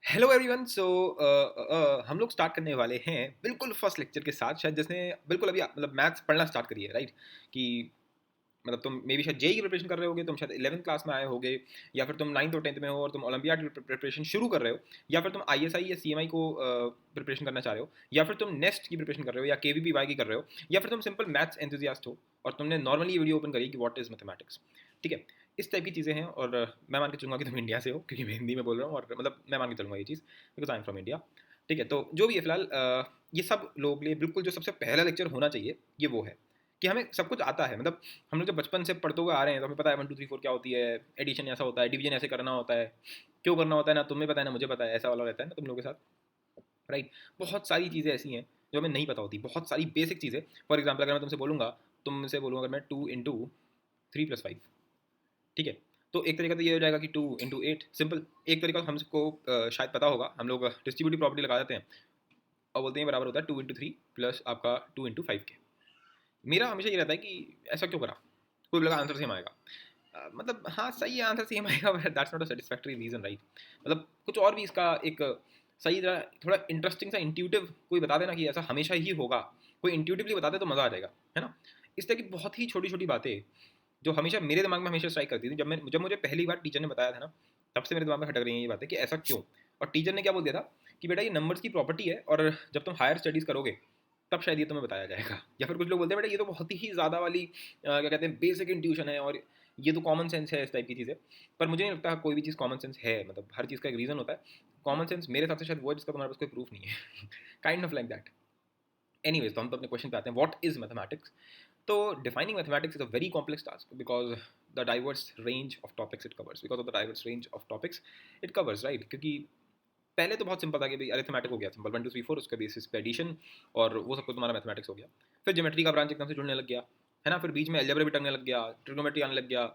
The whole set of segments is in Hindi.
Hello everyone. हम लोग स्टार्ट करने वाले हैं बिल्कुल फर्स्ट लेक्चर के साथ, शायद जिसने बिल्कुल अभी मतलब मैथ्स पढ़ना स्टार्ट करी है, राइट? कि मतलब तुम मे बी शायद जेई की प्रिपरेशन कर रहे होगे, तुम शायद 11th क्लास में आए होगे, या फिर तुम 9th और 10th में हो और तुम ओलंपियाड की प्रिपरेशन शुरू कर रहे हो, या फिर तुम आईएसआई या सीएमआई को प्रिपरेशन करना चाह रहे हो, या फिर तुम नेस्ट की प्रिपरेशन कर रहे हो या केवीपीवाई की कर रहे हो, या फिर तुम सिंपल मैथ्स एंथुजियास्ट हो और तुमने नॉर्मली ये वीडियो ओपन करी कि व्हाट इज मैथमेटिक्स। ठीक है, इस टाइप की चीज़ें हैं और मैं मान के चलूँगा कि तुम इंडिया से हो, क्योंकि मैं हिंदी में बोल रहा हूँ और मतलब मैं मान के चलूँगा ये चीज़, because I am from India. ठीक है, तो जो भी है फिलहाल ये सब लोगों के लिए बिल्कुल जो सबसे पहला लेक्चर होना चाहिए ये वो है कि हमें सब कुछ आता है। मतलब हम लोग जब बचपन से पढ़ते हुए आ रहे हैं तो हमें पता है 1 2 3 4 क्या होती है, एडिशन ऐसा होता है, डिवीजन ऐसे करना होता है, क्यों करना होता है ना तुम्हें पता है ना मुझे पता है, ऐसा वाला रहता है ना तुम लोगों के साथ, राइट? बहुत सारी चीज़ें ऐसी हैं जो हमें नहीं पता होती, बहुत सारी बेसिक चीज़ें। फॉर एग्जाम्पल अगर मैं तुमसे बोलूँगा अगर मैं 2 × 3 + 5, ठीक है, तो एक तरीका तो ये हो जाएगा कि 2 × 8 सिंपल। एक तरीका तो हमको शायद पता होगा, हम लोग डिस्ट्रीब्यूटिव प्रॉपर्टी लगा देते हैं और बोलते हैं बराबर होता है 2 × 3 प्लस आपका 2 × 5 के। मेरा हमेशा ये रहता है कि ऐसा क्यों करा, कोई बोलेगा आंसर सेम आएगा। मतलब हाँ सही है, आंसर सेम आएगा, but that's not a satisfactory reason, right? मतलब कुछ और भी इसका एक सही तरह थोड़ा इंटरेस्टिंग सा इंट्यूटिव कोई बता देना कि ऐसा हमेशा ही होगा, कोई इंट्यूटिवली बता दे तो मज़ा आ जाएगा, है ना? इस तरह की बहुत ही छोटी छोटी बातें जो हमेशा मेरे दिमाग में हमेशा स्ट्राइक करती थी, जब मुझे पहली बार टीचर ने बताया था ना, तब से मेरे दिमाग में खटक रही हैं ये बातें कि ऐसा क्यों। और टीचर ने क्या बोल दिया था कि बेटा ये नंबर्स की प्रॉपर्टी है और जब तुम हायर स्टडीज़ करोगे तब शायद ये तुम्हें बताया जाएगा। या फिर कुछ लोग बोलते हैं बेटा ये तो बहुत ही ज़्यादा वाली क्या कहते हैं बेसिक इंट्यूशन है और ये तो कॉमन सेंस है, इस टाइप की चीज़ें। पर मुझे नहीं लगता कोई भी चीज़ कॉमन सेंस है, मतलब हर चीज़ का एक रीज़न होता है। कॉमन सेंस मेरे हिसाब से शायद वो है जिसका तुम्हारे पास कोई प्रूफ नहीं है। Kind of like that. Anyways, तो हम तो अपने क्वेश्चन पे आते हैं, व्हाट इज मैथमेटिक्स। तो defining mathematics is a very complex task because the diverse range of topics it covers, because of the diverse range of topics it covers, right? क्योंकि पहले तो बहुत सिंपल था कि भाई अरिथमेटिक हो गया, सिंपल 1 2 3 4, उसके बेसिस पे एडिशन और वो सब कुछ तुम्हारा मैथमेटिक्स हो गया। फिर ज्योमेट्री का ब्रांच एकदम से जुड़ने लग गया, है ना? फिर बीच में अलजेब्रा भी टंगने लग गया, ट्रिग्नोमेट्री आने लग गया,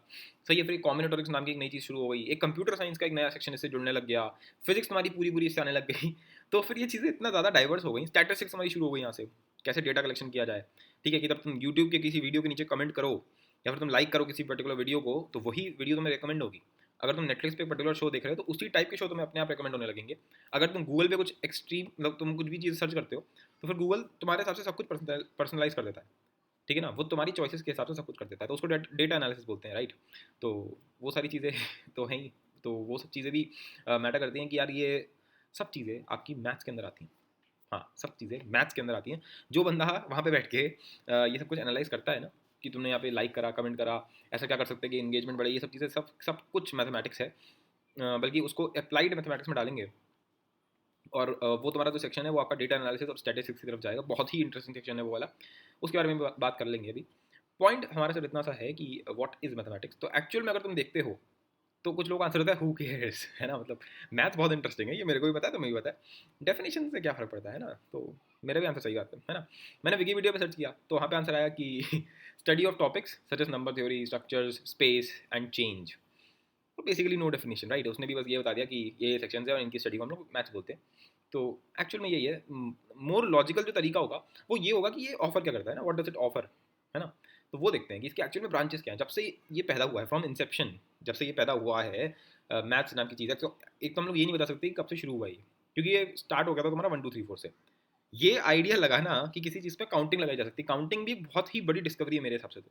सही है। फिर कॉम्बिनेटोरिक्स नाम की एक नई चीज़ शुरू हो गई, एक कंप्यूटर साइंस का एक नया सेक्शन इससे जुड़ने लग गया, फिजिक्स तुम्हारी पूरी पूरी इससे आने लग गई। तो फिर ये चीज़ें इतना ज़्यादा डाइवर्स हो गई, स्टैटिस्टिक्स हमारी शुरू हो गई यहाँ से, कैसे डेटा कलेक्शन किया जाए। ठीक है, कि तब तुम यूट्यूब के किसी वीडियो के नीचे कमेंट करो या फिर तुम लाइक करो किसी पर्टिकुलर वीडियो को, तो वही वीडियो तुम्हें रिकमेंड होगी। अगर तुम नेटफ्लिक्स पे पर्टिकुलर शो देख रहे हो तो उसी टाइप के शो तुम्हें अपने आप रिकमेंड होने लगेंगे। अगर तुम गूगल पे कुछ एक्सट्रीम मतलब तुम कुछ भी चीज़ सर्च करते हो तो फिर गूगल तुम्हारे हिसाब से सब कुछ पर्सनलाइज कर देता है। ठीक है ना, वो तुम्हारी चॉइसेस के हिसाब से सब कुछ कर देता है, तो उसको डेटा एनालिसिस बोलते हैं, राइट? तो वो सारी चीज़ें तो हैं ही। तो वो सब चीज़ें भी मैटर करती हैं कि यार ये सब चीज़ें आपकी मैथ्स के अंदर आती हैं। हाँ, सब चीज़ें मैथ्स के अंदर आती हैं। जो बंदा वहाँ पे बैठ के ये सब कुछ एनालाइज करता है ना, कि तुमने यहाँ पे लाइक करा, कमेंट करा, ऐसा क्या कर सकते हैं कि एंगेजमेंट बढ़े, ये सब चीज़ें सब सब कुछ मैथमेटिक्स है। बल्कि उसको अप्लाइड मैथमेटिक्स में डालेंगे और वो तुम्हारा जो सेक्शन है वो आपका डेटा एनालिसिस और स्टैटिस्टिक्स की तरफ जाएगा। बहुत ही इंटरेस्टिंग सेक्शन है वो वाला, उसके बारे में भी बात कर लेंगे अभी। पॉइंट हमारा सिर्फ इतना सा है कि व्हाट इज मैथमेटिक्स। तो एक्चुअल में अगर तुम देखते हो तो कुछ लोग आंसर होता है हु केयर्स, है ना? मतलब मैथ बहुत इंटरेस्टिंग है, ये मेरे को भी पता है, तुम्हें भी पता है। डेफिनेशन से क्या फ़र्क पड़ता है ना? तो मेरा भी आंसर सही आता है ना? मैंने विकिपीडिया पे सर्च किया तो वहाँ पे आंसर आया कि study of topics such as number theory, structures, space and change. तो बेसिकली नो डेफिनेशन, राइट? उसने भी बस ये बता दिया कि ये सेक्शन है और इनकी स्टडी को हम लोग मैथ्स बोलते हैं। तो एक्चुअल में यही है। मोर लॉजिकल जो तरीका होगा वो ये होगा कि ये ऑफर क्या करता है ना, व्हाट डज इट ऑफर, है ना? तो वो देखते हैं कि इसके एक्चुअल में ब्रांचेस क्या हैं, जब से ये पैदा हुआ है, फ्रॉम इंसेप्शन, जब से ये पैदा हुआ है। मैथ्स नाम की चीज़ है, तो एक तो हम लोग ये नहीं बता सकते कि कब से शुरू हुआ ये, क्योंकि ये स्टार्ट हो गया था तुम्हारा 1 2 3 4 से। ये आइडिया लगाना कि किसी चीज़ पे काउंटिंग लगाई जा सकती है, काउंटिंग भी बहुत ही बड़ी डिस्कवरी है मेरे हिसाब से। तो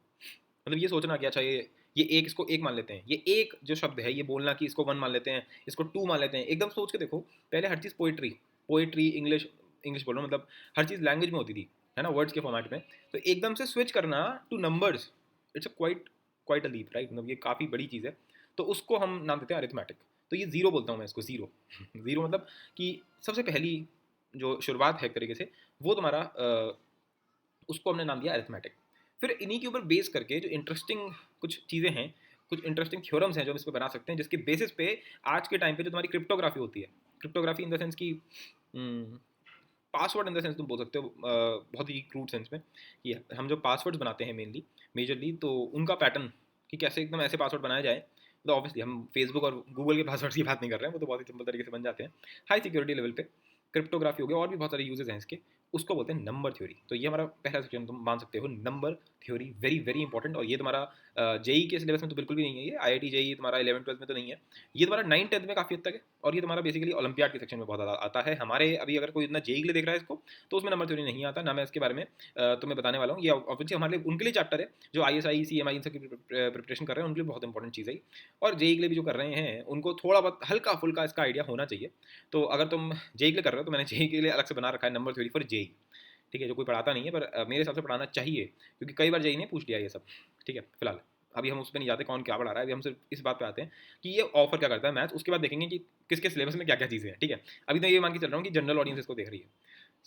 मतलब ये सोचना कि अच्छा ये एक, इसको एक मान लेते हैं, ये एक जो शब्द है ये बोलना कि इसको वन मान लेते हैं, इसको टू मान लेते हैं। एकदम सोच के देखो, पहले हर चीज़ पोइट्री, पोइट्री इंग्लिश, इंग्लिश बोल रहा हूँ, मतलब हर चीज़ लैंग्वेज में होती थी, है ना, वर्ड्स के फॉर्मेट में। तो एकदम से स्विच करना to numbers, it's a quite quite a leap, right? मतलब ये काफ़ी बड़ी चीज़ है। तो उसको हम नाम देते हैं अरिथमेटिक। तो ये ज़ीरो बोलता हूँ मैं इसको, ज़ीरो। ज़ीरो मतलब कि सबसे पहली जो शुरुआत है एक तरीके से, वो तुम्हारा उसको हमने नाम दिया अरिथमेटिक। फिर इन्हीं के ऊपर बेस करके जो इंटरेस्टिंग कुछ चीज़ें हैं, कुछ इंटरेस्टिंग थ्योरम्स हैं जो हम इस पे बना सकते हैं, जिसके बेसिस पे आज के टाइम पे जो तुम्हारी क्रिप्टोग्राफी होती है, क्रिप्टोग्राफी इन द सेंस की पासवर्ड इन द सेंस तुम बोल सकते हो, बहुत ही क्रूड सेंस में, कि हम जो पासवर्ड्स बनाते हैं मेनली मेजरली, तो उनका पैटर्न कि कैसे एकदम ऐसे पासवर्ड बनाया जाए। तो ऑब्वियसली हम फेसबुक और गूगल के पासवर्ड्स की बात नहीं कर रहे हैं, वो तो बहुत ही सिंपल तरीके से बन जाते हैं हाई सिक्योरिटी लेवल पे। क्रिप्टोग्राफी हो गया और भी बहुत सारे यूजेस हैं इसके, उसको बोलते हैं नंबर थ्योरी। तो ये हमारा पहला सेक्शन तुम मान सकते हो, number theory, very very important. और ये तुम्हारा जेई के सिलेबस में तो बिल्कुल भी नहीं है ये, आईआईटी जेई तुम्हारा 11-12 में तो नहीं है, ये तुम्हारा 9-10 में काफ़ी हद तक है, और ये तुम्हारा बेसिकली ओलंपियाड के सेक्शन में बहुत ज़्यादा आता है। हमारे अभी अगर कोई इतना जेई के लिए देख रहा है इसको, तो उसमें नंबर थ्योरी नहीं आता ना, मैं इसके बारे में तुम्हें बताने वाला हूँ। ये ऑब्वियसली हमारे लिए उनके लिए चैप्टर है जो ISI CMI इन सब की प्रिपरेशन कर रहे हैं, उनके लिए बहुत इंपॉर्टेंट चीज़ है। और जेई के लिए भी जो कर रहे हैं उनको थोड़ा बहुत हल्का फुल्का इसका आइडिया होना चाहिए। तो अगर तुम जेई के लिए कर रहे हो तो मैंने जेई के लिए अलग से बना रखा है नंबर थ्योरी फॉर जेई, ठीक है, जो कोई पढ़ाता नहीं है, पर मेरे हिसाब से पढ़ाना चाहिए, क्योंकि कई बार जेई ने पूछ लिया ये सब। ठीक है, फिलहाल अभी हम उस पर नहीं जाते कौन क्या पढ़ा रहा है, अभी हम सिर्फ इस बात पे आते हैं कि ये ऑफर क्या करता है मैथ्स, उसके बाद देखेंगे कि किसके सिलेबस में क्या क्या चीज़ें हैं। ठीक है, अभी तो ये मान के चल रहा हूँ कि जनरल ऑडियंस इसको देख रही है।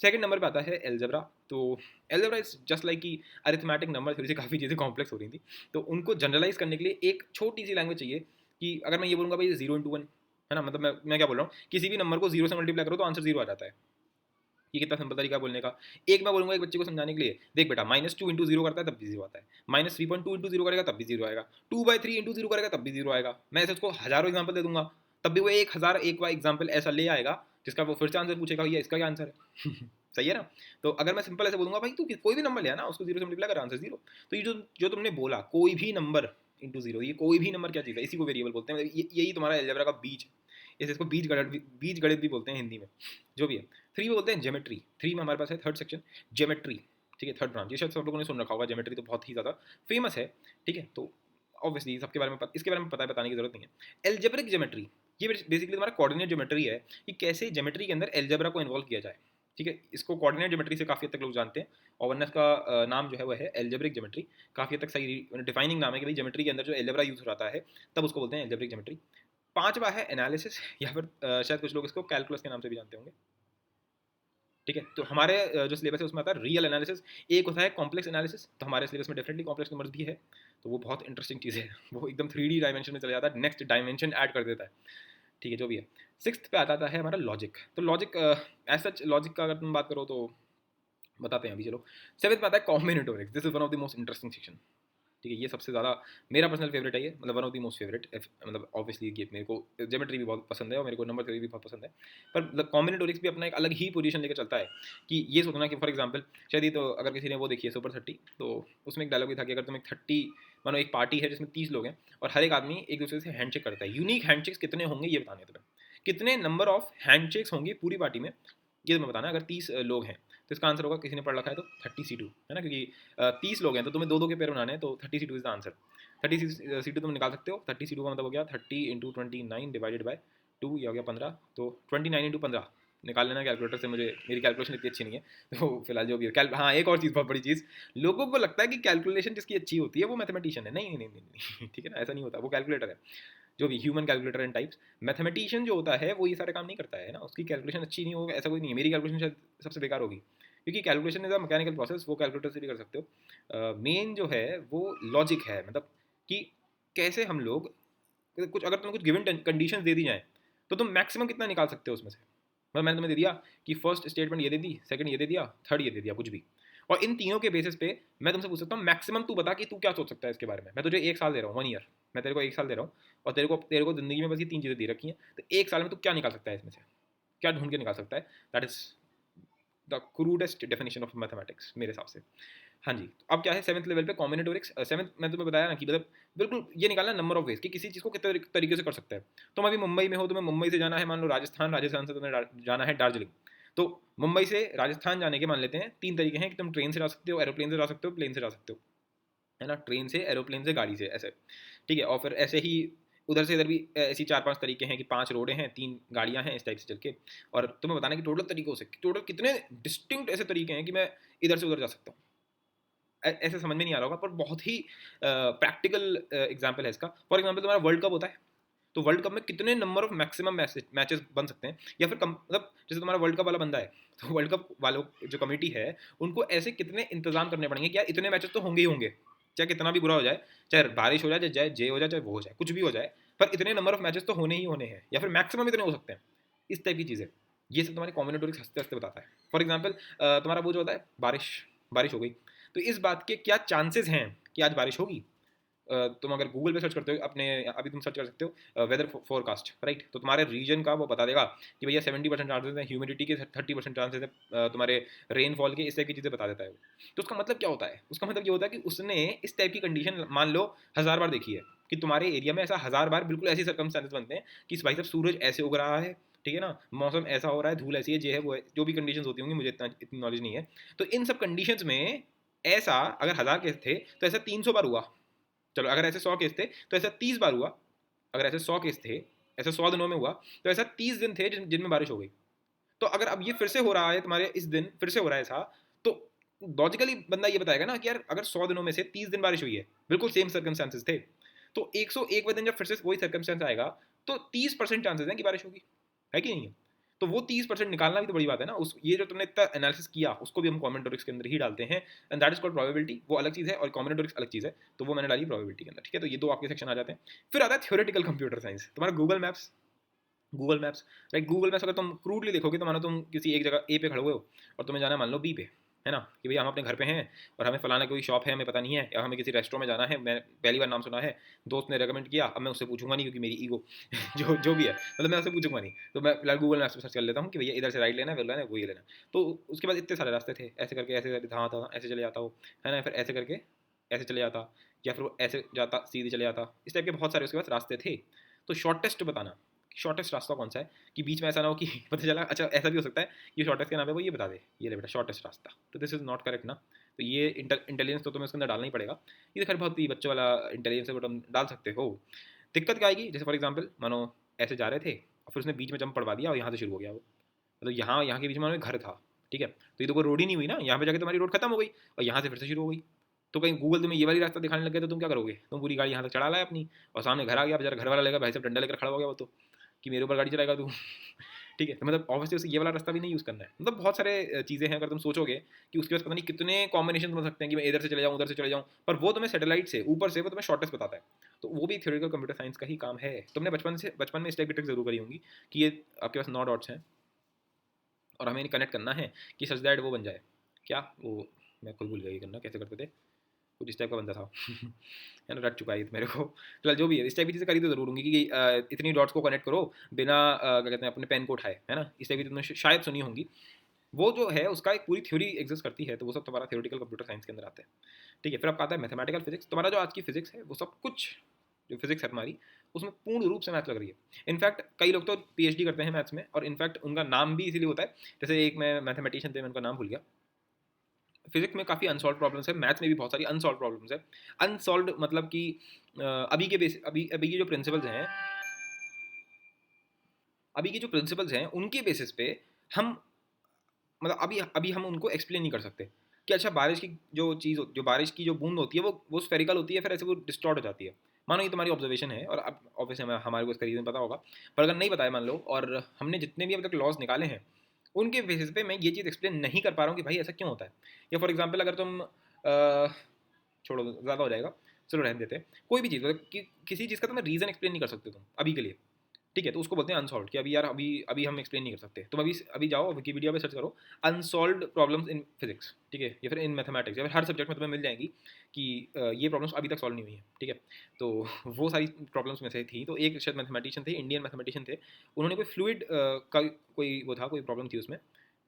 सेकंड नंबर पे आता है एलजेब्रा। तो एलजेब्रा इज जस्ट लाइक कि अरिथमेटिक नंबर थोड़ी सी काफ़ी चीज़ें कॉम्प्लेक्स हो रही थी, तो उनको जनरलाइज करने के लिए एक छोटी सी लैंग्वेज चाहिए। कि अगर मैं ये बोलूँगा भाई 0 × 1 है ना, मतलब मैं क्या बोल रहा हूँ, किसी भी नंबर को 0 से मल्टीप्लाई करो तो आंसर 0 आ जाता है। ये कितना सिंपल तरीका बोलने का। एक मैं बोलूँगा एक बच्चे को समझाने के लिए, देख बेटा -2 × 0 करता है तब भी 0 आता है, -3.2 × 0 करेगा तब भी 0 आएगा, 2/3 × 0 करेगा तब भी 0 आएगा। मैं ऐसे उसको हज़ारों एग्जाम्पल दे दूंगा, तब भी वो 1001 एग्जाम्पल ऐसा ले आएगा जिसका वो फिर से आंसर पूछेगा, भैया इसका क्या आंसर है। सही है ना। तो अगर मैं सिंपल ऐसे बोलूँगा भाई तू कोई भी नंबर ले ना, उसको 0 से मल्टीप्लाई कर, आंसर 0। तो ये जो तुमने बोला कोई भी नंबर इंटू 0, ये कोई भी नंबर क्या चीज़ है, इसी को वेरिएबल बोलते हैं। यही तुम्हारा अलजेब्रा का बीज, इसे इसको बीज गणित भी बोलते हैं हिंदी में, जो भी है। 3 में बोलते हैं ज्योमेट्री। 3 में हमारे पास है थर्ड सेक्शन ज्योमेट्री, ठीक है, थर्ड ब्रांच। ये शायद सब लोगों ने सुन रखा होगा, ज्योमेट्री तो बहुत ही ज़्यादा फेमस है। ठीक है, तो ऑब्वियसली सबके बारे में इसके बारे में पता है, बताने की जरूरत नहीं है। एल्जेब्रिक ज्योमेट्री, ये बेसिकली तुम्हारा कोऑर्डिनेट ज्योमेट्री है कि कैसे ज्योमेट्री के अंदर एल्जेब्रा को इन्वॉल्व किया जाए। ठीक है, इसको कोऑर्डिनेट ज्योमेट्री से काफ़ी हद तक लोग जानते हैं, और वरना इसका नाम जो है वह है एल्जेब्रिक ज्योमेट्री। काफ़ी हद तक सही डिफाइनिंग नाम है कि भाई ज्योमेट्री के अंदर जो एल्जेब्रा यूज हो रहा है तब उसको बोलते हैं एल्जेब्रिक ज्योमेट्री। पांचवा है एनालिसिस, या फिर शायद कुछ लोग इसको कैलकुलस के नाम से भी जानते होंगे। ठीक है, तो हमारे जो सिलेबस है उसमें आता है रियल एनालिसिस, एक होता है कॉम्प्लेक्स एनालिसिस। तो हमारे सिलेबस में डेफिनेटली कॉम्प्लेक्स नंबर्स भी है, तो वो बहुत इंटरेस्टिंग चीज़ है। वो एकदम 3D डायमेंशन में चला जाता है, नेक्स्ट डायमेंशन ऐड कर देता है। ठीक है, जो भी है। सिक्स्थ पे आता है हमारा लॉजिक। तो लॉजिक एज सच लॉजिक का अगर तुम बात करो तो बताते हैं अभी, चलो। सेवेंथ पे आता है combinatorics. This is one of the most interesting section. ठीक है, ये सबसे ज़्यादा मेरा पर्सनल फेवरेट है, ये मतलब one of the most favourite. मतलब ऑब्वियसली ये मेरे को ज्योमेट्री भी बहुत पसंद है और मेरे को नंबर थ्योरी भी बहुत पसंद है, पर मतलब कॉम्बिनेटोरिक्स भी अपना एक अलग ही पोजीशन लेकर चलता है। कि ये सोचना कि फॉर एग्जांपल शायद, ये तो अगर किसी ने वो देखी है सुपर 30, तो उसमें एक डायलॉग भी था कि अगर तुम एक 30 मानो एक पार्टी है जिसमें 30 लोग हैं और हर एक आदमी एक दूसरे से हैंडशेक करता है, यूनिक हैंडशेक्स कितने होंगे ये बताने तुम्हें, कितने नंबर ऑफ हैंडशेक्स होंगे पूरी पार्टी में, ये तुम्हें बताना। अगर 30 लोग हैं तो इसका आंसर होगा, किसी ने पढ़ रखा है तो 30C2 है ना, क्योंकि 30 लोग हैं तो तुम्हें 2-2 के पेयर बनाने हैं, तो 30C2 is the answer. 30C2 तुम निकाल सकते हो। 30C2 का मतलब हो गया 30 × 29 डिवाइडेड बाय 2, ये हो गया 15। तो 29 × 15 निकाल लेना कैलकुलेटर से, मुझे मेरी कैलकुलेशन इतनी अच्छी नहीं है तो फिलहाल जो भी है। हाँ, एक और चीज़, बहुत बड़ी चीज़, लोगों को लगता है कि कैलकुलेशन जिसकी अच्छी होती है वो मैथमेटिशियन है। नहीं नहीं नहीं नहीं, ठीक है ना, ऐसा नहीं होता। वो कैलकुलेटर है, जो भी human calculator and types. Mathematician जो होता है वो ये सारे काम नहीं करता है ना, उसकी कैलकुलेशन अच्छी नहीं होगी ऐसा कोई नहीं है। मेरी कैलकुलेशन शायद सबसे बेकार होगी, क्योंकि calculation is a mechanical process, वो कैलकुलेटर से भी कर सकते हो। मेन जो है वो लॉजिक है, मतलब कि कैसे हम लोग कुछ, अगर तुम्हें कुछ गिवन कंडीशन दे दी जाए तो तुम मैक्सिमम कितना निकाल सकते हो उसमें से। मतलब मैंने तुम्हें दे दिया कि फर्स्ट स्टेटमेंट ये दे दी, सेकंड ये दे दिया, थर्ड ये दे दिया, कुछ भी, और इन तीनों के बेसिस पे मैं तुमसे पूछ सकता हूँ मैक्सिमम तू बता कि तू क्या सोच सकता है इसके बारे में। मैं तुझे 1 साल दे रहा हूँ, 1 ईयर, मैं तेरे को 1 साल दे रहा हूँ, और तेरे को ज़िंदगी में बस ये 3 चीज़ें दे रखी हैं, तो 1 साल में तू क्या निकाल सकता है इसमें से, क्या ढूंढ के निकाल सकता है। That is the crudest definition of mathematics मेरे हिसाब से। हाँ जी, तो अब क्या है सेवन्थ लेवल पे कॉम्बिनेटोरिक्स। सेवन्थ मैं तुम्हें बताया ना कि मतलब बिल्कुल ये निकालना नंबर ऑफ वेज कि किसी चीज़ को कितने तरीके से कर सकते हैं। तुम अभी मुंबई में हो, तुम्हें मुंबई से जाना है मान लो राजस्थान, राजस्थान से तुम्हें जाना है दार्जिलिंग। तो मुंबई से राजस्थान जाने के मान लेते हैं 3 तरीके हैं कि तुम ट्रेन से जा सकते हो, एरोप्लेन से जा सकते हो, प्लेन से जा सकते हो, है ना, ट्रेन से, एरोप्लेन से, गाड़ी से, ऐसे। ठीक है, और फिर ऐसे ही उधर से इधर भी ऐसी 4-5 तरीके हैं कि 5 रोडें हैं, 3 गाड़ियां हैं, इस टाइप से चल के। और तुम्हें बताना कि टोटल तरीकों से टोटल कितने डिस्टिंक्ट ऐसे तरीके हैं कि मैं इधर से उधर जा सकता हूँ। ऐसे समझ में नहीं आ रहा होगा, पर बहुत ही प्रैक्टिकल एग्जाम्पल है इसका। फॉर एग्जाम्पल तुम्हारा वर्ल्ड कप होता है, तो वर्ल्ड कप में कितने नंबर ऑफ मैक्सिमम मैचेस बन सकते हैं, या फिर मतलब जैसे तुम्हारा वर्ल्ड कप वाला बंदा है, तो वर्ल्ड कप वालों जो कमेटी है उनको ऐसे कितने इंतजाम करने पड़ेंगे कि यार इतने मैचेस तो होंगे ही होंगे, चाहे कितना भी बुरा हो जाए, चाहे बारिश हो जाए, चाहे जे हो जाए, चाहे वो हो जाए, कुछ भी हो जाए, पर इतने नंबर ऑफ मैचेस तो होने ही होने हैं, या फिर मैक्सिमम इतने हो सकते हैं। इस टाइप की चीज़ें, ये सब तुम्हारी कॉम्बिनेटोरिक्स हंसते हंसते बताता है। फॉर एग्जाम्पल तुम्हारा वो जो होता है बारिश, बारिश हो गई, तो इस बात के क्या चांसेस हैं कि आज बारिश होगी, तुम अगर गूगल पे सर्च करते हो अपने, अभी तुम सर्च कर सकते हो वेदर फोरकास्ट, राइट, तो तुम्हारे रीजन का वो बता देगा कि भैया 70% चांसेस है ह्यूमिडिटी के, 30% चांसेस है तुम्हारे रेनफॉल के, इस टाइप की चीज़ें बता देता है वो। तो उसका मतलब क्या होता है? उसका मतलब ये होता है कि उसने इस टाइप की कंडीशन मान लो 1000 बार देखी है, कि तुम्हारे एरिया में ऐसा 1000 बार बिल्कुल ऐसे सर्कमस्टेंसेस बनते हैं कि भाई साहब सूरज ऐसे उग रहा है, ठीक है ना, मौसम ऐसा हो रहा है, धूल ऐसी है, जे है वो है, जो भी कंडीशंस होती होंगी, मुझे इतनी नॉलेज नहीं है। तो इन सब कंडीशंस में ऐसा अगर 1000 केस थे तो ऐसा 300 बार हुआ। चलो अगर ऐसे 100 केस थे तो ऐसा 30 बार हुआ। अगर ऐसे 100 केस थे, ऐसे 100 दिनों में हुआ, तो ऐसा 30 दिन थे जिनमें बारिश हो गई। तो अगर अब ये फिर से हो रहा है तुम्हारे, इस दिन फिर से हो रहा है ऐसा, तो लॉजिकली बंदा ये बताएगा ना कि यार अगर 100 दिनों में से 30 दिन बारिश हुई है, बिल्कुल सेम सर्कमस्टांसेस थे, तो 101वें दिन जब फिर से वही सर्कमस्टांस आएगा, तो 30% चांसेस हैं कि बारिश होगी, है कि नहीं है? तो वो 30% निकालना भी तो बड़ी बात है ना। उस ये जो तुमने इतना एनालिसिस किया उसको भी हम कॉम्बिनेटोरिक्स के अंदर ही डालते हैं, and that is called probability. वो अलग चीज़ है और कॉम्बिनेटोरिक्स अलग चीज़ है, तो वो मैंने डाली प्रोबेबिलिटी के अंदर, ठीक है। तो ये दो आपके सेक्शन आ जाते हैं। फिर आता है थ्योरेटिकल कंप्यूटर साइंस, तुम्हारा Google maps. Right, Google maps अगर तुम क्रूडली देखोगे तो मानो तुम किसी एक जगह ए पे खड़े हुए हो और तुम्हें जाना है मान लो बी पे, है ना, कि भैया हम अपने घर पे हैं और हमें फलाना कोई शॉप है, हमें पता नहीं है, या हमें किसी रेस्टोरेंट में जाना है, मैं पहली बार नाम सुना है, दोस्त ने रेकमेंड किया, अब मैं उससे पूछूंगा नहीं क्योंकि मेरी ईगो जो भी है, मतलब मैं उससे पूछूंगा नहीं, तो मैं फिलहाल गूगल मैप्स पर सर्च कर लेता हूँ कि भैया इधर से राइट लेना है, फिर लेना है, वो ये लेना है। तो उसके बाद इतने सारे रास्ते थे, ऐसे करके ऐसे करके था ऐसे चले जाता हो, है ना, फिर ऐसे करके ऐसे चले जाता, या फिर वो ऐसे जाता सीधे चले जाता, इस टाइप के बहुत सारे उसके पास रास्ते थे। तो शॉर्टेस्ट बताना, शॉर्टेस्ट रास्ता कौन सा है, कि बीच में ऐसा ना हो कि पता चला, अच्छा ऐसा भी हो सकता है कि शॉर्टेस्ट के नाम पे वो ये बता दे, ये ले बेटा शॉर्टेस्ट रास्ता, तो दिस इज नॉट करेक्ट ना। तो ये इंटेलिजेंस तो तुम्हें उसके अंदर डालना ही पड़ेगा। ये तो खैर बहुत ही बच्चों वाला इंटेलिजेंस है, वो तुम डाल सकते हो। दिक्कत क्या आएगी, जैसे फॉर एग्जाम्पल मानो ऐसे जा रहे थे और फिर उसने बीच में जंप पड़वा दिया और यहाँ से शुरू हो गया वो, मतलब यहाँ के बीच में घर था, ठीक है, तो ये तो कोई रोड ही नहीं हुई ना, यहाँ पे जाके तुम्हारी रोड खत्म हो गई और यहाँ से फिर से शुरू हो गई। तो कहीं गूगल तुम्हें ये वाली रास्ता दिखाने लग गया तो तुम क्या करोगे, तुम पूरी गाड़ी यहाँ तक चढ़ा लाए अपनी, और सामने घर आ गया, बेचारा घर वाला लेगा भाई साहब डंडा लेकर खड़ा हो गया वो तो, कि मेरे ऊपर गाड़ी चलाएगा तू ठीक है, तो मतलब ऑब्वियसली उसे ये वाला रास्ता भी नहीं यूज़ करना है। मतलब बहुत सारे चीज़ें हैं, अगर तुम सोचोगे कि उसके पास पता नहीं कितने कॉम्बिनेशन बन सकते हैं कि मैं इधर से चले जाऊँ उधर से चले जाऊँ, पर वो तुम्हें सैटेलाइट से ऊपर से वो तुम्हें शॉर्टेस्ट बताता है। तो वो भी थ्योरेटिकल कंप्यूटर साइंस का ही काम है। तुमने बचपन में इस टाइप की ट्रिक जरूर करी होंगी कि ये आपके पास 9 डॉट्स हैं और हमें कनेक्ट करना है कि सच दैट वो बन जाए, क्या वो, मैं खुद भूल गया ये करना कैसे करते थे, कुछ इस टाइप का बंदा था है ना, रट चुका है ये तो मेरे को। फिलहाल जो भी है, इस टाइप की चीज़ें करी तो जरूर होंगी कि इतनी डॉट्स को कनेक्ट करो बिना क्या कहते हैं अपने पेन को उठाए, है ना, इस टाइप की तुमने शायद सुनी होंगी। वो जो है उसका एक पूरी थ्योरी एग्जिस्ट करती है, तो वो सब तुम्हारा थ्योरेटिकल कंप्यूटर साइंस के अंदर आता है, ठीक है। फिर आपका आता है मैथमेटिकल फिजिक्स। तुम्हारा जो आज की फिजिक्स है वो सब कुछ, जो फिजिक्स है तुम्हारी, उसमें पूर्ण रूप से मैथ लग रही है। इनफैक्ट कई लोग तो पीएचडी करते हैं मैथ्स में, और इनफैक्ट उनका नाम भी इसीलिए होता है, जैसे एक मैं मैथमेटिशियन थे, मैं उनका नाम भूल गया। फिजिक्स में काफ़ी अनसॉल्व प्रॉब्लम्स है, मैथ्स में भी बहुत सारी अनसॉल्व प्रॉब्लम्स है। अनसॉल्व मतलब कि अभी के बेस अभी अभी के जो प्रिंसिपल्स हैं, अभी के जो प्रिंसिपल्स हैं उनके बेसिस पे हम, मतलब अभी अभी हम उनको एक्सप्लेन नहीं कर सकते कि अच्छा बारिश की जो चीज़, जो बारिश की जो बूंद होती है वो स्फेरिकल होती है, फिर ऐसे वो डिस्टॉर्ट हो जाती है। मानो ये तुम्हारी ऑब्जर्वेशन है, और अब ऑब्वियसली हमारे को इसका रीज़न पता होगा, पर अगर नहीं बताया मान लो, और हमने जितने भी अब तक लॉज निकाले हैं उनके बेसिस पे मैं ये चीज़ एक्सप्लेन नहीं कर पा रहा हूँ कि भाई ऐसा क्यों होता है। या फॉर एग्जाम्पल अगर तुम छोड़ो ज़्यादा हो जाएगा, चलो रहने देते हैं, कोई भी चीज़ मतलब कि किसी चीज़ का तुम्हें रीज़न एक्सप्लेन नहीं कर सकते तुम अभी के लिए, ठीक है, तो उसको बोलते हैं अनसॉल्व, कि अभी यार अभी अभी हम एक्सप्लेन नहीं कर सकते। तुम अभी अभी जाओ विकीपीडिया पे सर्च करो अनसॉल्व्ड प्रॉब्लम्स इन फिजिक्स, ठीक है, या फिर इन मैथमेटिक्स, या फिर हर सब्जेक्ट में तुम्हें मिल जाएंगी कि ये प्रॉब्लम्स अभी तक सॉल्व नहीं हुई हैं, ठीक है। तो वो सारी प्रॉब्लम्स में से थी, तो एक शायद मैथमेटिशियन थे, इंडियन मैथमेटिशियन थे, उन्होंने कोई फ्लूइड का कोई वो था, कोई प्रॉब्लम थी उसमें,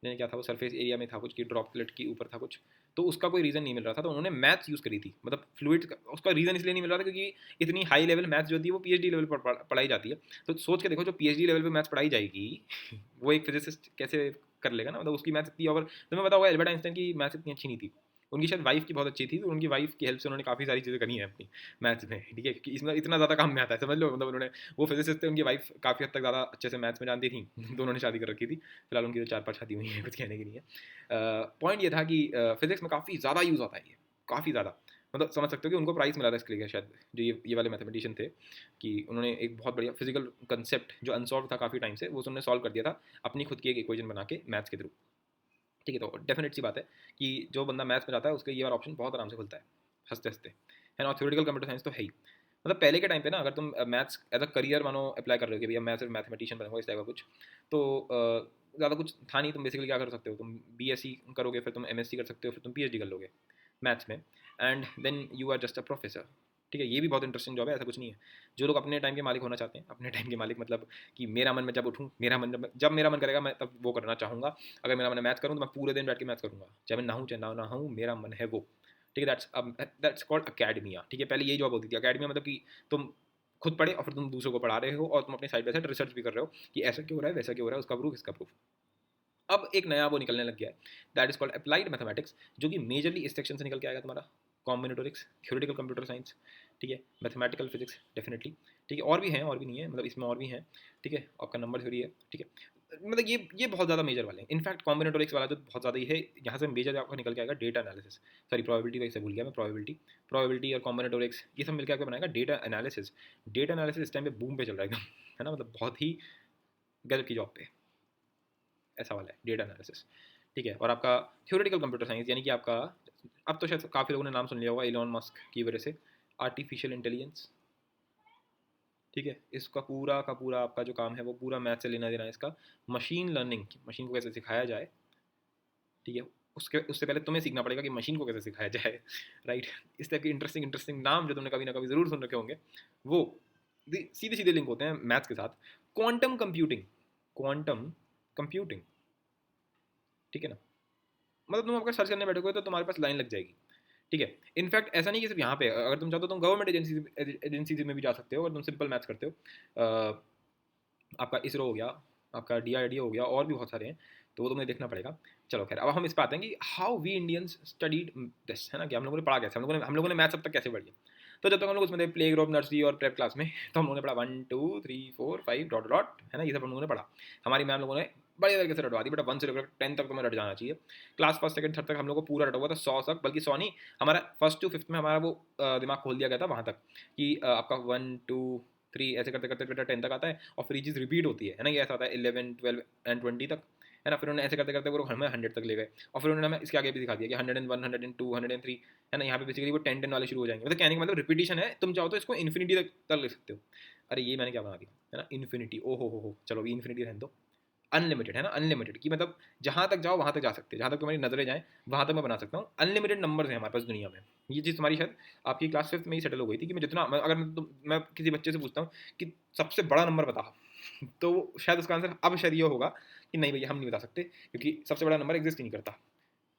यानी क्या था वो, सरफेस एरिया में था कुछ, की ड्रॉपलेट के ऊपर था कुछ, तो उसका कोई रीज़न नहीं मिल रहा था, तो उन्होंने मैथ्स यूज़ करी थी। मतलब फ्लूइड का उसका रीज़न इसलिए नहीं मिल रहा था क्योंकि इतनी हाई लेवल मैथ्स जो होती है वो पीएचडी लेवल पर पढ़ाई जाती है। तो सोच के देखो, जो पीएचडी लेवल पे मैथ्स पढ़ाई जाएगी वो एक फिजिसिस्ट कैसे कर लेगा ना, मतलब उसकी मैथ्स इतनी, और तुम्हें पता होगा एल्बर्ट आइंस्टाइन की मैथ्स इतनी अच्छी नहीं थी, उनकी शायद वाइफ की बहुत अच्छी थी, तो उनकी वाइफ की हेल्प से उन्होंने काफ़ी सारी चीज़ें करी हैं अपनी मैथ्स में, ठीक है, कि इसमें इतना ज़्यादा काम में आता है, समझ लो, मतलब उन्होंने, वो फिजिसिस्ट थे, उनकी वाइफ काफ़ी हद तक ज़्यादा अच्छे से मैथ्स में जानती थी तो उन्होंने शादी कर रखी थी। फिलहाल उनकी तो 4-5 शादी हुई है, कुछ कहने की नहीं है। पॉइंट ये था कि फिजिक्स में काफ़ी ज़्यादा यूज़ आता है ये, काफ़ी ज़्यादा, मतलब समझ सकते हो कि उनको प्राइज़ मिला था इसके लिए शायद, जो ये वाले मैथमेटिशियन थे, कि उन्होंने एक बहुत बढ़िया फिजिकल कंसेप्ट जो अनसॉल्व था काफ़ी टाइम से, वो उन्होंने सॉल्व कर दिया था अपनी खुद की एक इक्वेशन बना के मैथ्स के थ्रू, ठीक है। तो डेफिनेट सी बात है कि जो बंदा मैथ्स में जाता है उसके ये वाला ऑप्शन बहुत आराम से खुलता है, हंसते हंसते, है ना। थ्योरेटिकल कंप्यूटर साइंस तो है ही, मतलब पहले के टाइम पे ना, अगर तुम मैथ्स एज अ करियर मानो अप्लाई कर रहे हो कि भैया मैं सिर्फ मैथमेटिशियन बनूंगा इस टाइप का कुछ, तो ज़्यादा कुछ था नहीं। तुम बेसिकली क्या कर सकते हो, तुम बीएससी करोगे, फिर तुम एमएससी कर सकते हो, फिर तुम पीएचडी कर लोगे मैथ्स में, and then you are just a professor, ठीक है, ये भी बहुत इंटरेस्टिंग जॉब है, ऐसा कुछ नहीं है। जो लोग अपने टाइम के मालिक होना चाहते हैं, अपने टाइम के मालिक मतलब कि मेरा मन, मैं जब उठूँ, मेरा मन जब मेरा मन करेगा मैं तब वो करना चाहूँगा। अगर मेरा मन है मैथ्स करूँ तो मैं पूरे दिन बैठ के मैथ्स करूँगा, चाहे मैं नहाऊँ चाहे ना नहाऊँ, मेरा मन है वो। ठीक है, दैट्स कॉल्ड अकेडमिया। ठीक है, पहले यही जॉब होती थी अकेडमिया, मतलब कि तुम खुद पढ़े और फिर तुम दूसरों को पढ़ा रहे हो और तुम अपने साइड बाय साइड रिसर्च भी कर रहे हो कि ऐसा क्यों हो रहा है, वैसा क्यों हो रहा है, उसका प्रूफ, इसका प्रूफ। अब एक नया वो निकलने लग गया है, that is called applied mathematics, जो कि मेजरली इस सेक्शन से निकल के आएगा तुम्हारा, कॉम्बिनेटोरिक्स, थ्योरेटिकल कंप्यूटर साइंस, ठीक है, मैथमेटिकल फिजिक्स डेफिनेटली, ठीक है, और भी हैं, और भी नहीं है, मतलब इसमें और भी हैं, ठीक है, आपका नंबर थ्योरी है, ठीक है, मतलब ये बहुत ज़्यादा मेजर वाले हैं। इनफैक्ट कॉम्बिनेटोरिक्स वाला जो बहुत ज़्यादा ही है, यहाँ से मेजर आपका निकल के आएगा डेटा एनालिसिस, सॉरी प्रोबेबिलिटी, वैसे भूल गया मैं, प्रोबेबिलिटी और कॉम्बिनेटोरिक्स ये सब मिलकर आपको बनाएगा डेटा एनालिसिस। डेटा एनालिसिस इस टाइम पे बूम पे चल रहा है एकदम, है ना, मतलब बहुत ही गजब की जॉब पे, ऐसा वाला है डेटा एनालिसिस, ठीक है। और आपका थ्योरेटिकल कंप्यूटर साइंस, यानी कि आपका, अब तो शायद काफ़ी लोगों ने नाम सुन लिया होगा एलोन मस्क की वजह से, आर्टिफिशियल इंटेलिजेंस, ठीक है, इसका पूरा का पूरा आपका जो काम है वो पूरा मैथ से लेना देना है इसका। मशीन लर्निंग, मशीन को कैसे सिखाया जाए, ठीक है, उसके उससे पहले तुम्हें सीखना पड़ेगा कि मशीन को कैसे सिखाया जाए, राइट। इस टाइप के इंटरेस्टिंग इंटरेस्टिंग नाम जो तुमने कभी ना कभी ज़रूर सुन रखे होंगे, वो सीधे सीधे लिंक होते हैं मैथ्स के साथ। क्वांटम कंप्यूटिंग, क्वांटम कंप्यूटिंग, ठीक है ना, मतलब तुम अगर सर्च करने बैठोगे तो तुम्हारे पास लाइन लग जाएगी, ठीक है। इनफैक्ट ऐसा नहीं कि सिर्फ यहाँ पे, अगर तुम चाहो तो तुम गवर्नमेंट एजेंसीज में भी जा सकते हो अगर तुम सिंपल मैथ्स करते हो। आपका इसरो हो गया, आपका DRDO हो गया, और भी बहुत सारे हैं, तो वो तुम्हें देखना पड़ेगा। चलो खैर, अब हम इस पर आते हैं कि how we Indians studied this, है ना, कि हम लोगों ने पढ़ा कैसे, हम लोगों ने मैथ्स अब तक कैसे पढ़ी। तो जब तक हम लोग उसमें थे प्ले ग्रुप, नर्सरी और प्रेप क्लास में, तो हम लोगों ने पढ़ा 1 2 3 4 5 डॉट डॉट, है ना, ये सब हम लोगों ने पढ़ा। हमारी मैम लोगों ने बड़े तरीके से रटवा दी, बेटा 1 से लेकर 10 तक तुम्हें रट जाना चाहिए। क्लास फर्स्ट सेकंड थर्ड तक हम लोग को पूरा रटा हुआ था, 100 तक, बल्कि 100 नहीं, हमारा फर्स्ट टू फिफ्थ में हमारा वो दिमाग खोल दिया गया था वहाँ तक कि आपका 1 2 3 ऐसे करते करते बेटा 10 तक आता है, और फिर ये चीज़ रिपीट होती है ना, ये ऐसा होता है 11 12 एंड 20 तक, है ना। फिर उन्होंने ऐसे करते करते वो हमें 100 तक ले गए, और फिर उन्होंने हमें इसके आगे भी दिखा दिया कि 101 102 103, है ना, यहाँ पे बेसिकली वो 10 10 वाले शुरू हो जाएंगे, मतलब कहने का मतलब रिपीटिशन है, तुम चाहो तो इसको इन्फिनिटी तक ले सकते हो। अरे ये मैंने क्या बना दिया, है ना, इन्फिनिटी, ओ हो, चलो अभी इन्फिनिटी रहने दो। अनलिमिटेड, है ना, अनलिमिटेड की मतलब जहाँ तक जाओ वहाँ तक जा सकते हैं, जहाँ तक तुम्हारी नजरें जाएँ वहाँ तक मैं बना सकता हूँ। अनलिमिटेड नंबर्स हैं हमारे पास दुनिया में। ये चीज़ तुम्हारी शायद आपकी क्लास फिफ्थ में ही सेटल हो गई थी कि मैं जितना अगर मैं किसी बच्चे से पूछता हूँ कि सबसे बड़ा नंबर बता, तो शायद उसका आंसर अब शायद ये होगा कि नहीं भैया हम नहीं बता सकते, क्योंकि सबसे बड़ा नंबर एग्जिस्ट ही नहीं करता।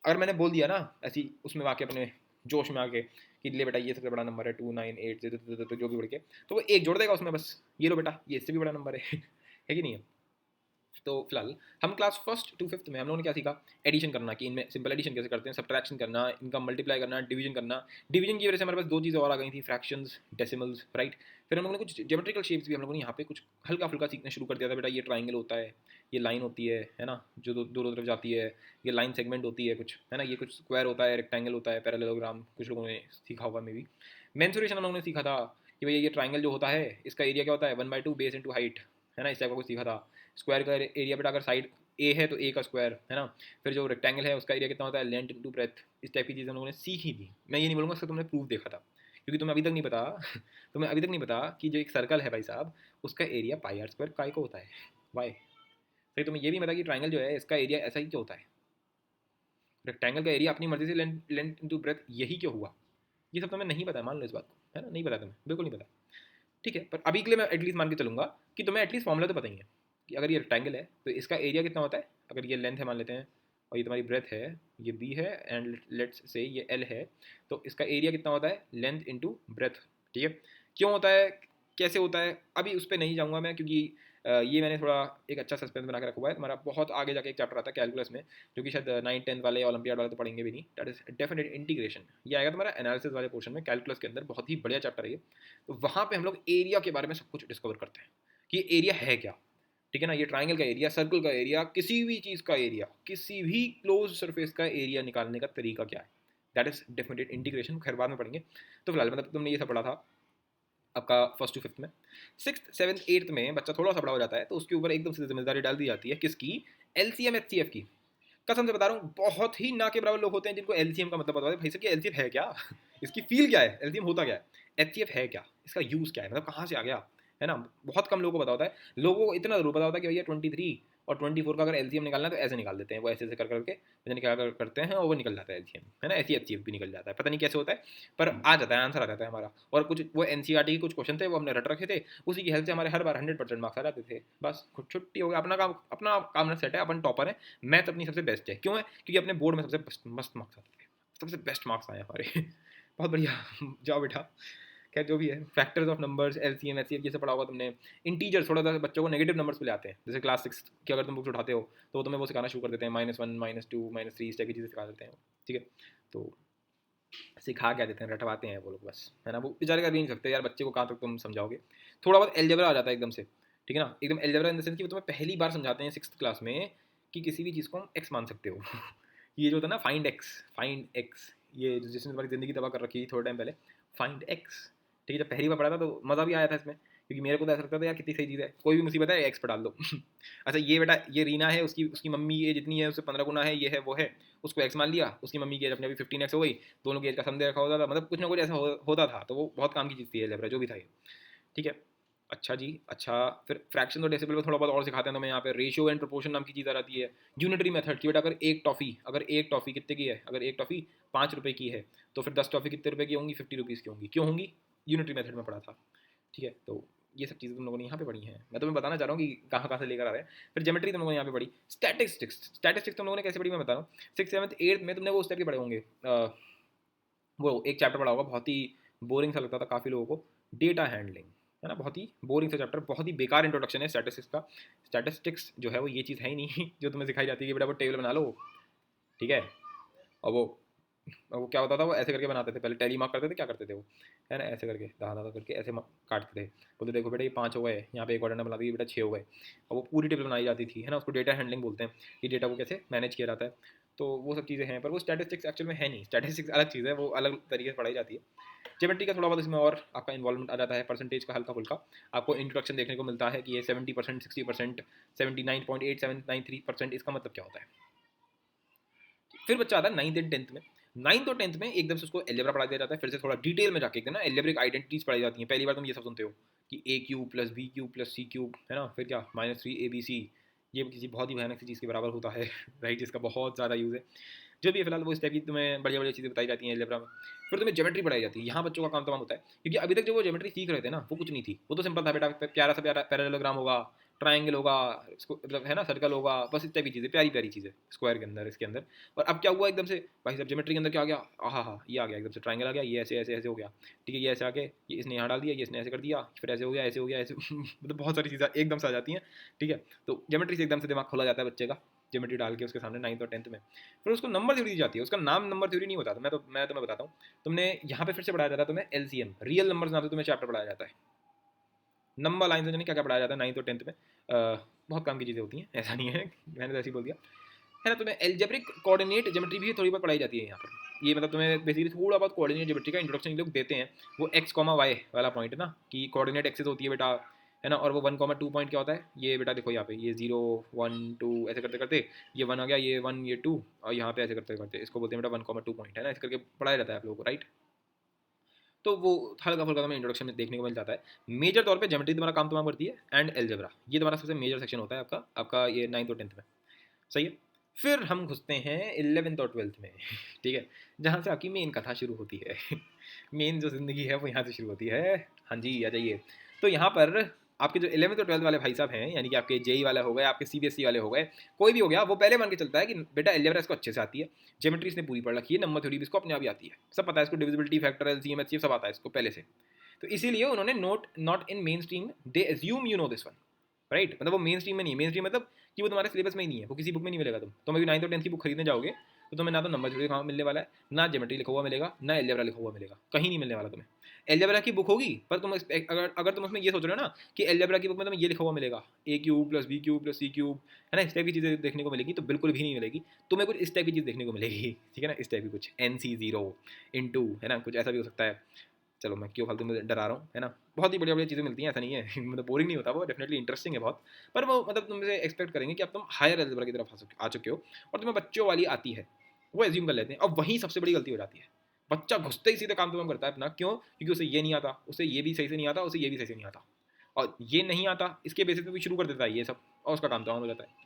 अगर मैंने बोल दिया ना ऐसी उसमें आके अपने जोश में आके कि ले बेटा ये सबसे बड़ा नंबर है 298 जो भी बढ़ के, तो वो एक जोड़ देगा उसमें, बस ये लो बेटा ये इससे भी बड़ा नंबर है कि नहीं है। तो फिलहाल हम क्लास फर्स्ट टू फिफ्थ में हम लोगों ने क्या सीखा, एडिशन करना, कि इनमें सिंपल एडिशन कैसे करते हैं, सब्ट्रैक्शन करना, इनका मल्टीप्लाई करना, डिवीजन करना। डिवीजन की वजह से हमारे पास दो चीज़ें और आ गई थी, फ्रैक्शंस, डेसिमल्स, राइट। फिर हम लोगों ने कुछ ज्योमेट्रिकल शेप्स भी हम लोगों ने यहाँ पे कुछ हल्का फुल्का सीखना शुरू कर दिया था, बेटा ये ट्राइंगल होता है लाइन होती है ना, जो दोनों तरफ जाती है, ये लाइन सेगमेंट होती है कुछ, है ना, ये कुछ स्क्वायर होता है, रेक्टेंगल होता है, पैरेललोग्राम कुछ लोगों ने सीखा होगा मे बी। मेंसुरेशन हम लोगों ने सीखा था कि भैया ये ट्राइंगल जो होता है इसका एरिया क्या होता है, 1/2 बेस इंटू हाइट, है ना, इस टाइप का कुछ सीखा था। स्क्वायर का एरिया बेटा अगर साइड ए है तो ए का स्क्वायर, है ना। फिर जो रेक्टेंगल है उसका एरिया कितना होता है, लेंथ इंटू ब्रेथ, इस टाइप की चीज़ें हम लोगों ने सीखी थी। मैं ये नहीं बोलूँगा इसका तुमने प्रूफ देखा था, क्योंकि तुम्हें अभी तक नहीं पता तुम्हें अभी तक नहीं पता कि जो एक सर्कल है भाई साहब, उसका एरिया पाई आर स्क्वायर काय को होता है, वाई। फिर तुम्हें ये भी पता कि ट्राइंगल जो है इसका एरिया ऐसा ही क्यों होता है, रेक्टेंगल का एरिया अपनी मर्जी से लेंथ इंटू ब्रेथ यही क्यों हुआ, ये सब तुम्हें नहीं पता है, मान लो इस बात को, है ना, नहीं पता तुम्हें, बिल्कुल नहीं पता, ठीक है। पर अभी के लिए मैं एटलीस्ट मान के चलूँगा कि तुम्हें एटलीस्ट फॉर्मूला तो पता ही है कि अगर ये रेक्टेंगल है तो इसका एरिया कितना होता है, अगर ये लेंथ है मान लेते हैं, और ये तुम्हारी ब्रेथ है, ये बी है, एंड लेट्स से ये एल है, तो इसका एरिया कितना होता है, लेंथ इंटू ब्रेथ, ठीक है। क्यों होता है, कैसे होता है, अभी उस पर नहीं जाऊँगा मैं, क्योंकि ये मैंने थोड़ा एक अच्छा सस्पेंस बना के रखा हुआ है। हमारा बहुत आगे जाके एक चैप्टर आता है कैलकुलस में, जो कि शायद 9 10 वाले ओलंपियाड वाले तो पढ़ेंगे भी नहीं, दैट इज डेफिनेट इंटीग्रेशन। ये आएगा तुम्हारा एनालिसिस वाले पोर्शन में कैलकुलस के अंदर, बहुत ही बढ़िया चैप्टर है ये। तो वहाँ पे हम लोग एरिया के बारे में सब कुछ डिस्कवर करते हैं कि एरिया है क्या, ठीक है ना, ये ट्राइंगल का एरिया, सर्कल का एरिया, किसी भी चीज़ का एरिया, किसी भी क्लोज सरफेस का एरिया निकालने का तरीका क्या है, दैट इज डेफिनेट इंटीग्रेशन, खैर बाद में पढ़ेंगे। तो फिलहाल मतलब तुमने ये सब पढ़ा था आपका फर्स्ट टू फिफ्थ में। सिक्स सेवन्थ एट्थ में बच्चा थोड़ा सा बड़ा हो जाता है, तो उसके ऊपर एकदम से जिम्मेदारी डाल दी जाती है, किसकी, LCM HCF की। कसम से बता रहा हूँ, बहुत ही ना के बराबर लोग होते हैं जिनको LCM का मतलब पता होता है। भाई साहब, LCM है क्या इसकी फील क्या है, LCM होता क्या है, HCF है क्या, इसका यूज़ क्या है, मतलब कहाँ से आ गया, है ना। बहुत कम लोगों को पता होता है, लोगों को इतना जरूर पता होता है कि भैया 23 और 24 का अगर एलसीएम निकालना है तो ऐसे निकाल देते हैं, वो ऐसे ऐसे कर करके पता नहीं क्या करते हैं और वो निकल जाता है एलसीएम, है ना। ऐसी एचसीएफ भी निकल जाता है, पता नहीं कैसे होता है, पर आ जाता है, आंसर आ जाता है हमारा। और कुछ वो एनसीईआरटी के कुछ क्वेश्चन थे वो हमने रट रखे थे, उसी की हेल्प से हमारे हर बार 100% मार्क्स आ जाते थे। बस खुद छुट्टी हो गया, अपना काम सेट है, अपन टॉपर है, मैथ अपनी सबसे बेस्ट है। क्यों है? क्योंकि अपने बोर्ड में सबसे मस्त मार्क्स आते थे, सबसे बेस्ट मार्क्स आए हमारे बहुत बढ़िया जाओ बेटा। खैर जो भी है, factors of numbers, LCM HCF ये सब पढ़ा होगा तुमने। इंटीजर थोड़ा सा बच्चों को नेगेटिव नंबर्स पे ले आते हैं, जैसे क्लास 6 की अगर तुम बुक्स उठाते हो तो तुम्हें वो सिखाना शुरू कर देते हैं, -1 -2 -3 इस टाइप की चीज़ें सिखा देते हैं, ठीक है। तो सिखा क्या देते हैं, रटवाते हैं वो लोग बस, है ना। वो बेचारे कर भी नहीं सकते यार, बच्चे को कहाँ तक तुम समझाओगे। थोड़ा बहुत एलजेब्रा आ जाता है एकदम से, ठीक है ना, एकदम एलजेब्रा इन द सेंस कि वो तुम्हें पहली बार समझाते हैं 6th क्लास में कि किसी भी चीज़ को हम एक्स मान सकते हो ये जो होता है ना, फाइंड एक्स, ये जिसने तुम्हारी ज़िंदगी तबाह कर रखी थी थोड़े टाइम पहले, फाइंड एक्स, ठीक है। जब पहली बार पढ़ा था तो मज़ा भी आया था इसमें, क्योंकि मेरे को तो ऐसा लगता था यार कितनी सही चीज़ है, कोई भी मुसीबत है एक्स पर डाल दो अच्छा ये बेटा ये रीना है, उसकी उसकी मम्मी ये जितनी है उससे 15 गुना है, ये है वो है, उसको एक्स मान लिया, उसकी मम्मी की एज अपने अभी 15x हो गई, दोनों की एज का समझे रखा होता था, मतलब कुछ ना कुछ ऐसा होता था, तो वो बहुत काम की चीज़ थी अलजेब्रा जो भी था ये, ठीक है। अच्छा जी, अच्छा फिर फ्रैक्शन और डेसिमल में थोड़ा बहुत और सिखाते हैं तो मैं यहाँ पे रेशियो एंड प्रोपोर्शन नाम की चीज़ आ जाती है। यूनिटरी मेथड की बेटा, अगर एक टॉफ़ी कितने की है, अगर एक टॉफ़ी 5 रुपये की है तो फिर 10 टॉफ़ी कितने रुपये की होंगी, 50 रुपीज़ की होंगी, क्यों होंगी, यूनिटरी मेथड में पढ़ा था, ठीक है। तो ये सब चीज़ें तुम लोगों ने यहाँ पे पढ़ी हैं, मैं तुम्हें बताना चाह रहा हूँ कि कहाँ कहाँ से लेकर आ रहे हैं। फिर ज्योमेट्री तुम लोगों ने यहाँ पे पढ़ी, स्टैटिस्टिक्स तुम लोगों ने कैसे पढ़ी मैं बता रहा हूँ। 6th 7th 8th में तुमने वो उस टाइप के पढ़े होंगे, वो एक चैप्टर पढ़ा होगा बहुत ही बोरिंग सा लगता था काफ़ी लोगों को, डेटा हैंडलिंग, है ना। बहुत ही बोरिंग सा चैप्टर, बहुत ही बेकार इंट्रोडक्शन है स्टैटिस्टिक्स का। स्टैटिस्टिक्स जो है वो ये चीज़ है ही नहीं जो तुम्हें सिखाई जाती है कि बेटा वो टेबल बना लो, ठीक है। और वो क्या होता था, वो ऐसे करके बनाते थे, पहले टैली मार्क करते थे, क्या करते थे वो, है ना, ऐसे करके दादा दादा करके ऐसे काटते थे, बोलते देखो बेटा ये 5 हो गए, यहाँ पे एक और डंडा बना दिया बेटा 6 हो गए, और वो पूरी टेबल बनाई जाती थी, है ना। उसको डेटा हैंडलिंग बोलते हैं कि डेटा को कैसे मैनेज किया जाता है। तो वो सब चीज़ें हैं, पर वो स्टैटिस्टिक्स एक्चुअल में है नहीं, स्टैटिस्टिक्स अलग चीज़ है, वो अलग तरीके से पढ़ाई जाती है। ज्योमेट्री का थोड़ा बहुत इसमें और आपका इन्वॉल्वमेंट आ जाता है, परसेंटेज का हल्का फुल्का आपको इंट्रोडक्शन देखने को मिलता है कि ये 70%, 60%, 79.8793%, इसका मतलब क्या होता है। फिर बच्चा आता है 9th एंड 10th में। 9th और 10th में एकदम से उसको एलजेब्रा पढ़ा दिया जाता है, फिर से थोड़ा डिटेल में जाके एकदम ना एलजेब्रिक आइडेंटिटीज पढ़ाई जाती हैं। पहली बार तुम ये सब सुनते हो कि A cube plus B cube plus C cube, है ना, फिर क्या -3 ABC, ये किसी बहुत ही भयानक सी चीज़ के बराबर होता है राइट, जिसका बहुत ज़्यादा यूज़ है। जो भी है फिलहाल वो इस टाइप की तुम्हें बढ़िया बढ़िया चीज़ें बताई जाती हैं एलजेब्रा में। फिर तुम्हें ज्योमेट्री पढ़ाई जाती है, यहाँ बच्चों का काम तमाम होता है, क्योंकि अभी तक जो वो ज्योमेट्री सीख रहे थे ना वो कुछ नहीं थी, वो तो सिंपल था बेटा, प्यारा सा प्यारा पैरेललोग्राम होगा, ट्राइंगल होगा, मतलब है ना, सर्कल होगा, बस इस टाइप की चीज़ें, प्यारी प्यारी चीज़ें स्क्वायर के अंदर, इसके अंदर। और अब क्या हुआ एकदम से भाई साहब, ज्योमेट्री के अंदर क्या आ गया, हाँ हाँ ये आ गया एकदम से, ट्राइंगल आ गया, ये ऐसे ऐसे ऐसे हो गया, ठीक है, ये ऐसे आके ये इसने यहाँ डाल दिया, ये इसने ऐसे कर दिया, फिर ऐसे हो गया ऐसे हो गया ऐसे मतलब बहुत सारी चीज़ें एकदम से आ जाती हैं, ठीक है। तो ज्योमेट्री से एकदम से दिमाग खोला जाता है बच्चे का, ज्योमेट्री डाल के उसके सामने 9th और 10th में। फिर उसको नंबर थ्योरी दी जाती है, उसका नाम नंबर थ्योरी नहीं होता था, मैं तुम्हें बताता हूँ। तुमने यहाँ पे फिर से पढ़ाया जाता है तुम्हें एलसीएम, रियल नंबर्स नाम से तुम्हें चैप्टर पढ़ाया जाता है। नंबर लाइन से जाने क्या क्या पढ़ाया जाता है 9th और 10th में, बहुत काम की चीज़ें होती हैं, ऐसा नहीं है मैंने तो ऐसे ही बोल दिया, है ना। तुम्हें एल्जेब्रिक कोऑर्डिनेट ज्योमेट्री भी थोड़ी बहुत पढ़ाई जाती है यहाँ पर। ये मतलब तुम्हें बेसिकली थोड़ा बहुत कोऑर्डिनेट ज्योमेट्री का इंट्रोडक्शन लोग देते हैं, वो x, y वाला पॉइंट है ना, कि कोऑर्डिनेट एक्सिस होती है बेटा, है ना। और वो 1, 2 पॉइंट क्या होता है, ये बेटा देखो यहाँ पे ये 0 1 2 ऐसे करते करते ये 1 आ गया, ये 1 ये 2, और यहाँ पे ऐसे करते करते इसको बोलते हैं बेटा 1, 2 पॉइंट, है ना। ऐसे करके पढ़ाया जाता है आप लोगों को, राइट। तो वो हल्का फुल्का हमें इंट्रोडक्शन में देखने को मिल जाता है। मेजर तौर पे ज्योमेट्री तुम्हारा काम तमाम करती है, एंड एल्जेब्रा ये तुम्हारा सबसे मेजर सेक्शन होता है आपका आपका ये 9th और 10th में, सही है। फिर हम घुसते हैं 11th और 12th में ठीक है, जहाँ से आपकी मेन कथा शुरू होती है मेन जो ज़िंदगी है वो यहाँ से शुरू होती है। हाँ जी आ जाइए। तो यहाँ पर आपके जो 11th और 12th वाले भाई साहब हैं, यानी कि आपके जेई वाले हो गए, आपके सीबीएसई वाले हो गए, कोई भी हो गया, वो पहले मान के चलता है कि बेटा एल्जेब्रा इसको अच्छे से आती है, ज्योमेट्री इसने पूरी पढ़ रखी है, नंबर थ्योरी भी इसको अपने आप ही आती है, सब पता है इसको, डिविजिबिलिटी फैक्टर एलसीएम एचसीएफ सब आता है इसको पहले से। तो इसीलिए उन्होंने not in main stream they assume you know this one, right. मतलब वो मेन स्ट्रीम में नहीं है, मेन स्ट्रीम मतलब कि वो तुम्हारे सिलेबस में ही नहीं है, वो किसी बुक में नहीं मिलेगा। तुम अभी 9th और 10th की बुक खरीदने जाओगे तो तुम्हें ना तो नंबर थ्योरी मिलने वाला है, ना ज्योमेट्री लिखा हुआ मिलेगा, ना एल्जेब्रा लिखा हुआ मिलेगा, कहीं नहीं मिलने वाला तुम्हें। एल्जेब्रा की बुक होगी, पर तुम अगर तुम उसमें ये सोच रहे हो ना कि एल्जेब्रा की बुक में तुम्हें ये लिखा हुआ मिलेगा A cube plus B cube plus C cube, है ना, इस टाइप की चीज़ें देखने को मिलेगी, तो बिल्कुल भी नहीं मिलेगी। तुम्हें कुछ इस टाइप की चीज़ देखने को मिलेगी, ठीक है ना, इस टाइप की कुछ NC0 × है ना, कुछ ऐसा भी हो सकता है। चलो मैं क्यों फालतू में डरा रहा हूँ, है ना। बहुत ही बढ़िया बढ़िया चीज़ें मिलती हैं, ऐसा नहीं है मतलब बोरिंग नहीं होता, वो डेफिनेटली इंटरेस्टिंग है बहुत। पर वो मतलब तुमसे एक्सपेक्ट करेंगे कि अब तुम हायर एल्जेब्रा की तरफ आ चुके हो और तुम्हें बच्चों वाली आती है, वो एज्यूम कर लेते हैं। अब वहीं सबसे बड़ी गलती हो जाती है, बच्चा घुसते ही सीधे काम तमाम करता है अपना, क्यों? क्योंकि उसे ये नहीं आता, उसे ये भी सही से नहीं आता, उसे ये भी सही से नहीं आता, और ये नहीं आता, इसके बेसिस पे भी शुरू कर देता है ये सब, और उसका काम तमाम हो जाता है।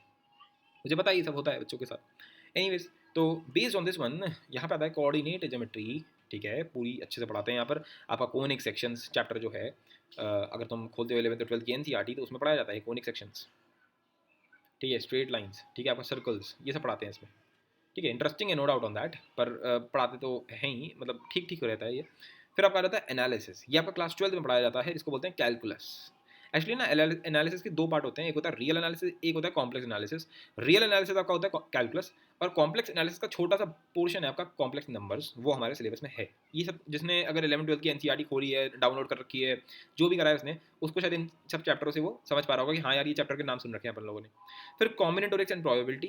मुझे पता है ये सब होता है बच्चों के साथ। एनीवेज, तो बेस्ड ऑन दिस वन यहाँ पे आता है कोऑर्डिनेट ज्योमेट्री। ठीक है, पूरी अच्छे से पढ़ाते हैं यहाँ पर। आपका कोनिक सेक्शंस चैप्टर जो है, अगर तुम खोलते हो 11th और 12th की एनसीईआरटी तो उसमें पढ़ाया जाता है कोनिक सेक्शंस। ठीक है, स्ट्रेट लाइंस, ठीक है, आपका सर्कल्स, ये सब पढ़ाते हैं इसमें। ठीक है, इंटरेस्टिंग है, नो डाउट ऑन दैट, पर पढ़ाते तो हैं ही, मतलब ठीक ठीक रहता है ये। फिर आपका रहता है एनालिसिस, ये आपका क्लास 12th में पढ़ाया जाता है, जिसको बोलते हैं कैलकुलस। एक्चुअली ना एनालिसिस के दो पार्ट होते हैं, एक होता है रियल एनालिसिस, एक होता है कॉम्प्लेक्स एनालिसिस। रियल एनालिसिस आपका होता है कैलकुलस, और कॉम्प्लेक्स एनालिसिस का छोटा सा पोर्शन है आपका कॉम्प्लेक्स नंबर्स, वो हमारे सिलेबस में है। ये सब जिसने अगर 11th-12th की एनसीईआरटी खोली है, डाउनलोड कर रखी है, जो भी करा है उसने, उसको शायद इन सब चैप्टरों से वो समझ पा रहा होगा कि हाँ यार ये चैप्टर के नाम सुन रखे हैं अपन लोगों ने। फिर कॉम्बिनेटोरिक्स एंड प्रोबेबिलिटी,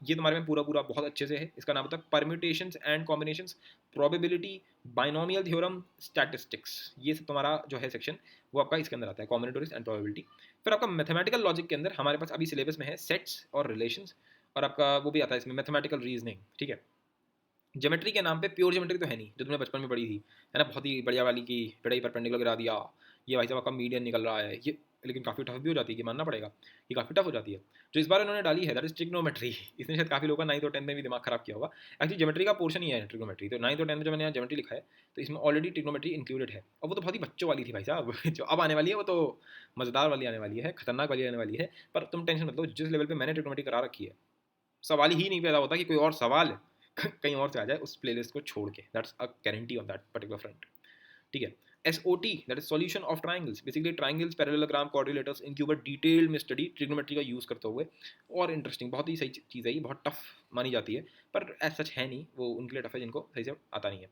ये तुम्हारे में पूरा पूरा बहुत अच्छे से है। इसका नाम होता है permutations and combinations, probability, binomial theorem, statistics, ये सब तुम्हारा जो है सेक्शन वो आपका इसके अंदर आता है, कॉम्बिनेटोरिक्स एंड प्रोबेबिलिटी। फिर आपका मैथमेटिकल लॉजिक के अंदर हमारे पास अभी सिलेबस में है सेट्स और रिलेशंस, और आपका वो भी आता है इसमें मैथमेटिकल रीजनिंग। ठीक है, ज्योमेट्री के नाम पे प्योर ज्योमेट्री तो है नहीं, जो तुमने बचपन में पढ़ी थी, है ना, बहुत ही बढ़िया वाली की बड़ा ही परपेंडिकुलर गिरा दिया, ये भाई साहब आपका मीडियन निकल रहा है ये, लेकिन काफ़ी टफ भी हो जाती है, कि मानना पड़ेगा, ये काफ़ी टफ हो जाती है। जो इस बार उन्होंने डाली है दैट इज ट्रिग्नोमेट्री, इसने शायद काफ़ी लोगों का 9th और 10th में भी दिमाग खराब किया होगा। एक्चुअली ज्योमेट्री का पोर्शन ही है ट्रिग्नोमेट्री, तो 9th और 10th में जब मैंने यहाँ ज्योमेट्री लिखा है तो इसमें ऑलरेडी ट्रिग्नोमेट्री इंक्लूडेड है, और वो तो बहुत ही बच्चों वाली थी भाई साहब जो अब आने वाली है वो तो मज़ेदार वाली आने वाली है, खतरनाक वाली आने वाली है। पर तुम टेंशन मत लो, जिस लेवल पर मैंने ट्रिग्नोमेट्री करा रखी है, सवाल ही नहीं पैदा होता कि कोई और सवाल कहीं और से आ जाए उस प्लेलिस्ट को छोड़ के, that's a guarantee on that particular front. ठीक है, SOT that is solution of triangles, basically triangles, parallelogram, quadrilaterals, इनके ऊपर डिटेल में स्टडी ट्रिग्नोमेट्री का यूज़ करते हुए। और इंटरेस्टिंग, बहुत ही सही चीज़ है ये, बहुत टफ मानी जाती है, पर एज सच है नहीं, वो उनके लिए टफ है जिनको सही से आता नहीं है।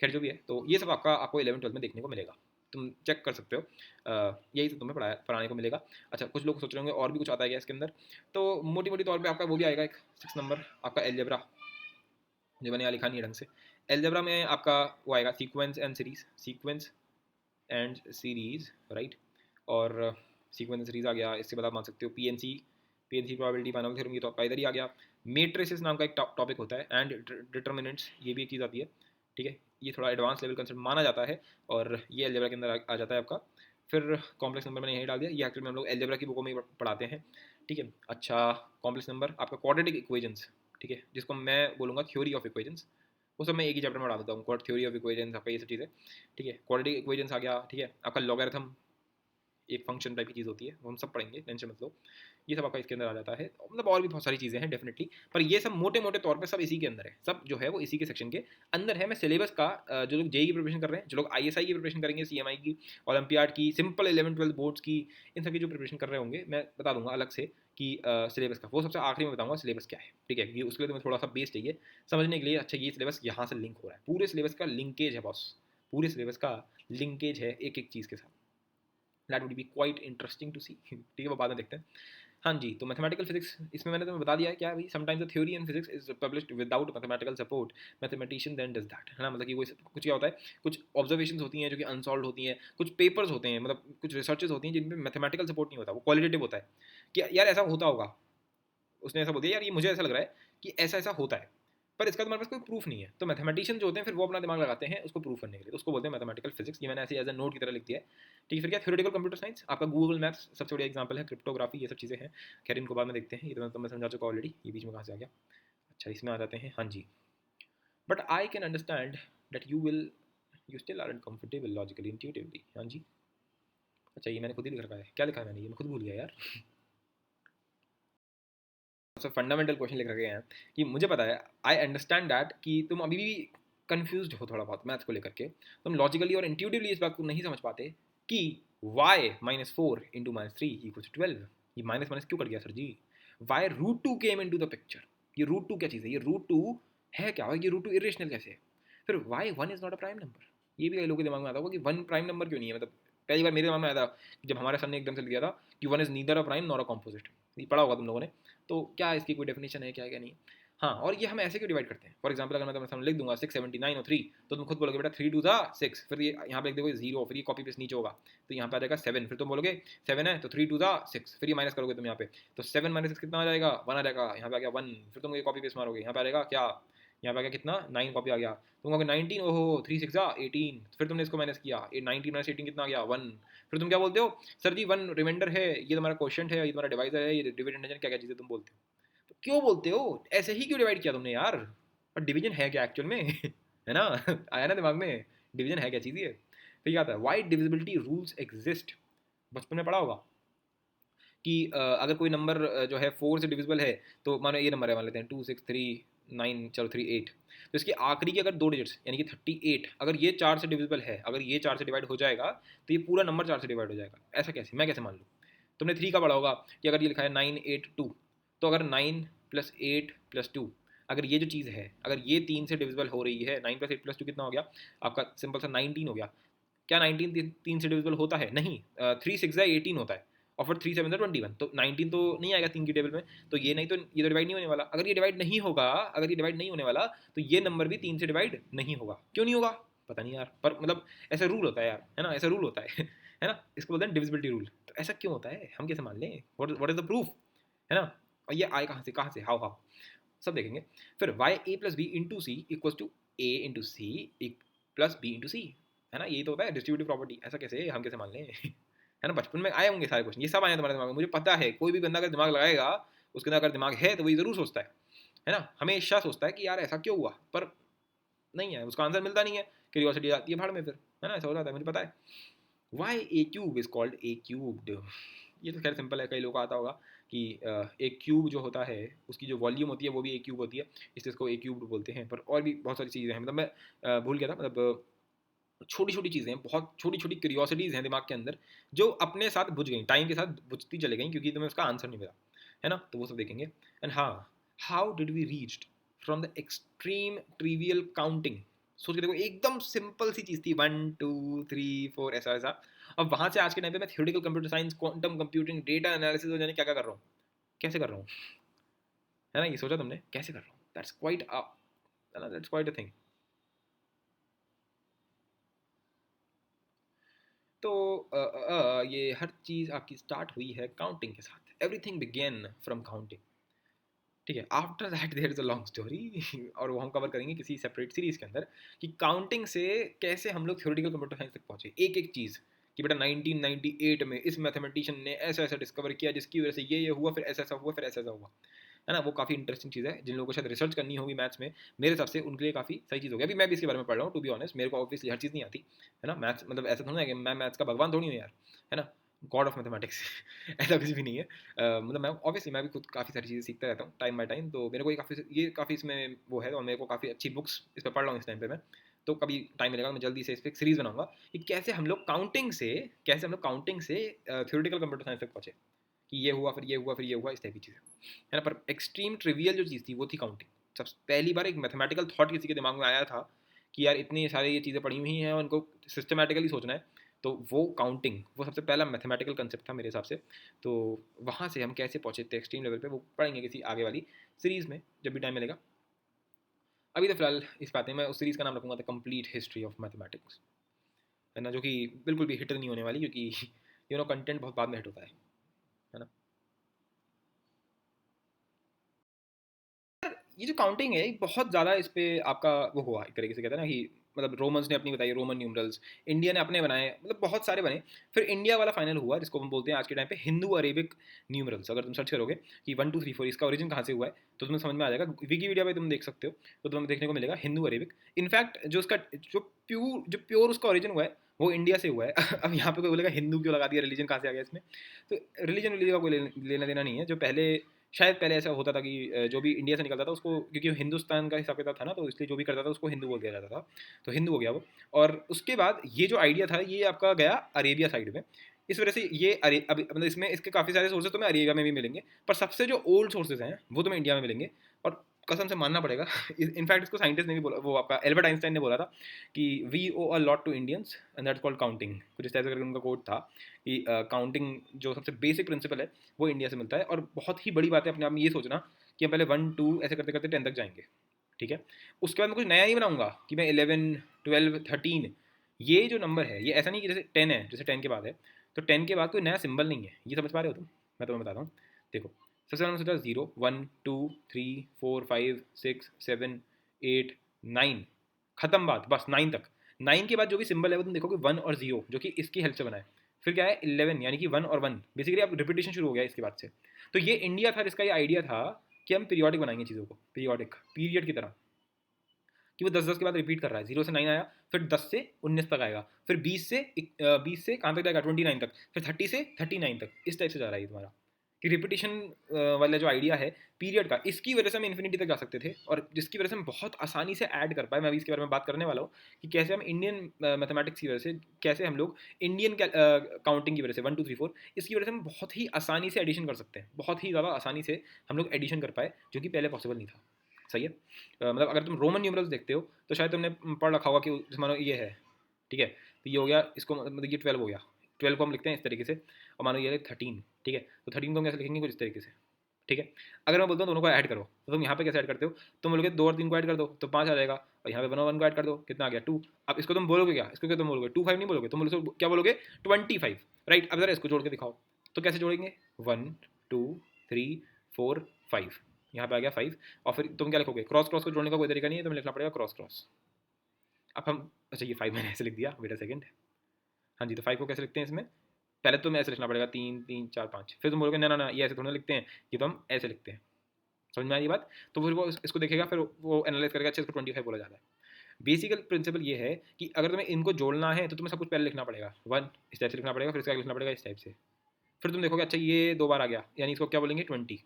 खैर जो भी है, तो ये सब आपको 11th-12th में देखने को मिलेगा, तुम चेक कर सकते हो, यही सब तुम्हें पढ़ाने को मिलेगा। अच्छा, कुछ लोग सोच रहे होंगे और भी कुछ आता है क्या इसके अंदर, तो मोटी मोटी तौर पे आपका वो भी आएगा, एक 6 नंबर आपका एलजेब्रा, जो मैंने यहाँ लिखा नहीं है ढंग से। एलजेब्रा में आपका वो आएगा sequence and series, sequence and series, right, और सीक्वेंस एंड सीरीज आ गया। इसके बाद आप मान सकते हो पीएनसी, प्रोबेबिलिटी, बाइनोमियल थ्योरम, ये तो आपका इधर ही आ गया। मेट्रिसेस नाम का एक टॉपिक होता है, एंड डिटर्मिनेंट्स, ये भी एक चीज़ आती है। ठीक है, ये थोड़ा एडवांस लेवल कंसेप्ट माना जाता है, और ये एलजेब्रा के अंदर आ जाता है आपका। फिर कॉम्प्लेक्स नंबर मैंने यही डाल दिया, ये एक्चुअली में हम लोग एलजेब्रा की बुकों में ही पढ़ाते हैं। ठीक है, अच्छा, कॉम्प्लेक्स नंबर आपका क्वाड्रेटिक इक्वेशंस, ठीक है, जिसको मैं बोलूँगा थ्योरी ऑफ इक्वेशंस, वो सब मैं एक ही चैप्टर में पढ़ा देता हूँ, थ्योरी ऑफ इक्वेशंस, आपका ये सब चीज़ें। ठीक है, क्वाड्रेटिक इक्वेशंस आ गया। ठीक है, आपका लॉगरिथम एक फंक्शन टाइप की चीज़ होती है, वो हम सब पढ़ेंगे, टेंशन मत लो, ये सब आपका इसके अंदर आ जाता है। मतलब और भी बहुत सारी चीज़ें हैं डेफिनेटली, पर ये सब मोटे मोटे तौर पे सब इसी के अंदर है, सब जो है वो इसी के सेक्शन के अंदर है। मैं सिलेबस का जो लोग जेई की प्रिपरेशन कर रहे हैं, जो लोग आईएसआई की प्रिपरेशन करेंगे, सीएमआई की, ओलंपियाड की, सिंपल 11th-12th बोर्ड्स की, इन सब की जो प्रिपरेशन कर रहे होंगे, मैं बता दूंगा अलग से कि सिलेबस का वो सबसे आखिरी में बताऊंगा सिलेबस क्या है। ठीक है, क्योंकि उसके लिए तुम्हें थोड़ा सा बेस चाहिए समझने के लिए, अच्छा ये सिलेबस यहाँ से लिंक हो रहा है, पूरे सिलेबस का लिंकेज है बॉस, पूरे सिलेबस का लिंकेज है एक एक चीज़ के साथ। That would be quite interesting to see. ठीक है, वो बाद में देखते हैं। हाँ जी, तो मैथमेटिकल फिजिक्स इसमें मैंने तुम्हें बता दिया है क्या है भाई, sometimes the theory in physics is published without mathematical support, mathematician then does that, है ना, मतलब कि वो कुछ क्या होता है, कुछ ऑब्जर्वेशंस होती हैं जो कि अनसॉल्व होती हैं, कुछ पेपर्स होते हैं, मतलब कुछ रिसर्चेज होती हैं जिनमें मैथमेटिकल सपोर्ट नहीं होता, वो क्वालिटेटिव होता है कि यार ऐसा होता होगा, उसने ऐसा बोल दिया यार ये मुझे ऐसा लग रहा है कि ऐसा ऐसा होता है, पर इसका तुम्हारे पास कोई प्रूफ नहीं है। तो मैथमेटिशियन जो होते हैं फिर वो अपना दिमाग लगाते हैं उसको प्रूफ करने के लिए, तो उसको बोलते हैं मैथमेटिकल फिजिक्स। ये मैंने ऐसे एज अ नोट की तरह लिख दिया है। ठीक है, फिर क्या थ्योरेटिकल कंप्यूटर साइंस, आपका गूगल मैप्स सबसे बड़ी एग्जांपल है, क्रिप्टोग्राफी, ये सब चीज़ें हैं। खैर इनको बाद में देखते हैं, ये तो मैं समझा चुका ऑलरेडी, ये बीच में कहाँ से आ गया। अच्छा, इसमें आ जाते हैं। हाँ जी, but I can understand that you still are uncomfortable logically intuitively. हाँ जी, अच्छा ये मैंने खुद ही लिख रखा है, क्या लिखा है मैंने, ये मैं खुद भूल गया यार। सबसे फंडामेंटल क्वेश्चन लिख रखे हैं कि मुझे पता है, आई अंडरस्टैंड दैट, कि तुम अभी भी कंफ्यूज हो थोड़ा बहुत मैथ्स को लेकर के, तुम लॉजिकली और इंट्यूटिवली इस बात को नहीं समझ पाते कि y-4 इंटू -3 इक्वल्स 12। ये माइनस माइनस क्यों कट गया sir ji, why √2 came into the picture, ये √2 क्या चीज़ है, ये √2 है क्या, ये √2 इरेशनल कैसे है। फिर y1 is not a prime number, ये भी कई लोगों के दिमाग में आता होगा कि 1 प्राइम नंबर क्यों नहीं है। मतलब पहली बार मेरे दिमाग में आया था जब हमारे सर ने एकदम से लिखा था कि 1 is neither a prime nor a composite, ये पढ़ा होगा तुम लोगों ने। तो क्या इसकी कोई डेफिनेशन है, क्या क्या नहीं। हाँ, और ये हम ऐसे क्यों डिवाइड करते हैं, फॉर एग्जाम्पल अगर मैं तुम्हें सामने लिख दूंगा 6, 79 और 3, तो तुम खुद बोलोगे बेटा 3 2 6, फिर ये यहाँ पे लिख दोगे 0, फिर ये कॉपी पेस्ट नीचे होगा, तो यहाँ पे आ जाएगा 7, फिर तुम बोलोगे 7 है तो 3 2 6, फिर ये माइनस करोगे तुम यहाँ पे, तो 7 - 6 कितना आ जाएगा, 1 आ जाएगा, यहाँ पे आ गया 1, फिर तुम ये कॉपी पेस्ट मारोगे, यहाँ पे आ जाएगा क्या यहाँ पे आ गया कितना 9 कॉपी आ गया, तुम कहोगे 19, ओहो 3 6 18, फिर तुमने इसको माइनस किया 19 माइनस 18 कितना आ गया 1, फिर तुम क्या बोलते हो सर जी 1 रिमाइंडर है, ये तुम्हारा क्वेश्चन है, ये तुम्हारा डिवाइजर है, ये डिविडेंड है, क्या क्या चीज़ें तुम बोलते हो। तो क्यों बोलते हो ऐसे ही, क्यों डिवाइड किया तुमने यार, और डिवीजन है क्या एक्चुअल में है ना आया ना दिमाग में, डिवीजन है क्या चीज़ ये। फिर क्या आता है वाई डिविजिबिलिटी रूल्स एग्जिस्ट, बचपन में पढ़ा होगा कि अगर कोई नंबर जो है 4 से डिविजिबल है, तो मानो ये नंबर है, मान लेते हैं 2 6 3 9, चलो 3 8, तो इसकी आखिरी के अगर 2 डिजिट्स यानी कि 38 अगर ये 4 से डिविजिबल है, अगर ये 4 से डिवाइड हो जाएगा, तो ये पूरा नंबर 4 से डिवाइड हो जाएगा। ऐसा कैसे, मैं कैसे मान लूँ। तुमने 3 का पढ़ा होगा कि अगर ये लिखा है 9 8 2, तो अगर 9 + 8 + 2, अगर ये जो चीज़ है अगर ये 3 से डिविजिबल हो रही है, 9 + 8 + 2 कितना हो गया आपका, सिंपल सा 19 हो गया। क्या 19 3 से डिविजिबल होता है, नहीं, 3 6 18 होता है, और फिर 3 7 21, तो 19 तो नहीं आएगा 3 की टेबल में, तो ये नहीं, तो ये तो डिवाइड नहीं होने वाला। अगर ये डिवाइड नहीं होगा, अगर ये डिवाइड नहीं होने वाला, तो ये नंबर भी 3 से डिवाइड नहीं होगा। क्यों नहीं होगा पता नहीं यार, पर मतलब ऐसा रूल होता है यार, है ना, ऐसा रूल होता है है ना, इसको बोलते हैं डिविजिबिलिटी रूल। तो ऐसा क्यों होता है, हम कैसे मान लें, व्हाट इज द प्रूफ, है ना। और ये आए कहाँ से, हाउ हाउ, सब देखेंगे। फिर why A plus B into C equal to A into C plus B into C, है ना, यही तो होता है डिस्ट्रीब्यूटिव प्रॉपर्टी। ऐसा कैसे, हम कैसे मान लें है ना, बचपन में आए होंगे सारे क्वेश्चन, ये सब आए तुम्हारे दिमाग में, मुझे पता है। कोई भी बंदा अगर दिमाग लगाएगा, उसके अंदर अगर दिमाग है तो वही ज़रूर सोचता है ना, हमेशा सोचता है कि यार ऐसा क्यों हुआ, पर नहीं है, उसका आंसर मिलता नहीं है, क्यूरियोसिटी आती है भाड़ में फिर, है ना, ऐसा हो जाता है, मुझे पता है। Why a cube is called a cubed, ये तो खैर सिंपल है, कई लोगों को आता होगा कि एक क्यूब जो होता है उसकी जो वॉल्यूम होती है वो भी एक क्यूब होती है, इसलिए इसको एक क्यूब बोलते हैं। पर और भी बहुत सारी चीज़ें हैं, मतलब मैं भूल गया था, मतलब छोटी छोटी चीज़ें हैं, बहुत छोटी छोटी क्यूरियोसिटीज़ हैं दिमाग के अंदर, जो अपने साथ बुझ गई, टाइम के साथ बुझती चले गई, क्योंकि तुम्हें उसका आंसर नहीं मिला, है ना, तो वो सब देखेंगे। एंड हाँ, how did we reached from the extreme trivial counting, सोच के देखो, एकदम सिंपल सी चीज़ थी 1 2 3 4 ऐसा ऐसा, अब वहाँ से आज के टाइम पे मैं theoretical computer science, quantum computing, data analysis हो जाने क्या क्या कर रहा हूँ, कैसे कर रहा हूँ, है ना, ये सोचा तुमने कैसे कर रहा हूँ, दैट्स क्वाइट अ थिंग। तो ये हर चीज़ आपकी स्टार्ट हुई है काउंटिंग के साथ, एवरीथिंग बिगेन फ्रॉम काउंटिंग, ठीक है। After that there is a long story और वो हम कवर करेंगे किसी सेपरेट सीरीज के अंदर, कि काउंटिंग से कैसे हम लोग थ्योरेटिकल कंप्यूटर साइंस तक पहुंचे, एक एक चीज़, कि बेटा 1998 में इस मैथमेटिशियन ने ऐसा ऐसा डिस्कवर किया, जिसकी वजह से ये हुआ, फिर ऐसा ऐसा हुआ, फिर ऐसा ऐसा हुआ, है ना। वो काफ़ी इंटरेस्टिंग चीज़ है, जिन लोगों को शायद रिसर्च करनी होगी मैथ्स में, मेरे हिसाब से उनके लिए काफ़ी सही चीज़ होगी। अभी मैं भी इसके बारे में पढ़ रहा हूँ, टू बी ऑनेस्ट, मेरे को ऑब्वियसली हर चीज़ नहीं आती, है ना, मैथ्स मतलब ऐसा थोड़ा है कि मैं मैथ्स का भगवान थोड़ी हूँ यार, है ना, गॉड ऑफ मैथमेटिक्स ऐसा कुछ भी नहीं है। मतलब मैं ऑब्वियसली मैं भी खुद काफ़ी सारी चीज़ें सीखता रहता हूँ टाइम बाय टाइम, तो मेरे को ये काफ़ी इसमें वो है, और मेरे को काफ़ी अच्छी बुक्स इस पर पढ़ रहा हूँ इस टाइम पे मैं। तो कभी टाइम मिलेगा मैं जल्दी से इस पर एक सीरीज़ बनाऊंगा कि कैसे हम लोग काउंटिंग से थ्योरेटिकल कंप्यूटर साइंस तक पहुँचे, कि ये हुआ, फिर ये हुआ, फिर ये हुआ, इस टाइप की चीज़ें, है ना। पर एक्सट्रीम ट्रिवियल जो चीज़ थी वो थी काउंटिंग। सबसे पहली बार एक मैथमेटिकल थॉट किसी के दिमाग में आया था कि यार इतनी सारी ये चीज़ें पढ़ी हुई हैं और इनको सिस्टमेटिकली सोचना है, तो वो काउंटिंग, वो सबसे पहला मैथमेटिकल कंसेप्ट था मेरे हिसाब से। तो वहाँ से हम कैसे पहुँचे थे एक्सट्रीम लेवल पे, वो पढ़ेंगे किसी आगे वाली सीरीज़ में जब भी टाइम मिलेगा। अभी तो फिलहाल इस बात में मैं उस सीरीज़ का नाम रखूँगा the complete history of mathematics, है ना, जो कि बिल्कुल भी हिट नहीं होने वाली, क्योंकि कंटेंट बहुत बाद में हिट होता है ना। ये जो काउंटिंग है बहुत ज़्यादा इस पे आपका वो हुआ, एक तरीके से कहते हैं ना कि मतलब रोमन्स ने अपनी बताई, रोमन न्यूमरल्स, इंडिया ने अपने बनाए, मतलब बहुत सारे बने। फिर इंडिया वाला फाइनल हुआ, जिसको हम बोलते हैं आज के टाइम पे हिंदू अरेबिक न्यूमरल्स। अगर तुम सर्च करोगे कि 1 2 3 4 इसका ओरिजिन कहाँ से हुआ है, तो तुम्हें समझ में आ जाएगा, विकीपीडिया पे तुम देख सकते हो, तो तुम्हें देखने को मिलेगा हिंदू अरेबिक। इनफैक्ट जो प्योर उसका ओरिजिन हुआ है वो इंडिया से हुआ है अब यहाँ पे कोई बोलेगा हिंदू क्यों लगा दिया, रिलीजन कहाँ से आ गया इसमें, तो रिलीजन का कोई लेना देना नहीं है। जो पहले शायद पहले ऐसा होता था कि जो भी इंडिया से निकलता था उसको, क्योंकि हिंदुस्तान का हिसाब किताब था ना, तो इसलिए जो भी करता था उसको हिंदू बोल दिया जाता था, तो हिंदू हो गया वो। और उसके बाद ये जो आइडिया था ये आपका गया अरेबिया साइड में, इस वजह से ये अभी मतलब इसमें इसके काफ़ी सारे सोर्सेज तुम्हें अरेबिया में भी मिलेंगे, पर सबसे जो ओल्ड सोर्सेज हैं वो तुम्हें इंडिया में मिलेंगे। और कसम से मानना पड़ेगा इनफैक्ट इसको साइंटिस्ट ने भी बोला, वो आपका एल्बर्ट आइंस्टाइन ने बोला था कि we owe a lot to Indians and that's called counting, कुछ इस तरह से करके उनका कोट था कि काउंटिंग जो सबसे बेसिक प्रिंसिपल है वो इंडिया से मिलता है। और बहुत ही बड़ी बात है अपने आप में ये सोचना कि हम पहले 1 2 ऐसे करते करते 10 तक जाएंगे, ठीक है। उसके बाद मैं कुछ नया नहीं बनाऊंगा कि मैं 11 12 13, ये जो नंबर है ये ऐसा नहीं कि जैसे 10 है, जैसे 10 के बाद है, तो 10 के बाद कोई नया सिंबल नहीं है, ये समझ पा रहे हो तुम, मैं तुम्हें बताता हूँ। देखो सबसे पहले सोचा 0 1 2 3 4 5 6 7 8, 9, खत्म बात, बस 9 तक। 9 के बाद जो भी सिंबल है वो तुम देखोगे 1 और 0, जो कि इसकी हेल्प से बना है। फिर क्या है 11, यानी कि 1 और 1, बेसिकली अब रिपीटेशन शुरू हो गया इसके बाद से। तो ये इंडिया था जिसका ये आइडिया था कि हम पीरियोडिक बनाएंगे चीज़ों को, पीरियोडिक पीरियड की तरह, कि वो 10-10 के बाद रिपीट कर रहा है। 0 से 9 आया, फिर 10 से 19 तक आएगा, फिर 20 से कहाँ तक जाएगा 29 तक, फिर 30 से 39 तक, इस टाइप से जा रहा है ये तुम्हारा। कि रिपीटिशन वाला जो आइडिया है पीरियड का, इसकी वजह से हम इन्फिनिटी तक जा सकते थे, और जिसकी वजह से हम बहुत आसानी से ऐड कर पाए। मैं अभी इसके बारे में बात करने वाला हूँ कि कैसे हम इंडियन मैथमेटिक्स की वजह से, कैसे हम लोग इंडियन काउंटिंग की वजह से 1 2 3 4, इसकी वजह से हम बहुत ही आसानी से एडिशन कर सकते हैं, बहुत ही ज़्यादा आसानी से हम लोग एडिशन कर पाए, जो कि पहले पॉसिबल नहीं था। सही है। मतलब अगर तुम रोमन न्यूमरल्स देखते हो तो शायद तुमने पढ़ रखा होगा कि जैसे मानो ये है, ठीक है, तो ये हो गया, इसको मतलब ये 12 हो गया, 12 को हम लिखते हैं इस तरीके से, और मानो ये है 13, ठीक है, तो 13 को हम कैसे लिखेंगे, कुछ इस तरीके से, ठीक है। अगर मैं बोलता हूँ दोनों को ऐड करो, तो तुम यहाँ पे कैसे ऐड करते हो, तुम बोलोगे 2 और 3 को ऐड कर दो तो 5 आ जाएगा, और यहाँ पे 1 और 1 को ऐड कर दो, कितना आ गया 2। अब इसको तुम बोलोगे क्या, इसको क्या तुम बोलोगे 2 5 नहीं बोलोगे, तुम बोलोगे क्या बोलोगे 25, राइट। अब जरा इसको जोड़ के दिखाओ, तो कैसे जोड़ेंगे 1 2 3 4 5, यहाँ पे आ गया 5, और फिर तुम क्या लिखोगे, क्रॉस क्रॉस को जोड़ने का कोई तरीका नहीं है, तुम्हें लिखना पड़ेगा क्रॉस क्रॉस। अब हम, अच्छा ये 5 मैंने ऐसे लिख दिया, वेट अ सेकंड। हाँ जी, तो 5 को कैसे लिखते हैं इसमें, पहले तो तुम्हें ऐसे लिखना पड़ेगा 3 3 4 5, फिर तुम बोलोगे ना ना ना ये ऐसे थोड़ा लिखते हैं, ये तो हम ऐसे लिखते हैं। समझ में आ रही बात। तो फिर वो इसको देखेगा, फिर वो एनालाइज करेगा, अच्छा इसको 25 बोला जाता है। बेसिकल प्रिंसिपल ये है कि अगर तुम्हें इनको जोड़ना है तो तुम्हें सब कुछ पहले लिखना पड़ेगा, 1 इस टाइप से लिखना पड़ेगा, फिर इसका लिखना पड़ेगा इस टाइप से, फिर तुम देखोगे अच्छा ये 2 बार आ गया, यानी इसको क्या बोलेंगे 20,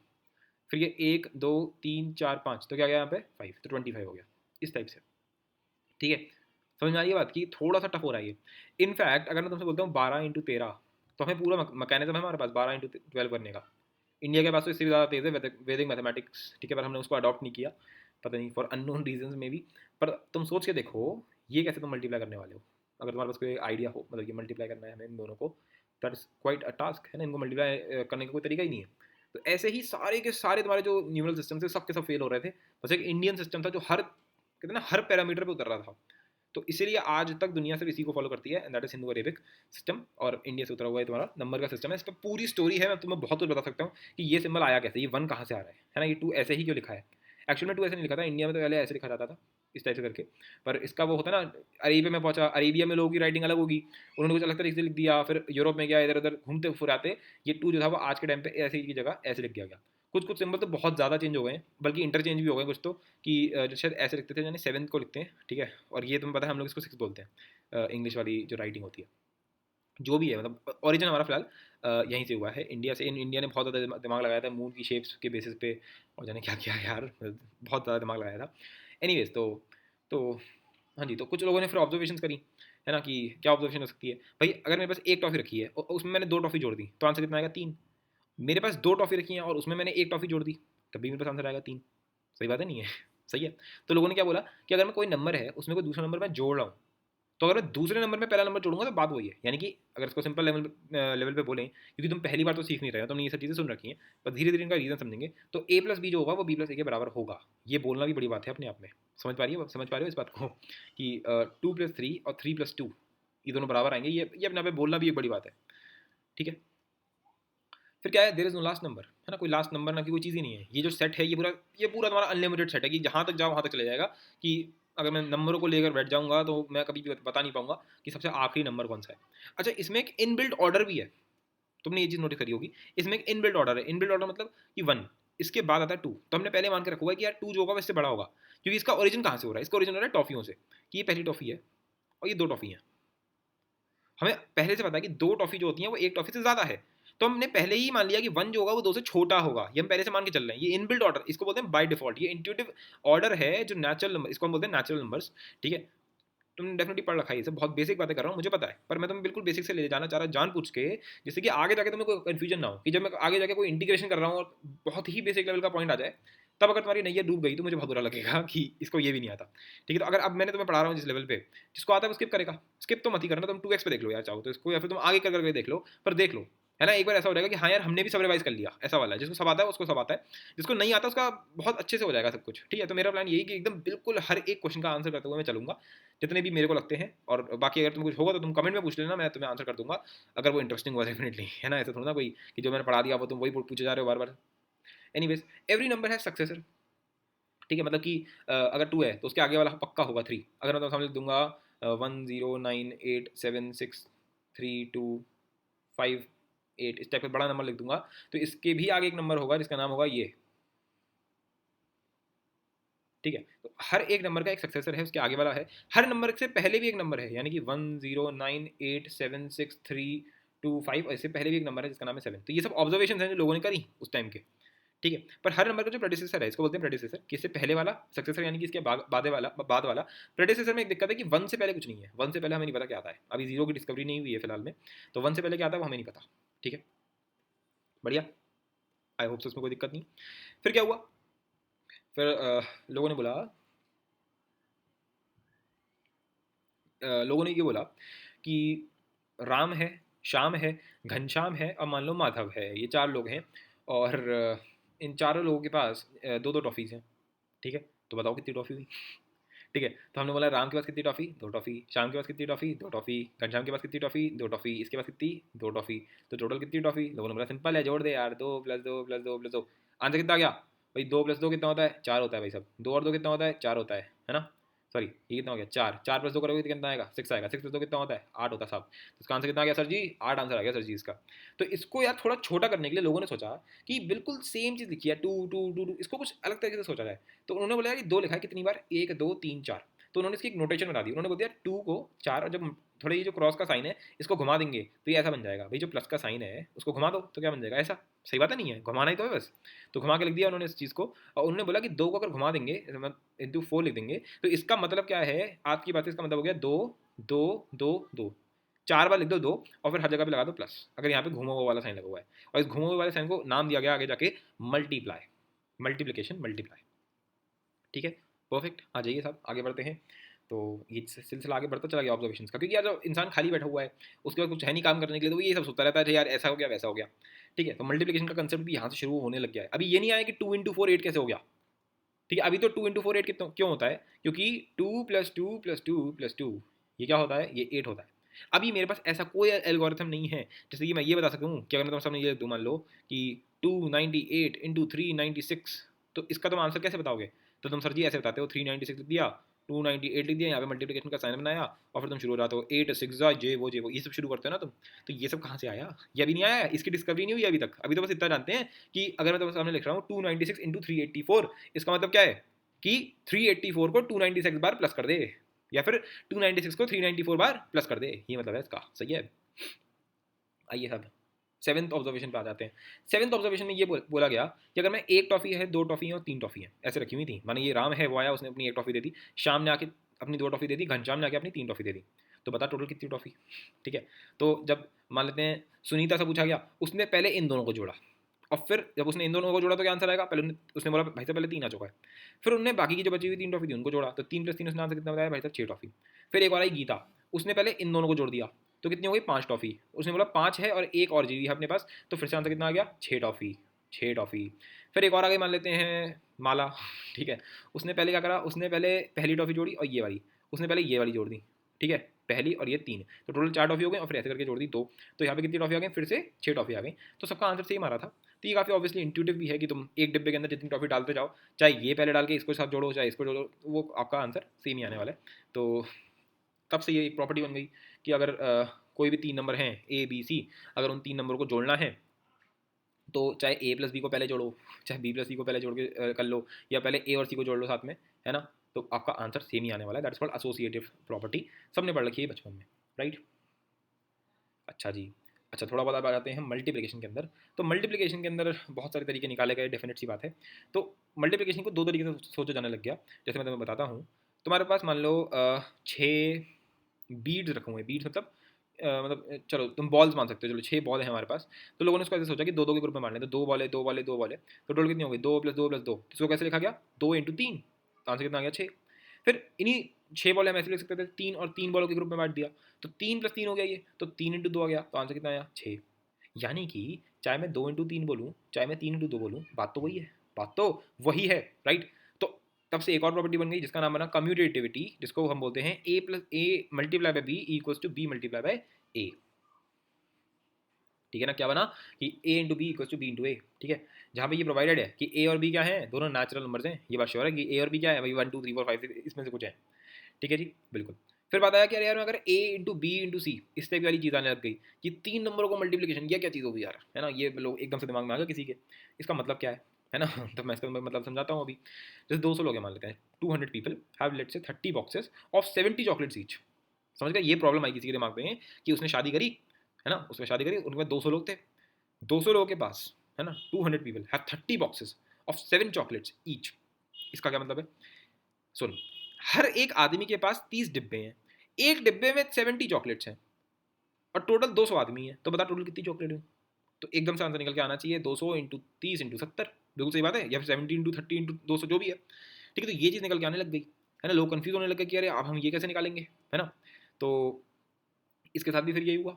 फिर ये 1 2 3 4 5, तो क्या गया यहाँ पे 5, तो 25 हो गया, इस टाइप से। ठीक है, समझ में आ रही है बात की, थोड़ा सा टफ हो रहा है ये। इनफैक्ट अगर मैं तुमसे बोलता हूँ 12 × 13, तो हमें पूरा मैकेनिज्म है हमारे पास 12 × 12 करने का। इंडिया के पास तो इससे भी ज़्यादा तेज़ है वैदिक मैथमेटिक्स, ठीक है, पर हमने उसको अडॉप्ट नहीं किया, पता नहीं फॉर अननोन रीजन में भी। पर तुम सोच के देखो ये कैसे तुम मल्टीप्लाई करने वाले हो, अगर तुम्हारे पास कोई आइडिया हो, मतलब ये मल्टीप्लाई करना है हमें इन दोनों को, that is quite a task है ना, इनको मल्टीप्लाई करने का कोई तरीका ही नहीं है। तो ऐसे ही सारे के सारे तुम्हारे जो न्यूमरल सिस्टम थे सब के सब फेल हो रहे थे, बस एक इंडियन सिस्टम था जो हर कहते हैं ना हर पैरामीटर पे उतर रहा था। तो इसीलिए आज तक दुनिया सिर्फ इसी को फॉलो करती है, and that is Hindu Arabic system, और इंडिया से उतरा हुआ है तुम्हारा नंबर का सिस्टम है। इस पर पूरी स्टोरी है, मैं तुम्हें बहुत कुछ बता सकता हूँ कि ये सिंबल आया कैसे, ये 1 कहाँ से आ रहा है ना, ये 2 ऐसे ही क्यों लिखा है। एक्चुअल में 2 ऐसे नहीं लिखा था, इंडिया में तो पहले ऐसे लिखा जाता था इस टाइप से करके, पर इसका वो होता है ना, अरेबिया में पहुंचा, अरेबिया में लोगों की राइटिंग अलग होगी, उन्होंने कुछ अलग तरीके से लिख दिया, फिर यूरोप में गया, इधर उधर घूमते फुराते ये 2 जो था वो आज के टाइम पे ऐसे की जगह ऐसे लिख दिया गया। कुछ कुछ सिंबल तो बहुत ज़्यादा चेंज हो गए हैं, बल्कि इंटरचेंज भी हो गए कुछ तो, कि जो शायद ऐसे लिखते थे यानी 7 को लिखते हैं, ठीक है, और ये तुम्हें पता है हम लोग इसको 6 बोलते हैं, इंग्लिश वाली जो राइटिंग होती है। जो भी है मतलब ओरिजिन हमारा फिलहाल यहीं से हुआ है, इंडिया से। इंडिया ने बहुत ज़्यादा दिमाग लगाया था मून की शेप्स के बेसिस पे, और जाने क्या क्या यार, बहुत ज़्यादा दिमाग लगाया था। एनीवेज, तो हाँ जी, तो कुछ लोगों ने फिर ऑब्जर्वेशन करी है ना, कि क्या ऑब्जर्वेशन हो सकती है भाई, अगर मेरे पास एक टॉफ़ी रखी है और उसमें मैंने 2 टॉफ़ी जोड़ दी, तो आंसर कितना आएगा 3। मेरे पास 2 टॉफ़ी रखी हैं और उसमें मैंने एक टॉफ़ी जोड़ दी, तब भी मेरे पास आंसर आएगा 3। सही बात है, नहीं है? सही है। तो लोगों ने क्या बोला कि अगर मैं कोई नंबर है उसमें कोई दूसरा नंबर मैं जोड़ रहा हूँ, तो अगर मैं दूसरे नंबर में पहला नंबर जोड़ूंगा तो बात वही है, यानी कि अगर इसको सिंपल लेवल पे बोलें, क्योंकि तुम पहली बार तो सीख नहीं रहे हो, तुमने ये सब चीज़ें सुन रखी हैं, पर धीरे धीरे इनका रीज़न समझेंगे, तो ए प्लस बी जो होगा वो बी प्लस ए के बराबर होगा। ये बोलना भी बड़ी बात है अपने आप में। समझ पा रही हो इस बात को, कि 2 + 3 और 3 + 2 ये दोनों बराबर आएंगे, ये अपने आप में बोलना भी एक बड़ी बात है। ठीक है, फिर क्या है, there is no last number, है ना, कोई लास्ट नंबर ना की कोई चीज़ ही नहीं है। ये जो सेट है ये पूरा तुम्हारा अनलिमिटेड सेट है, कि जहाँ तक जाओ वहाँ तक चले जाएगा, कि अगर मैं नंबरों को लेकर बैठ जाऊंगा तो मैं कभी भी बता नहीं पाऊंगा कि सबसे आखिरी नंबर कौन सा है। अच्छा, इसमें एक इनबिल्ट ऑर्डर भी है, तुमने ये चीज़ नोटिस करी होगी, इसमें एक इनबिल्ट ऑर्डर है। इनबिल्ट ऑर्डर मतलब कि 1 इसके बाद आता है 2, तो हमने पहले मान के रखा हुआ है कि यार 2 जो होगा वो इससे बड़ा होगा, क्योंकि इसका ओरिजिन कहाँ से हो रहा है, इसका ओरिजिन हो रहा है टॉफियों से, कि ये पहली टॉफी है और ये 2 टॉफी है। हमें पहले से पता है कि 2 टॉफी जो होती हैं वो एक टॉफी से ज़्यादा है, तो हमने पहले ही मान लिया कि 1 जो होगा वो 2 से छोटा होगा, ये हम पहले से मान के चल रहे हैं। ये इनबिल्ट ऑर्डर, इसको बोलते हैं बाय डिफॉल्ट, ये इंट्यूटिव ऑर्डर है जो नेचुरल नंबर, इसको हम बोलते हैं नेचुरल नंबर्स। ठीक है, तुमने डेफिनेटली पढ़ रखा है, ये सब बहुत बेसिक बातें कर रहा हूँ, मुझे पता है, पर मैं तुम्हें बिल्कुल बेसिक से ले जाना चाह रहा, जान पूछ के, जिससे कि आगे जाके तुम्हें कोई कन्फ्यूजन ना हो, कि जब मैं आगे जाके कोई इंटीग्रेशन कर रहा हूँ और बहुत ही बेसिक लेवल का पॉइंट आ जाए, तब अगर तुम्हारी नैया डूब गई तो मुझे बहुत बुरा लगेगा कि इसको ये भी नहीं आता। ठीक है, तो अगर अब मैंने तुम्हें पढ़ा रहा हूँ जिस लेवल पे, जिसको आता है वो स्किप करेगा, स्किप तो मत ही करना, तुम 2x पे देख लो यार चाहो तो इसको, या फिर तुम आगे कर करके देख लो, पर देख लो, है ना, एक बार ऐसा हो जाएगा कि हाँ यार हमने भी सब रिवाइज कर लिया, ऐसा वाला है, जिसको सब आता है उसको सब आता है, जिसको नहीं आता उसका बहुत अच्छे से हो जाएगा सब कुछ। ठीक है, तो मेरा प्लान यही कि एकदम बिल्कुल हर एक क्वेश्चन का आंसर करते हुए मैं चलूंगा, जितने भी मेरे को लगते हैं, और बाकी अगर तुम कुछ होगा तो तुम कमेंट में पूछ लेना, मैं तुम्हें आंसर कर दूंगा, अगर वो इंटरेस्टिंग हुआ डेफिनेटली, है ना, ऐसा थोड़ा ना कोई कि जो मैंने पढ़ा दिया वो तुम वही पूछे जा रहे हो बार बार। एनीवेज, एवरी नंबर है सक्सेसर, ठीक है, मतलब कि अगर 2 है तो उसके आगे वाला पक्का होगा 3। अगर मैं तो सामने लिख दूंगा 1098763258, इस टाइप का बड़ा नंबर लिख दूंगा, तो इसके भी आगे एक नंबर होगा जिसका नाम होगा ये। ठीक है, तो हर एक नंबर का एक सक्सेसर है, उसके आगे वाला है, हर नंबर से पहले भी एक नंबर है, यानी कि 10987632 और इससे पहले भी एक नंबर है जिसका नाम है 7। तो ये सब ऑब्जर्वेशन हैं जो लोगों ने करी उस टाइम के। ठीक है, पर हर नंबर का जो प्रेडिसेसर है, इसको बोलते हैं प्रेडिसेसर, कि इससे पहले वाला सक्सेसर, यानी कि इसके बाद वाला प्रेडिसेसर में एक दिक्कत है कि 1 से पहले कुछ नहीं है, 1 से पहले हमें नहीं पता क्या आता है, अभी 0 की डिस्कवरी नहीं हुई है फिलहाल में, तो 1 से पहले क्या आता है वो हमें नहीं पता। ठीक है, बढ़िया, आई होप उसमें कोई दिक्कत नहीं। फिर क्या हुआ, फिर लोगों ने बोला, लोगों ने ये बोला कि राम है, श्याम है, घनश्याम है और मान लो माधव है, ये 4 लोग हैं, और इन चारों लोगों के पास 2-2 टॉफ़ीज़ हैं। ठीक है, तो बताओ कितनी टॉफ़ी हुई। ठीक है, तो हमने बोला राम के पास कितनी टॉफ़ी, 2 टॉफ़ी, श्याम के पास कितनी टॉफ़ी, 2 टॉफ़ी, घनश्याम के पास कितनी टॉफ़ी, 2 टॉफ़ी, इसके पास कितनी, 2 टॉफ़ी, तो टोटल कितनी टॉफ़ी। लोगों ने बोला सिंपल है, जोड़ दे यार, 2 + 2 + 2 + 2। आंसर कितना आ गया भाई, 2 + 2 कितना होता है, 4 होता है भाई साहब, 2 और 2 कितना होता है, 4 होता है ना। सॉरी, ये कितना हो गया, 4, 4 + 2 करोगे तो कितना आएगा, 6 आएगा, 6 + 2 कितना होता है, 8 होता है साहब। तो इसका आंसर कितना आ गया सर जी, 8 आंसर आ गया सर जी इसका। तो इसको यार थोड़ा छोटा करने के लिए लोगों ने सोचा कि बिल्कुल सेम चीज़ लिखी है, 2 2 2 2, इसको कुछ अलग तरीके से सोचा जाए। तो उन्होंने बोला यार ये 2 लिखा है कितनी बार, 1 2 3 4, तो उन्होंने इसकी एक नोटेशन बना दी। उन्होंने बोल दिया 2 को 4, और जब थोड़ा ये जो क्रॉस का साइन है इसको घुमा देंगे तो ये ऐसा बन जाएगा भाई, जो प्लस का साइन है उसको घुमा दो तो क्या बन जाएगा ऐसा। सही बात है, नहीं है, घुमाना ही तो है बस। तो घुमा के लिख दिया उन्होंने इस चीज़ को, और उन्होंने बोला कि 2 को अगर घुमा देंगे, इंटू 4 लिख देंगे, तो इसका मतलब क्या है, आज की बात है, इसका मतलब हो गया 2 2 2 2, 4 बार लिख दो 2, और फिर हर जगह पे लगा दो प्लस, अगर यहाँ पे घुमा हुआ वाला साइन लगा हुआ है। और इस घुमा हुए वाले साइन को नाम दिया गया आगे जाके मल्टीप्लाई, मल्टीप्लिकेशन, मल्टीप्लाई। ठीक है, परफेक्ट। आ जाइए साहब, आगे बढ़ते हैं। तो ये सिलसिला आगे बढ़ता चला गया ऑब्जर्वेशंस का, क्योंकि यार जो इंसान खाली बैठा हुआ है, उसके बाद कुछ है नहीं काम करने के लिए, तो वो ये सब सोचता रहता है यार ऐसा हो गया वैसा हो गया। ठीक है, तो मल्टीप्लिकेशन का कंसेप्ट भी यहाँ से शुरू होने लग गया है। अभी ये नहीं आया कि 2 × 4 8 कैसे हो गया। ठीक है, अभी तो 2 × 4 8 कितना क्यों होता है, क्योंकि 2 + 2 + 2 + 2 ये क्या होता है, ये 8 होता है। अभी मेरे पास ऐसा कोई एल्गोरिथम नहीं है जैसे कि मैं ये बता सकूँ कि अगर मैं तुम्हारे सामने ये दूँ, मान लो कि 298 × 396, तो इसका तुम आंसर कैसे बताओगे। तो तुम सर जी ऐसे बताते हो, 396 लिख दिया, 298 लिख दिया, यहाँ पे मल्टीप्लिकेशन का साइन बनाया, और फिर तुम शुरू हो जाते हो 8 6 जे वो ये सब शुरू करते हो ना तुम। तो ये सब कहाँ से आया, ये अभी नहीं आया है, इसकी डिस्कवरी नहीं हुई अभी तक। अभी तो बस इतना जानते हैं कि अगर मैं तुम्हारे सामने लिख रहा हूँ 296 × 384, इसका मतलब क्या है कि 384 को 296 बार प्लस कर दे, या फिर 296 को 394 बार प्लस कर दे, ये मतलब है इसका। सही है, आइए साहब सेवन्थ ऑब्जर्वेशन पे आ जाते हैं। सेवन्थ ऑब्जर्वेशन में ये बोला गया कि अगर मैं एक टॉफ़ी है, 2 टॉफ़ी है और 3 टॉफ़ी है ऐसे रखी हुई थी, माने ये राम है, वो आया, उसने अपनी 1 टॉफ़ी दे दी, श्याम ने आके अपनी 2 टॉफ़ी दे दी, घनश्याम ने आके अपनी 3 टॉफ़ी दे दी, तो बता टोटल कितनी टॉफ़ी। ठीक है, तो जब मान लेते हैं सुनीता से पूछा गया, उसने पहले इन दोनों को जोड़ा, और फिर जब उसने इन दोनों को जोड़ा तो क्या आंसर आएगा, पहले उसने बोला भाई साहब पहले 3 आ चुका है, फिर उन्होंने बाकी की जो बची हुई 3 टॉफ़ी थी उनको जोड़ा, तो 3 + 3 उसने आंसर कितना बताया भाई साहब, 6 टॉफ़ी। फिर एक और आई गीता, उसने पहले इन दोनों को जोड़ दिया, तो कितनी हो गई, 5 टॉफ़ी। उसने बोला 5 है और एक और जीवी है अपने पास, तो फिर से आंसर कितना आ गया, 6 टॉफ़ी, 6 टॉफ़ी। फिर एक और आगे मान लेते हैं माला। ठीक है, उसने पहले क्या करा, उसने पहले पहली टॉफ़ी जोड़ी और ये वाली, उसने पहले ये वाली जोड़ दी। ठीक है, पहली और ये 3, तो टोटल 4 टॉफ़ी हो गई, और फिर ऐसे करके जोड़ दी 2, तो यहाँ पे कितनी टॉफ़ी आ गई, फिर से 6 टॉफ़ी आ गई। तो सबका आंसर सेम आ रहा था। तो ये काफ़ी ऑब्वियसली इंट्यूटिव भी है कि तुम एक डिब्बे के अंदर जितनी टॉफ़ी डालते जाओ, चाहे ये पहले डाल के इसको साथ जोड़ो, चाहे इसको जोड़ो, वो आपका आंसर सेम ही आने वाला है। तो तब से ये एक प्रॉपर्टी बन गई कि अगर कोई भी 3 नंबर हैं ए बी सी, अगर उन 3 नंबर को जोड़ना है तो चाहे ए + बी को पहले जोड़ो, चाहे बी + सी को पहले जोड़ के कर लो, या पहले ए और सी को जोड़ लो साथ में, है ना, तो आपका आंसर सेम ही आने वाला है। दैट्स कॉल्ड एसोसिएटिव प्रॉपर्टी, सबने पढ़ रखी है बचपन में, राइट। अच्छा जी, अच्छा थोड़ा बहुत अब आ जाते हैं मल्टीप्लिकेशन के अंदर। तो मल्टीप्लिकेशन के अंदर बहुत सारे तरीके निकाले गए, डेफिनेट सी बात है। तो मल्टीप्लिकेशन को 2 तरीके से सोचा जाने लग गया। जैसे मैं तुम्हें बताता हूँ, तुम्हारे पास मान लो 6 बीड्स रखे हुए हैं, बीड्स मतलब चलो तुम बॉल्स मान सकते हो, चलो 6 बॉल है हमारे पास। तो लोगों ने उसको ऐसे सोचा कि 2-2 के ग्रुप में मारने, तो 2 बॉल, 2 बॉल, 2 बॉल, तो टोटल कितनी हो गई, 2 + 2 + 2, तो इसको कैसे लिखा गया, 2 × 3, तो आंसर कितना आ गया, 6। फिर इन्हीं 6 बॉल हम ऐसे लिख सकते थे, 3 और 3 बॉलों के ग्रुप में बांट दिया, तो 3 + 3 हो गया ये, तो 3 × 2 आ गया, तो आंसर कितना आया, 6। यानी कि चाहे मैं 2 × 3 बोलूँ, चाहे मैं 3 × 2 बोलूँ, बात तो वही है, बात तो वही है, राइट। तो तब से एक और प्रॉपर्टी बन गई जिसका नाम बना कम्यूटेटिविटी, जिसको हम बोलते हैं A + A × B = B × B × A। ठीक है ना, क्या बना कि a into B equal to B into A, ठीक है, जहाँ पे ये प्रोवाइडेड है कि a और b क्या है, दोनों नेचुरल नंबर्स हैं, ये बात श्योर है कि a और b क्या है भाई, 1 2 3 4 5 इसमें से कुछ है, ठीक है जी, बिल्कुल। फिर बात आया कि यार अगर a इंटू बी इंटू सी इस टाइप वाली चीज़ आने लग गई कि 3 नंबरों को मल्टीप्लीकेशन, ये क्या चीज़ होगी यार, है ना, ये लोग एकदम से दिमाग में आ गया किसी के, इसका मतलब क्या है ना तो मैं इसका मतलब समझाता हूँ अभी। जैसे 200 लोग हैं मान लेते हैं, 200 people have let's say 30 boxes of 70 chocolates each. समझ गए, ये प्रॉब्लम आई किसी के दिमाग में कि उसने शादी करी, है ना, उसने शादी करी, उनके पास 200 लोग थे, 200 लोगों के पास, है ना, 200 people have 30 boxes of 7 chocolates each. इसका क्या मतलब है, सुन, हर एक आदमी के पास 30 डिब्बे हैं, एक डिब्बे में 70 चॉकलेट्स हैं और टोटल 200 आदमी है, तो बता टोटल कितनी चॉकलेट है। तो एकदम से आंसर निकल के आना चाहिए 200 इंटू 30 इंटू 70, बिल्कुल सही बात है, या फिर 70 इंटू 30 इंटू 200 जो भी है, ठीक है। तो ये चीज़ निकल के आने लग गई, है ना, लोग कंफ्यूज होने लग गए कि अरे अब हम ये कैसे निकालेंगे, है ना। तो इसके साथ भी फिर यही हुआ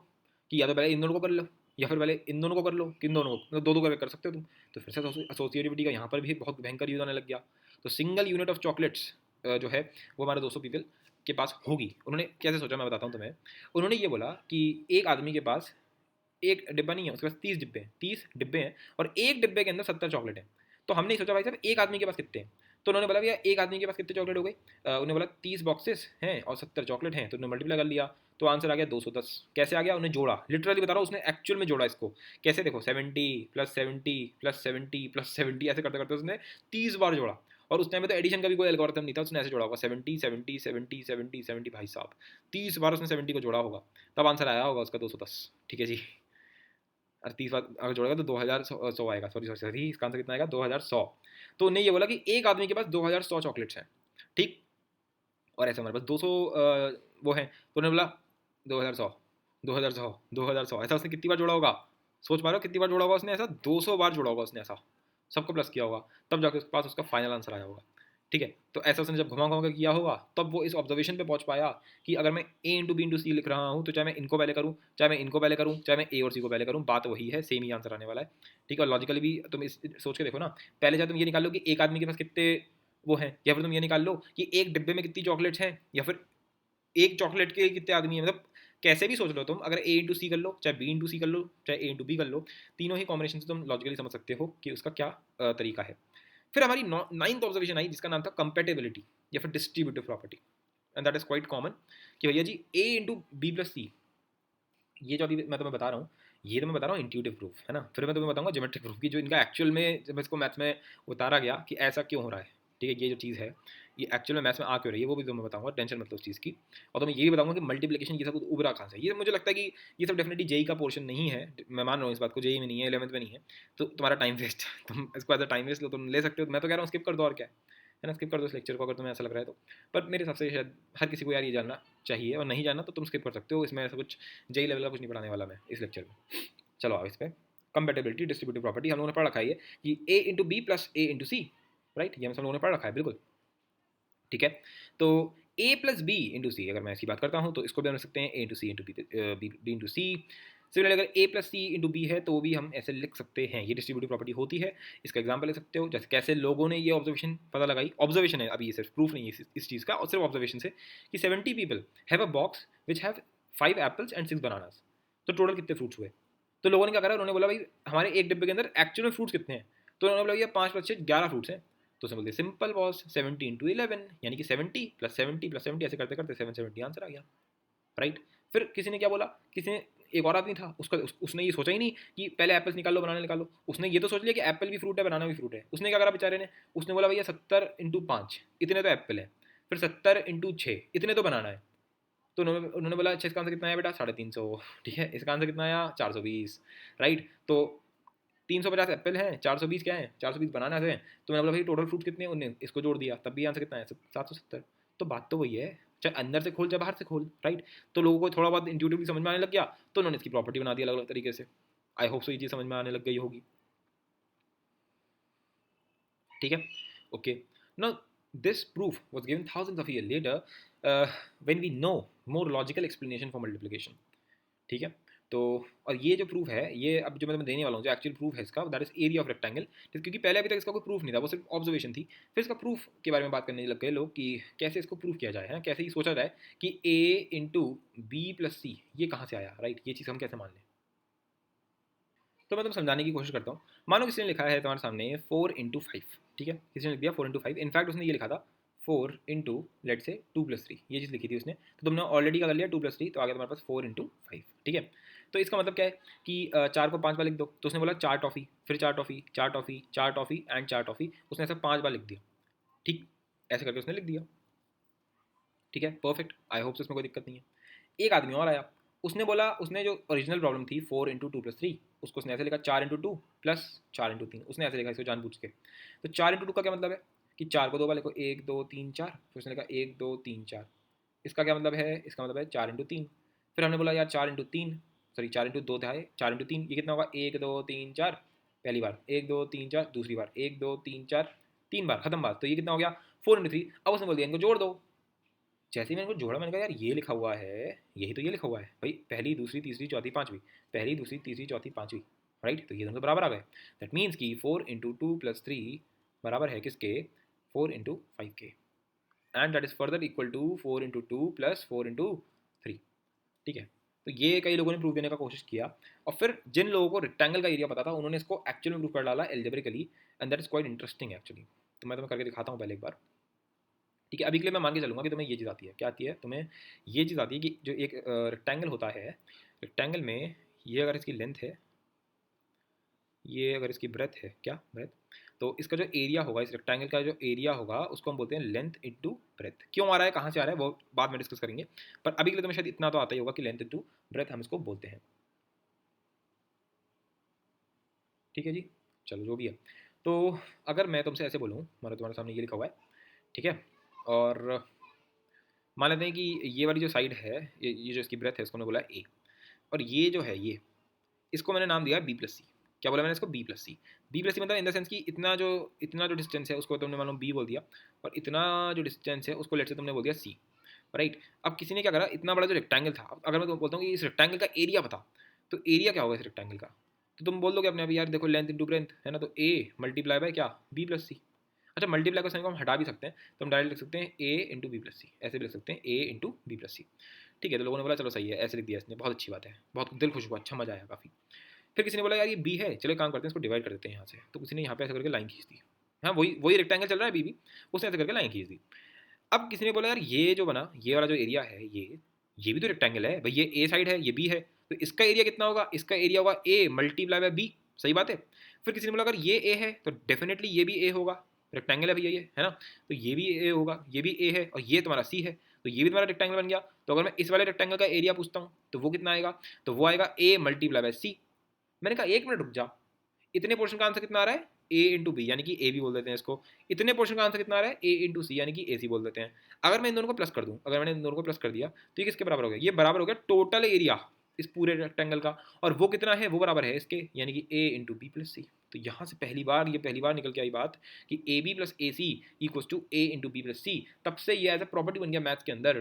कि या तो पहले इन दोनों को कर लो या फिर पहले इन दोनों को कर लो, किन दोनों को, मतलब दो दो करके कर सकते हो तुम। तो फिर से एसोसिएटिविटी का यहाँ पर भी बहुत भयंकर यूज आने लग गया। तो सिंगल यूनिट ऑफ चॉकलेट्स जो है वो हमारे 200 पीपल के पास होगी। उन्होंने कैसे सोचा मैं बताता हूँ तुम्हें। उन्होंने ये बोला कि एक आदमी के पास एक डिब्बा नहीं है, उसके पास 30 डिब्बे हैं, 30 डिब्बे हैं और एक डिब्बे के अंदर 70 चॉकलेट है। तो हमने सोचा भाई साहब एक आदमी के पास कितने हैं। तो उन्होंने बोला भैया एक आदमी के पास कितने चॉकलेट हो गए, उन्होंने बोला 30 बॉक्सेस हैं और 70 चॉकलेट हैं, तो उन्होंने मल्टीप्लाई कर लिया, तो आंसर आ गया 210। कैसे आ गया, उन्हें जोड़ा, लिटरली बता रहा हूँ उसने एक्चुअल में जोड़ा इसको। कैसे देखो 70 प्लस 70 प्लस 70 प्लस 70 ऐसे करते करते उसने 30 बार जोड़ा। और उस टाइम में तो एडिशन का भी कोई एल्गोरिथम नहीं था, उसने ऐसे जोड़ा होगा 70 70 70 70 70, भाई साहब 30 बार उसने 70 को जोड़ा होगा, तब आंसर आया होगा उसका 210, ठीक है जी। और 30 बार अगर जोड़ेगा तो 2100 आएगा, सॉरी सॉरी सॉरी, इसका आंसर कितना आएगा 2100। तो उन्हें ये बोला कि एक आदमी के पास 2100 चॉकलेट्स हैं, ठीक, और ऐसे हमारे पास 200 वो हैं, तो उन्होंने बोला 2100 2100 2100, ऐसा उसने कितनी बार जोड़ा होगा, सोच पा रहे हो कितनी बार जोड़ा होगा उसने, ऐसा 200 बार जोड़ा होगा उसने, ऐसा सबको प्लस किया होगा, तब जाके उसके पास उसका फाइनल आंसर आया होगा, ठीक है। तो ऐसा उसने जब घुमा घुमा के किया होगा तब वो इस ऑब्जर्वेशन पे पहुंच पाया कि अगर मैं ए इंटू बी इंटू सी लिख रहा हूँ तो चाहे मैं इनको पहले करूँ, चाहे मैं इनको पहले करूँ, चाहे मैं ए और सी को पहले करूँ, बात वही है, सेम ही आंसर आने वाला है, ठीक है। और लॉजिकली भी तुम इस सोच के देखो ना, पहले चाहे तुम ये निकाल लो कि एक आदमी के पास कितने वो हैं, या फिर तुम ये निकाल लो कि एक डिब्बे में कितनी चॉकलेट्स हैं, या फिर एक चॉकलेट के कितने आदमी हैं, मतलब कैसे भी सोच लो तुम, अगर ए इंटू सी कर लो, चाहे बी इंटू सी कर लो, चाहे ए इंटू बी कर लो, तीनों ही कॉम्बिनेशन से तुम लॉजिकली समझ सकते हो कि उसका क्या तरीका है। फिर हमारी 9th ऑब्जर्वेशन आई जिसका नाम था कंपेटेबिलिटी या फिर distributive property, and that is quite common कि भैया जी ए इंटू बी प्लस सी, ये जो अभी मैं तुम्हें बता रहा हूँ, ये तो मैं बता रहा हूँ इंट्यूटिव प्रूफ, है ना। फिर मैं तुम्हें बताऊंगा ज्योमेट्रिक प्रूफ की जो इनका एक्चुअल में जब इसको मैथ्स में उतारा गया कि ऐसा क्यों हो रहा है, ठीक है, ये जो चीज़ है ये एक्चुअल में मैथ्स में आ क्यों रही है वो भी तुम्हें बताऊंगा, टेंशन मतलब उस चीज़ की। और तुम्हें ये भी बताऊंगा कि मल्टीप्लिकेशन ये सब उभरा कहाँ से, ये मुझे लगता है कि ये सब डेफिनेटली जेई का पोर्शन नहीं है, मैं मान रहा हूँ इस बात को, जेई में नहीं है, 11th में नहीं है, तो तुम्हारा टाइम वेस्ट तुम इसको एज अ टाइम वेस्ट लो, तुम ले सकते हो, मैं तो कह रहा हूँ स्किप कर दो और क्या है ना, स्किप कर दो इस लेक्चर को अगर तुम्हें ऐसा लग रहा है तो। पर मेरे हिसाब से शायद हर किसी को यार ये जानना चाहिए, और नहीं जानना तो तुम स्किप कर सकते हो, इसमें ऐसा कुछ जेई लेवल का कुछ नहीं पढ़ाने वाला मैं इस लेक्चर में। चलो आओ इस पर, कंपेटेबिलिटी डिस्ट्रीब्यूटिव प्रॉपर्टी हम लोगों ने पढ़ रखा है ये कि ए इंटू बी प्लस ए इंटू सी, राइट, ये हम सब लोगों ने पढ़ रखा है बिल्कुल, ठीक है। तो ए प्लस बी इंटू सी, अगर मैं इसकी बात करता हूँ तो इसको भी हम लिख सकते हैं ए इंटू सी इंटू बी इंटू सी। सिमिलरली अगर ए प्लस सी इंटू बी है तो वो भी हम ऐसे लिख सकते हैं, ये डिस्ट्रीब्यूटिव प्रॉपर्टी होती है। इसका एग्जाम्पल ले सकते हो, जैसे कैसे लोगों ने ये ऑब्जर्वेशन पता लगाई, ऑब्जर्वेशन है अभी, ये सिर्फ प्रूफ नहीं है इस चीज़ का, और सिर्फ ऑब्जर्वेशन से कि 70 people have a box which have 5 apples and 6 bananas, तो टोटल कितने फ्रूट्स हुए। तो लोगों ने क्या करा, उन्होंने बोला भाई हमारे एक डिब्बे के अंदर एक्चुअल में फ्रूट्स कितने हैं, तो उन्होंने बोला भैया 5 + 6 11 फ्रूट्स हैं। तो उसने बोलते सिंपल वॉज 70 इंटू 11, यानी कि 70 प्लस 70 प्लस 70 ऐसे करते करते 770 आंसर आ गया, राइट। फिर किसी ने क्या बोला, किसी ने, एक और आदमी था उसने ये सोचा ही नहीं कि पहले एप्पल्स निकाल लो बनाना निकाल लो, उसने ये तो सोच लिया कि एप्पल भी फ्रूट है बनाना भी फ्रूट है। उसने क्या करा बेचारे ने, उसने बोला भैया 70 इंटू 5 इतने तो एप्पल है, फिर 70 इंटू 6 इतने तो बनाना है। तो उन्होंने उन्होंने बोला अच्छा इसका आंसर कितना आया बेटा 350, ठीक है, इसका आंसर कितना आया 420, राइट। तो 350 एप्पल हैं, 420 क्या है, 420 बनाना है। तो मैंने बोला भाई टोटल फ्रूट कितने हैं, उन्हें इसको जोड़ दिया, तब भी आंसर कितना है 770। तो बात तो वही है, चाहे अंदर से खोल चाहे बाहर से खोल, राइट। तो लोगों को थोड़ा बहुत इंट्यूटिवली समझ में आने लग गया, तो उन्होंने इसकी प्रॉपर्टी बना दी अलग अलग तरीके से। आई होप सो ये चीज़ समझ में आने लग गई होगी, ठीक है, okay. Now this proof was given thousands of years later when we know more logical explanation for multiplication, ठीक है। तो और ये जो प्रूफ है, ये अब जो मैं तुम्हें देने वाला हूँ, जो एक्चुअल प्रूफ है इसका, that is area of rectangle, क्योंकि पहले अभी तक इसका कोई प्रूफ नहीं था, वो सिर्फ ऑब्जर्वेशन थी। फिर इसका प्रूफ के बारे में बात करने लग गए लोग कि कैसे इसको प्रूफ किया जाए, है ना, कैसे ही सोचा जाए कि ए इंटू बी प्लस सी ये कहाँ से आया, राइट, ये चीज़ हम कैसे मान लें। तो मैं तुम्हें समझाने की कोशिश करता हूँ। मानो किसी ने लिखा है तुम्हारे सामने 4 × 5, ठीक है, किसी ने लिख दिया 4 × 5। इनफैक्ट उसने ये लिखा था 4 × लेट से 2 + 3, ये चीज़ लिखी थी उसने, तो तुमने ऑलरेडी क्या कर लिया 2 + 3, तो आ गया तुम्हारे पास 4 × 5, ठीक है। तो इसका मतलब क्या है कि 4 को 5 बार लिख दो, तो उसने बोला 4 टॉफ़ी, फिर 4 toffee, 4 toffee, 4 toffee and 4 toffee, उसने ऐसा 5 बार लिख दिया, ठीक, ऐसे करके उसने लिख दिया, ठीक है, परफेक्ट, आई होप इसमें कोई दिक्कत नहीं है। एक आदमी और आया, उसने बोला, उसने जो ओरिजिनल प्रॉब्लम थी 4 × 2 + 3, उसको उसने ऐसे लिखा 4 × 2 प्लस 4 × 3, उसने ऐसे लिखा इसको जानबूझ के। तो 4 × 2 का क्या मतलब है कि 4 को 2 बार लिखो, 1 2 3 4, फिर उसने लिखा 1 2 3 4, इसका क्या मतलब है, इसका मतलब है 4 × 3। फिर हमने बोला यार 4 × 3, सॉरी 4 × 2 था, 4 × 3 ये कितना होगा, 1 2 3 4, पहली बार 1 2 3 4, दूसरी बार 1 2 3 4, 3 बार, खत्म बात, तो ये कितना हो गया 4 × 3। अब उसने बोल दिया इनको जोड़ दो, जैसे ही मैंने इनको जोड़ा मैंने कहा यार ये लिखा हुआ है, यही तो ये लिखा हुआ है भाई, पहली दूसरी तीसरी चौथी पांचवी, पहली दूसरी तीसरी चौथी पांचवी, राइट, तो ये दोनों तो बराबर आ गए। दैट मीन्स कि 4 × 2 + 3 बराबर है किसके, 4 × 5 के, and that is further equal to 4 × 2 + 4 × 3, ठीक है। तो ये कई लोगों ने प्रूव करने का कोशिश किया, और फिर जिन लोगों को रेक्टेंगल का एरिया पता था उन्होंने इसको एक्चुअल में प्रूव कर डाला algebraically, and that is quite interesting actually. तो मैं तुम्हें करके दिखाता हूँ पहले एक बार, ठीक है। अभी के लिए मैं मान के चलूँगा कि तुम्हें ये चीज़ आती है, क्या आती है तुम्हें, ये चीज़ आती है कि जो एक रेक्टेंगल होता है, रेक्टेंगल में ये अगर इसकी लेंथ है, ये अगर इसकी ब्रेथ है, क्या ब्रेथ, तो इसका जो एरिया होगा, इस रेक्टेंगल का जो एरिया होगा उसको हम बोलते हैं लेंथ इंटू ब्रेथ। क्यों आ रहा है, कहाँ से आ रहा है, वो बाद में डिस्कस करेंगे, पर अभी के लिए तुम्हें शायद इतना तो आता ही होगा कि लेंथ इंटू ब्रेथ हम इसको बोलते हैं, ठीक है जी। चलो जो भी है, तो अगर मैं तुमसे ऐसे बोलूँ, मानो तुम्हारे सामने ये लिखा हुआ है, ठीक है, और मान लेते हैं कि ये वाली जो साइड है, ये जो इसकी ब्रेथ है, इसको मैंने बोला ए, और ये जो है ये, इसको मैंने नाम दिया B+C। क्या बोला मैंने इसको, B+C। B+C मतलब इन द सेंस कि इतना जो डिस्टेंस है उसको तुमने मानो B बोल दिया, और इतना जो डिस्टेंस है उसको लेट से तुमने बोल दिया C, राइट। अब किसी ने क्या करा, इतना बड़ा जो रेक्टेंगल था, अगर मैं बोलता हूँ कि इस रेक्टेंगल का एरिया बता, तो एरिया क्या होगा इस रेक्टेंगल का, तो तुम बोल दोगे अपने आप यार देखो लेंथ इंटू ब्रेथ है ना, तो A मल्टीप्लाई बाय क्या, B+C। अच्छा, मल्टीप्लाई का साइन को हम हटा भी सकते हैं, तो हम डायरेक्ट लिख सकते हैं A × B+C, ऐसे भी लिख सकते हैं A × B+C, ठीक है। तो लोगों ने बोला चलो सही है, ऐसे लिख दिया इसने, बहुत अच्छी बात है, बहुत दिल खुश हुआ, अच्छा मजा आया काफ़ी। फिर किसी ने बोला यार ये बी है, चलो काम करते हैं इसको डिवाइड कर देते हैं यहाँ से, तो किसी ने यहाँ पे ऐसे करके लाइन खींच दी, हाँ वही वही रेक्टेंगल चल रहा है बी, उसने ऐसे करके लाइन खींच दी। अब किसी ने बोला यार ये जो बना, ये वाला जो एरिया है, ये भी तो रेक्टेंगल है भाई, ये ए साइड है, ये बी है, तो इसका एरिया कितना होगा, इसका एरिया होगा ए मल्टीप्लाई बाय बी, सही बात है। फिर किसी ने बोला अगर ये ए है तो डेफिनेटली ये भी ए होगा, रेक्टेंगल है भैया ये, है ना, तो ये भी ए होगा, ये भी ए है, और ये तुम्हारा सी है, तो ये भी तुम्हारा रेक्टेंगल बन गया। तो अगर मैं इस वाले रेक्टेंगल का एरिया पूछता हूँ तो वो कितना आएगा, तो वो आएगा ए मल्टीप्लाई बाय सी। मैंने कहा एक मिनट रुक जा, इतने पोर्शन का आंसर कितना आ रहा है, ए इंटू बी, यानी कि ए भी बोल देते हैं इसको। इतने पोर्शन का आंसर कितना आ रहा है, ए इंटू सी, यानी कि ए सी बोल देते हैं। अगर मैं इन दोनों को प्लस कर दूं, अगर मैंने इन दोनों को प्लस कर दिया तो ये किसके बराबर हो गया, ये बराबर हो गया टोटल एरिया इस पूरे रेक्टेंगल का, और वो कितना है, वो बराबर है इसके, यानी कि ए इंटू बी प्लस सी। तो यहाँ से पहली बार निकल के आई बात कि A B plus A C equals to A into B plus C. तब से ये एज ए प्रॉपर्टी बन गया मैथ्स के अंदर,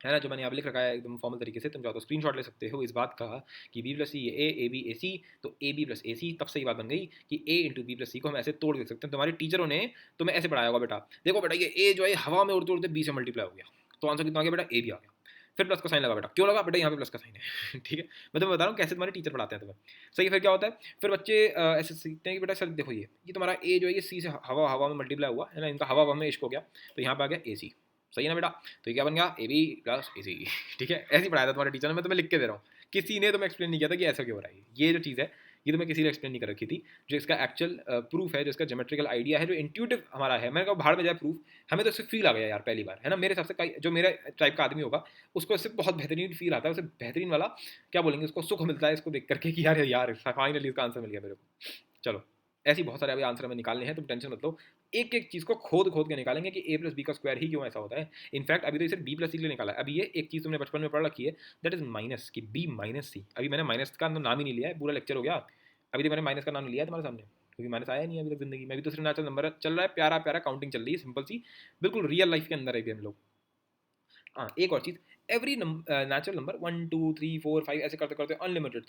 है ना, जो मैंने यहाँ पे लिख रखा है एकदम फॉर्मल तरीके से, तुम चाहो तो स्क्रीनशॉट ले सकते हो इस बात का कि B plus C A B A C, तो ए बी प्लस ए सी। तब से ये बात बन गई कि ए इंटू बी प्लस सी को हम ऐसे तोड़ देख सकते हैं। तुम्हारे टीचरों ने तुम्हें ऐसे पढ़ाया होगा, बेटा देखो बेटा ये ए जो है हवा में उड़ते उड़ते बी से मल्टीप्लाई हो गया, तो आंसर कितना आ गया बेटा, ए भी आ गया। फिर प्लस का साइन लगा, बेटा क्यों लगा, बेटा यहाँ पे प्लस का साइन है ठीक है, मैं तुम्हें बता रहा हूँ कैसे तुम्हारे टीचर पढ़ाते हैं तुम्हें, सही है। फिर क्या होता है, फिर बच्चे ऐसे सीखते हैं कि बेटा सर देखो ये तुम्हारा ए जो है ये सी से हवा हवा में मल्टीप्लाई हुआ है ना, इनका हवा हवा में इश्क हो गया, तो यहाँ पे आ गया ए सी, सही है ना बेटा। तो ये क्या बन गया, ए बी प्लस ए सी ठीक है। ऐसे ही पढ़ाया था तुम्हारे टीचर ने, मैं तुम्हें लिख के दे रहा हूँ, किसी ने तुम्हें एक्सप्लेन नहीं किया था कि ऐसा क्यों हो रहा है। ये जो चीज़ है ये तुम्हें किसी ने एक्सप्लेन नहीं कर रखी थी, जो इसका एक्चुअल प्रूफ है, जो इसका ज्योमेट्रिकल आइडिया है, जो इंट्यूटिव हमारा है। मैंने कहा भाड़ में जाए प्रूफ, हमें तो इससे फील आ गया यार पहली बार, है ना। मेरे हिसाब से जो मेरे टाइप का आदमी होगा उसको इससे बहुत बेहतरीन फील आता है, उसे बेहतरीन वाला क्या बोलेंगे, उसको सुख मिलता है इसको देख करके कि यार यार फाइनली इसका आंसर मिल गया मेरे को। चलो ऐसी बहुत सारे अभी आंसर हमें निकालने हैं, तुम टेंशन मत लो, एक एक चीज़ को खोद खोद के निकालेंगे कि ए प्लस बी का स्क्वायर ही क्यों ऐसा होता है। इनफैक्ट अभी तो इसे बी प्लस सी के लिए निकाला है। अभी ये एक चीज़ तुमने बचपन में पढ़ रखी है, दैट इज माइनस, कि बी माइनस सी। अभी मैंने माइनस का नाम ही नहीं लिया है, पूरा लेक्चर हो गया अभी तक मैंने माइनस का नाम नहीं लिया है तुम्हारे सामने, क्योंकि माइनस आया नहीं अभी तक जिंदगी में। अभी तो सिर्फ नेचुरल नंबर चल रहा है, प्यारा प्यारा काउंटिंग चल रही है, सिंपल सी, बिल्कुल रियल लाइफ के अंदर है भी हम लोग। हाँ एक और चीज़, एवरी नेचुरल नंबर 1 2 3 4 5 ऐसे करते करते अनलिमिटेड,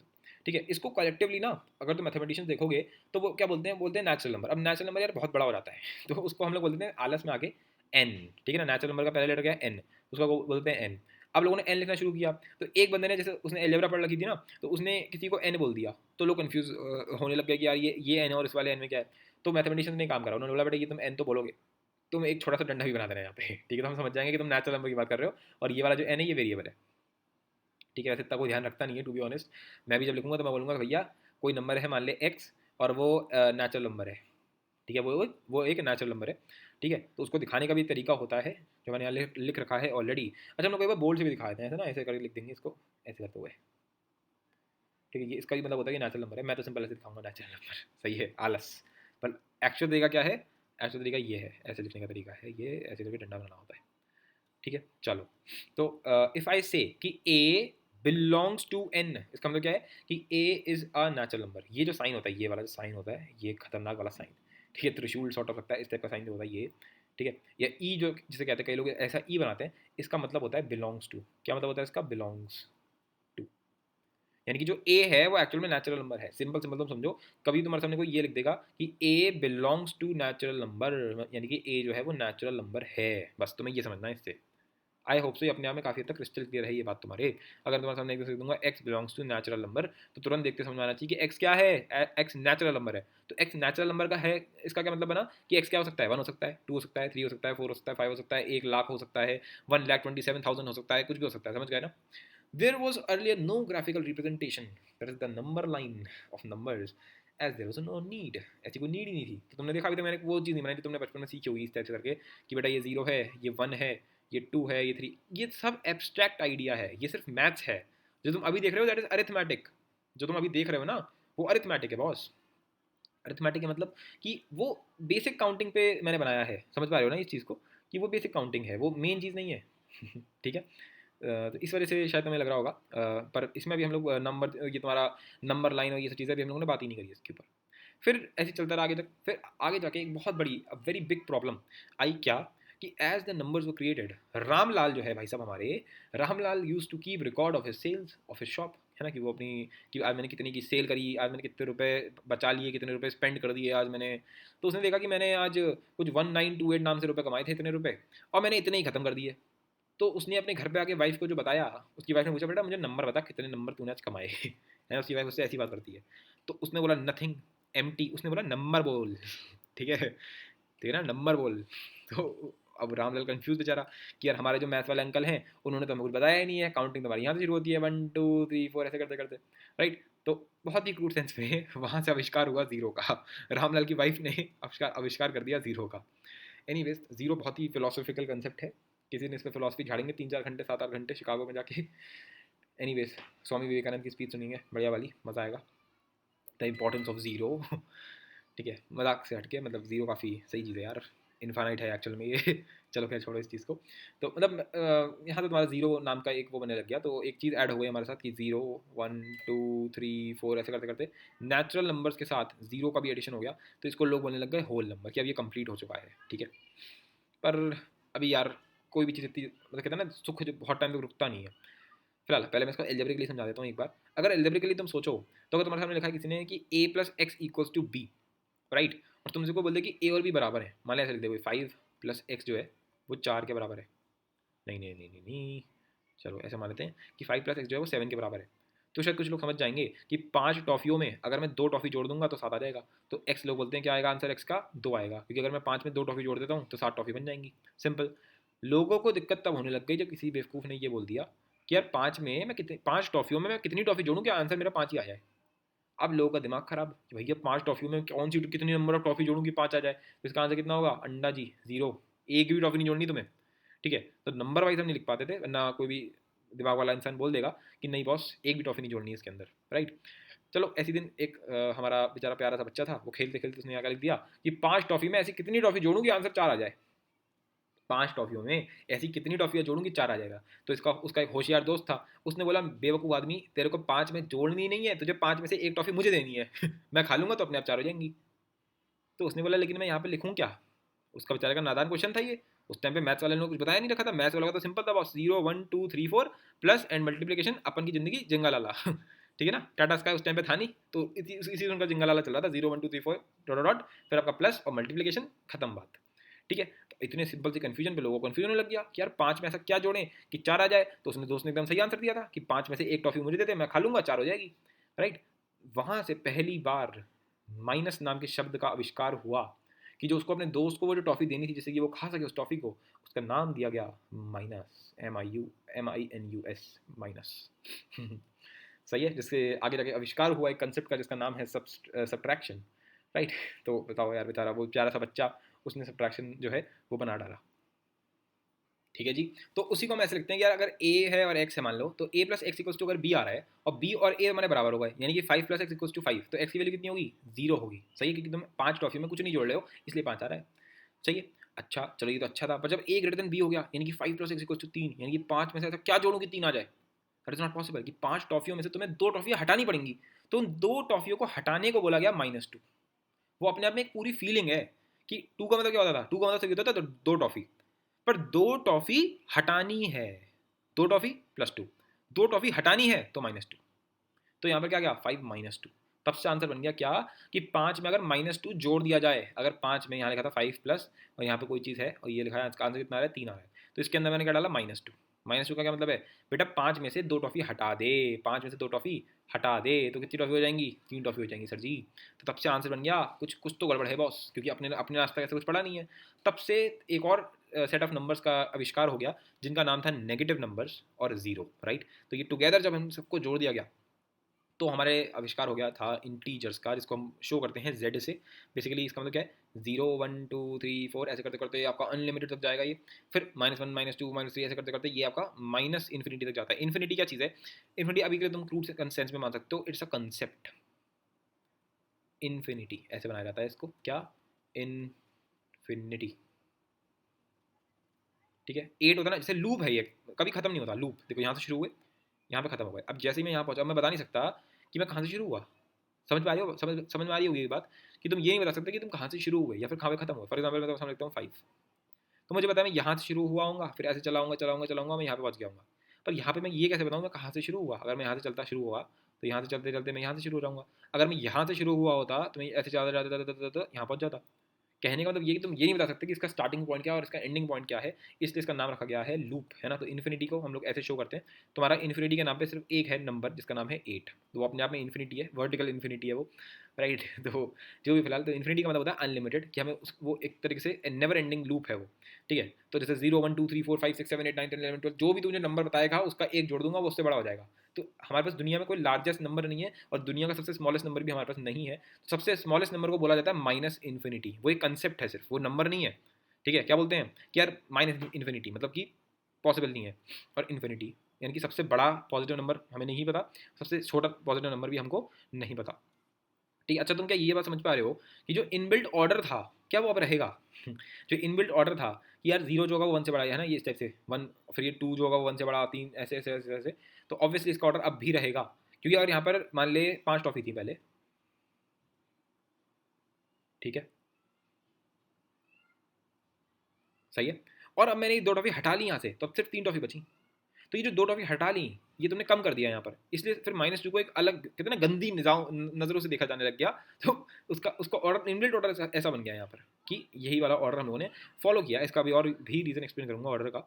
ठीक है। इसको कलेक्टिवली ना अगर तुम मैथमेटिशियंस देखोगे तो वो क्या बोलते हैं नेचुरल नंबर। अब नेचुरल नंबर यार बहुत बड़ा हो जाता है तो उसको हम लोग बोलते हैं आलस में आके एन, ठीक है ना। नेचुरल नंबर का पहले लेटर क्या है, एन, उसका बोलते हैं एन। अब लोगों ने एन लिखना शुरू किया, तो एक बंदे ने, जैसे उसने एलजेब्रा पढ़ रखी थी ना, तो उसने किसी को एन बोल दिया, तो लोग कंफ्यूज होने लग गए कि यार ये एन है और इस वाले एन में क्या है। तो मैथमेटिशियन ने काम करा, उन्होंने बोला बेटा ये तुम एन तो बोलोगे, तुम एक छोटा सा डंडा भी बना देना यहाँ पे, ठीक है, तो हम समझ जाएंगे कि तुम नेचुरल नंबर की बात कर रहे हो और ये वाला जो एन है ये वेरिएबल है, ठीक है। वैसे इतना कोई ध्यान रखता नहीं है टू बी ऑनेस्ट। मैं भी जब लिखूंगा तो मैं बोलूँगा भैया कोई नंबर है मान ले एक्स और वो नेचुरल नंबर है, ठीक है, वो एक नेचुरल नंबर है, ठीक है। तो उसको दिखाने का भी तरीका होता है जो मैंने यहाँ लिख रखा है ऑलरेडी। अच्छा, हम लोग कई बार बोर्ड से भी दिखा देते हैं ऐसे ना, ऐसे करके लिख देंगे इसको ऐसे करते हुए, ठीक है। ये इसका भी मतलब होता है कि नेचुरल नंबर है, मैं तो सिंपल ऐसे दिखाऊंगा नेचुरल नंबर, सही है, आलस। पर एक्चुअल तरीका क्या है, एक्चुअल तरीका ये है, ऐसे लिखने का तरीका है, ये ऐसे करके डंडा बनाना होता है, ठीक है। चलो, तो इफ़ आई से कि ए बिलोंग्स टू एन, इसका मतलब क्या है कि A is a natural number. ये जो साइन होता है, ये वाला जो साइन होता है, ये खतरनाक वाला साइन, ठीक है, त्रिशूल सॉर्ट ऑफ लगता है, इस टाइप का साइन जो होता है ये, ठीक है। या ई जो जिसे कहते हैं, कई लोग ऐसा ई बनाते हैं, इसका मतलब होता है बिलोंग्स टू। क्या मतलब होता है इसका, बिलोंग्स टू, यानी कि जो ए है वो एक्चुअल में नेचुरल नंबर है। सिंपल सिंपल तुम समझो, कभी तुम्हारे सामने कोई ये लिख देगा कि ए बिलोंग्स टू नेचुरल नंबर, यानी कि ए जो है वो नेचुरल नंबर है, बस तुम्हें ये समझना है इससे। आई होप सो ये अपने आप में काफ़ी हद तक क्रिस्टल क्लियर है ये बात तुम्हारे। अगर तुम्हारे सामने एक दूंगा x belongs to natural number, तो तुरंत देखते समझ में आना चाहिए कि एक्स क्या है, एक्स नेचुरल नंबर है। तो एक्स नेचुरल नंबर का है, इसका क्या मतलब बना कि एक्स क्या हो सकता है, 1 हो सकता है, 2 हो सकता है, 3 हो सकता है, 4 हो सकता है, 5 हो सकता है, 1 लाख हो सकता है, 1,27,000 हो सकता है, कुछ भी हो सकता है, समझ गए ना। There was earlier no graphical representation, that is the number line of numbers, as there was no need, ऐसी कोई नीड ही नहीं थी। तो तुमने देखा अभी तक मैंने वो चीज़ नहीं बनाई जो तुमने बचपन में सीखी होगी इस टाइप से करके कि बेटा ये 0 है, ये 1 है, ये 2 है, ये 3, ये सब एब्स्ट्रैक्ट आइडिया है, ये सिर्फ मैथ्स है। जो तुम अभी देख रहे हो दैट इज अरिथमेटिक, जो तुम अभी देख रहे हो ना वो अरिथमेटिक है बॉस। अरिथमेटिक है मतलब कि वो बेसिक काउंटिंग पे मैंने बनाया है, समझ पा रहे हो ना इस चीज़ को, कि वो बेसिक काउंटिंग है, वो मेन चीज़ नहीं है। ठीक है। तो इस वजह से शायद तुम्हें लग रहा होगा, पर इसमें भी हम लोग नंबर, ये तुम्हारा नंबर लाइन और ये सब चीज़ें भी हम लोगों ने बात ही नहीं करी इसके ऊपर। फिर ऐसे चलता रहा आगे तक, फिर आगे जाके एक बहुत बड़ी वेरी बिग प्रॉब्लम आई, क्या कि एज द नंबर्स वो क्रिएटेड, रामलाल जो है भाई साहब हमारे, Ramlal use to keep record of his sales of his shop, है ना, कि वो अपनी, कि आज मैंने कितनी की सेल करी, आज मैंने कितने रुपए बचा लिए, कितने रुपए स्पेंड कर दिए आज मैंने। तो उसने देखा कि मैंने आज कुछ 1928 नाम से रुपए कमाए थे, इतने रुपए, और मैंने इतने ही खत्म कर दिए। तो उसने अपने घर पे आके वाइफ को जो बताया, उसकी वाइफ ने पूछा बेटा मुझे नंबर बता कितने नंबर तूने आज कमाए। है, उसकी वाइफ उससे ऐसी बात करती है। तो उसने बोला नथिंग, एम्प्टी, उसने बोला नंबर बोल। ठीक है, ठीक है ना, नंबर बोल। तो अब रामलाल कंफ्यूज बेचारा कि यार हमारे जो मैथ वाले अंकल हैं उन्होंने तो हमें कुछ बताया ही नहीं है, काउंटिंग तो हमारी यहाँ से शुरू होती है 1 2 3 4 ऐसे करते करते, राइट। तो बहुत ही क्रूड सेंस में वहाँ से आविष्कार हुआ जीरो का। रामलाल की वाइफ ने आविष्कार आविष्कार कर दिया जीरो का। एनीवेज, जीरो बहुत ही फिलोसॉफिकल कंसेप्ट है, किसी ने इस पर फिलोसफी झाड़ेंगे 3 4 घंटे 7 8 घंटे शिकागो में जाके। एनीवेज, स्वामी विवेकानंद की स्पीच सुनेंगे बढ़िया वाली, मज़ा आएगा, द इम्पोर्टेंस ऑफ ज़ीरो। ठीक है, मजाक से हटके, मतलब ज़ीरो काफ़ी सही चीज़ है यार, इन्फानाइट है एक्चुअल में ये। चलो खैर छोड़ो इस चीज़ को। तो मतलब यहाँ तो तुम्हारा ज़ीरो नाम का एक वो बनने लग गया, तो एक चीज़ ऐड हो गई हमारे साथ कि 0 1 2 3 4 ऐसे करते करते नेचुरल नंबर्स के साथ ज़ीरो का भी एडिशन हो गया, तो इसको लोग बोलने लग गए होल नंबर, कि अब ये कंप्लीट हो चुका है, ठीक है। पर अभी यार कोई भी चीज़ इतनी, मतलब कहते हैं ना सुख जो बहुत टाइम तक रुकता नहीं है। फिलहाल पहले मैं इसको एल्जेब्रिकली समझा देता हूँ एक बार। अगर एल्जेब्रिकली तुम सोचो, तो अगर तुम्हारे सामने लिखा है किसी ने कि a plus x equals to b, right, और तुमसे को बोल दे कि a और b बराबर है, मान लिया ऐसे लिख दे कोई 5 प्लस एक्स जो है वो 4 के बराबर है। नहीं नहीं नहीं नहीं नहीं, चलो ऐसा मान लेते हैं कि 5 प्लस एक्स जो है वो 7 के बराबर है। तो शायद कुछ लोग समझ जाएंगे कि 5 टॉफ़ियों में अगर मैं 2 टॉफ़ी जोड़ दूंगा तो 7 आ जाएगा। तो एक्स लोग बोलते हैं क्या आएगा आंसर एक्स का, 2 आएगा, क्योंकि अगर मैं 5 में 2 टॉफ़ी जोड़ देता हूँ तो 7 टॉफ़ी बन जाएंगी। सिंपल। लोगों को दिक्कत तब होने लग गई जब किसी बेवकूफ़ ने ये बोल दिया कि यार 5 में मैं कितने, 5 टॉफ़ियों में मैं कितनी टॉफ़ी जोड़ूँ कि आंसर मेरा 5 ही आ जाए। अब लोगों का दिमाग खराब कि भैया 5 टॉफ़ियों में कौन सी कितनी नंबर ऑफ टॉफ़ी जोड़ूँ कि 5 आ जाए, तो इसका आंसर कितना होगा, अंडा जी 0, एक भी टॉफ़ी नहीं जोड़नी तुम्हें। ठीक है, तो नंबर वाइज हम नहीं लिख पाते थे, वरना कोई भी दिमाग वाला इंसान बोल देगा कि नहीं बॉस एक भी टॉफ़ी नहीं जोड़नी है इसके अंदर, राइट। चलो ऐसी दिन एक हमारा बेचारा प्यारा सा बच्चा था, वो खेलते खेलते उसने आकर लिख दिया कि 5 टॉफ़ी में ऐसी कितनी टॉफ़ी जोड़ूँ कि आंसर 4 आ जाए। 5 टॉफ़ियों में ऐसी कितनी टॉफ़ियाँ जोड़ूँ कि 4 आ जाएगा। तो इसका उसका एक होशियार दोस्त था, उसने बोला बेवकूफ़ आदमी तेरे को 5 में जोड़नी नहीं है, तुझे 5 में से एक टॉफ़ी मुझे देनी है। मैं खा लूँगा तो अपने आप 4 हो जाएंगी। तो उसने बोला लेकिन मैं यहाँ पे लिखूँ क्या। उसका बेचारे का नादान क्वेश्चन था ये। उस टाइम पे मैथ्स वाले ने कुछ बताया नहीं रखा था, मैथ्स वाला का तो सिंपल था बस 0 1 2 3 4 प्लस एंड मल्टीप्लिकेशन, अपन की जिंदगी जिंगा लाला। ठीक है ना, टाटा स्काई उस टाइम पे था नहीं, तो इसी उनका जिंगा लाला चल रहा था, 0 1 2 3 4 डॉट डॉट, फिर आपका प्लस और मल्टीप्लिकेशन, खत्म बात। ठीक है, इतने सिंपल से कन्फ्यूजन पे लोगों को कन्फ्यूजन लग गया कि यार 5 में ऐसा क्या जोड़ें कि 4 आ जाए। तो उसने दोस्त ने एकदम सही आंसर दिया था कि 5 में से एक टॉफी मुझे देते, मैं खा लूंगा, 4 हो जाएगी, राइट। वहां से पहली बार माइनस नाम के शब्द का आविष्कार हुआ कि जो उसको अपने दोस्त को वो जो टॉफी देनी थी जिससे कि वो खा सके उस टॉफी को, उसका नाम दिया गया माइनस, MINUS, माइनस। सही है, जिससे आगे जाके आविष्कार हुआ एक कंसेप्ट का जिसका नाम है सब्ट्रैक्शन, राइट। तो बताओ यार, बेचारा वो प्यारा सा बच्चा, उसने सब्ट्रैक्शन जो है वो बना डाला। ठीक है जी। तो उसी को हम ऐसे लिखते हैं कि यार अगर ए है और एक्स है मान लो, तो ए प्लस एक्स इक्वल्स टू अगर बी आ रहा है और बी और ए हमारे बराबर होगा, यानी कि 5 प्लस एक्स इक्वल्स टू 5, तो एक्स की वैल्यू कितनी होगी, 0 होगी। सही है, क्योंकि तुम 5 टॉफी में कुछ नहीं जोड़ रहे हो इसलिए 5 आ रहा है। चाहिए। अच्छा चलो, ये तो अच्छा था, पर जब ए ग्रेटर देन बी हो गया, यानी कि 5 प्लस एक्स इक्वल्स टू 3, यानी कि 5 में से ऐसा क्या जोड़ूं कि 3 आ जाए। दैट इज नॉट पॉसिबल कि 5 टॉफियों में से तुम्हें 2 टॉफियां हटानी पड़ेंगी। तो उन 2 टॉफियों को हटाने को बोला गया -2। वो अपने आप में एक पूरी फीलिंग है कि 2 का मतलब क्या होता था, 2 का मतलब क्या होता था, तो 2 टॉफी। पर 2 टॉफी हटानी है, 2 टॉफी प्लस 2, 2 टॉफी हटानी है तो -2। तो यहाँ पर क्या गया, 5 -2। तब से आंसर बन गया क्या, कि 5 में अगर -2 जोड़ दिया जाए, अगर 5 में यहाँ लिखा था 5 प्लस और यहाँ पे कोई चीज़ है और ये लिखा है, इसका आंसर कितना आ रहा है, 3 आ रहा है, तो इसके अंदर मैंने क्या डाला, -2। -2 का क्या मतलब है, बेटा 5 में से 2 टॉफी हटा दे, 5 में से 2 टॉफी हटा दे, तो कितनी टॉफी हो जाएंगी, 3 टॉफी हो जाएंगी सर जी। तो तब से आंसर बन गया, कुछ कुछ तो गड़बड़ है बॉस, क्योंकि अपने अपने आज तक ऐसा कुछ पढ़ा नहीं है। तब से एक और सेट ऑफ नंबर्स का आविष्कार हो गया जिनका नाम था नेगेटिव नंबर्स और जीरो, राइट। तो ये टुगेदर जब हम सबको जोड़ दिया गया तो हमारे आविष्कार हो गया था इंटीजर्स का, जिसको हम शो करते हैं जेड से। बेसिकली इसका मतलब क्या है, 0 1 2 3 4 ऐसे करते करते आपका अनलिमिटेड तक जाएगा ये, फिर -1 -2 -3 ऐसे करते करते ये आपका माइनस इन्फिनिटी तक जाता है। इन्फिनिटी क्या चीज़ है, इन्फिनिटी अभी के लिए तुम क्रूड सेंस में मान सकते हो, इट्स अ कंसेप्ट। इन्फिनिटी ऐसे बनाया जाता है इसको, क्या, इन्फिनिटी। ठीक है, 8 होता है ना, जैसे लूप है ये, कभी खत्म नहीं होता लूप। देखो यहाँ से शुरू हुए, यहाँ पे खत्म हो गए। अब जैसे ही मैं यहाँ पहुँचा, मैं बता नहीं सकता कि मैं कहाँ से शुरू हुआ। समझ में आ रही हो, समझ में आ रही होगी ये बात, कि तुम ये नहीं बता सकते कि तुम कहाँ से शुरू हुए या फिर कहाँ पे खत्म हुए। फॉर एग्जाम्पल मैं तो समझ लेता हूँ 5, तो मुझे पता है मैं यहाँ से शुरू हुआ हूँ, फिर ऐसे चलाऊंगा चलाऊंगा चलाऊंगा, मैं यहाँ पे पहुँच गया हूँ। पर यहाँ पे मैं ये कैसे बताऊँ मैं कहाँ से शुरू हुआ। अगर मैं यहाँ से चलता शुरू हुआ तो यहाँ से चलते चलते मैं यहाँ से शुरू हो जाऊँगा। अगर मैं यहाँ से शुरू हुआ होता तो मैं ऐसे जाते जाते जाते जाते यहाँ पहुँच जाता। कहने का मतलब ये कि तुम ये नहीं बता सकते कि इसका स्टार्टिंग पॉइंट क्या है और इसका एंडिंग पॉइंट क्या है, इसलिए इसका नाम रखा गया है लूप, है ना। तो इन्फिनिटी को हम लोग ऐसे शो करते हैं। तुम्हारा इन्फिनिटी के नाम पे सिर्फ एक है नंबर जिसका नाम है 8, तो वो अपने आप में इन्फिनिटी है, वर्टिकल इन्फिनिटी है वो, राइट। तो जो भी फिलहाल, तो इन्फिनिटी का मतलब होता है अनलिमिटेड, कि हमें वो एक तरीके से नेवर एंडिंग लूप है वो। ठीक है, तो जैसे 0 1 2 3 4 5 6 7 8 9 10 11 12 जो भी तुझे नंबर बताएगा उसका एक जोड़ दूंगा, वो उससे बड़ा हो जाएगा। तो हमारे पास दुनिया में कोई लार्जेस्ट नंबर नहीं है और दुनिया का सबसे स्मॉलेस्ट नंबर भी हमारे पास नहीं है। सबसे स्मॉलेस्ट नंबर को बोला जाता है माइनस इन्फिनिटी। वो एक कंसेप्ट है सिर्फ, वो नंबर नहीं है। ठीक है, क्या बोलते हैं कि यार माइनस इन्फिनिटी मतलब कि पॉसिबल नहीं है, और इन्फिनिटी यानी कि सबसे बड़ा पॉजिटिव नंबर हमें नहीं पता, सबसे छोटा पॉजिटिव नंबर भी हमको नहीं पता। ठीक है, अच्छा तुम क्या ये बात समझ पा रहे हो कि जो इनबिल्ट ऑर्डर था क्या वो अब रहेगा। जो इनबिल्ट ऑर्डर था कि यार 0 जो होगा वो 1 से बड़ा है ना, ये इस टाइप से 1, फिर ये 2 जो होगा वो 1 से बड़ा, 3 ऐसे ऐसे ऐसे ऐसे, तो ऑब्वियसली इसका ऑर्डर अब भी रहेगा। क्योंकि अगर यहाँ पर मान ले 5 टॉफी थी पहले, ठीक है, सही है, और अब मैंने ये 2 टॉफी हटा ली यहाँ से, तो अब सिर्फ 3 टॉफी बची। तो ये जो 2 टॉफी हटा ली, ये तुमने कम कर दिया यहाँ पर, इसलिए फिर -2 को एक अलग कहते हैं ना गंदी नज़रों से देखा जाने लग गया। तो उसका उसका ऑर्डर, इनबिल्ट ऑर्डर ऐसा बन गया यहाँ पर कि यही वाला ऑर्डर हम लोगों ने फॉलो किया। इसका भी और भी रीज़न एक्सप्लेन करूंगा ऑर्डर का।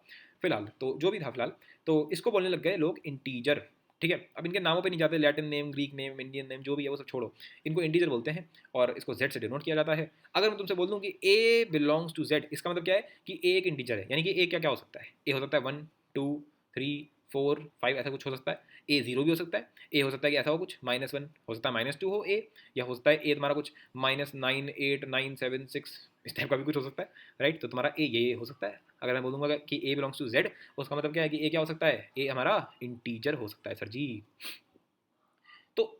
फिलहाल तो जो भी था फिलहाल, तो इसको बोलने लग गए लोग इंटीजर। ठीक है, अब इनके नामों पे नहीं जाते, Latin name, Greek name, Indian name, जो भी है वो सब छोड़ो, इनको इंटीजर बोलते हैं और इसको जेड से डिनोट किया जाता है। अगर मैं तुमसे बोल दूं कि ए बिलोंग्स टू जेड, इसका मतलब क्या है कि ए एक इंटीजर है, यानी कि ए क्या क्या हो सकता है, ए हो सकता है 1 2 3 4 5 ऐसा कुछ हो सकता है। ए 0 भी हो सकता है, ए हो सकता है कि ऐसा हो कुछ -1 हो सकता है, -2 हो ए, या हो सकता है ए तुम्हारा कुछ -9 8 9 7 6 इस टाइप का भी कुछ हो सकता है, राइट। तो तुम्हारा ए ये हो सकता है। अगर मैं बोलूँगा कि ए बिलोंग्स टू जेड, उसका मतलब क्या है कि ए क्या हो सकता है, ए हमारा इंटीजर हो सकता है सर जी। तो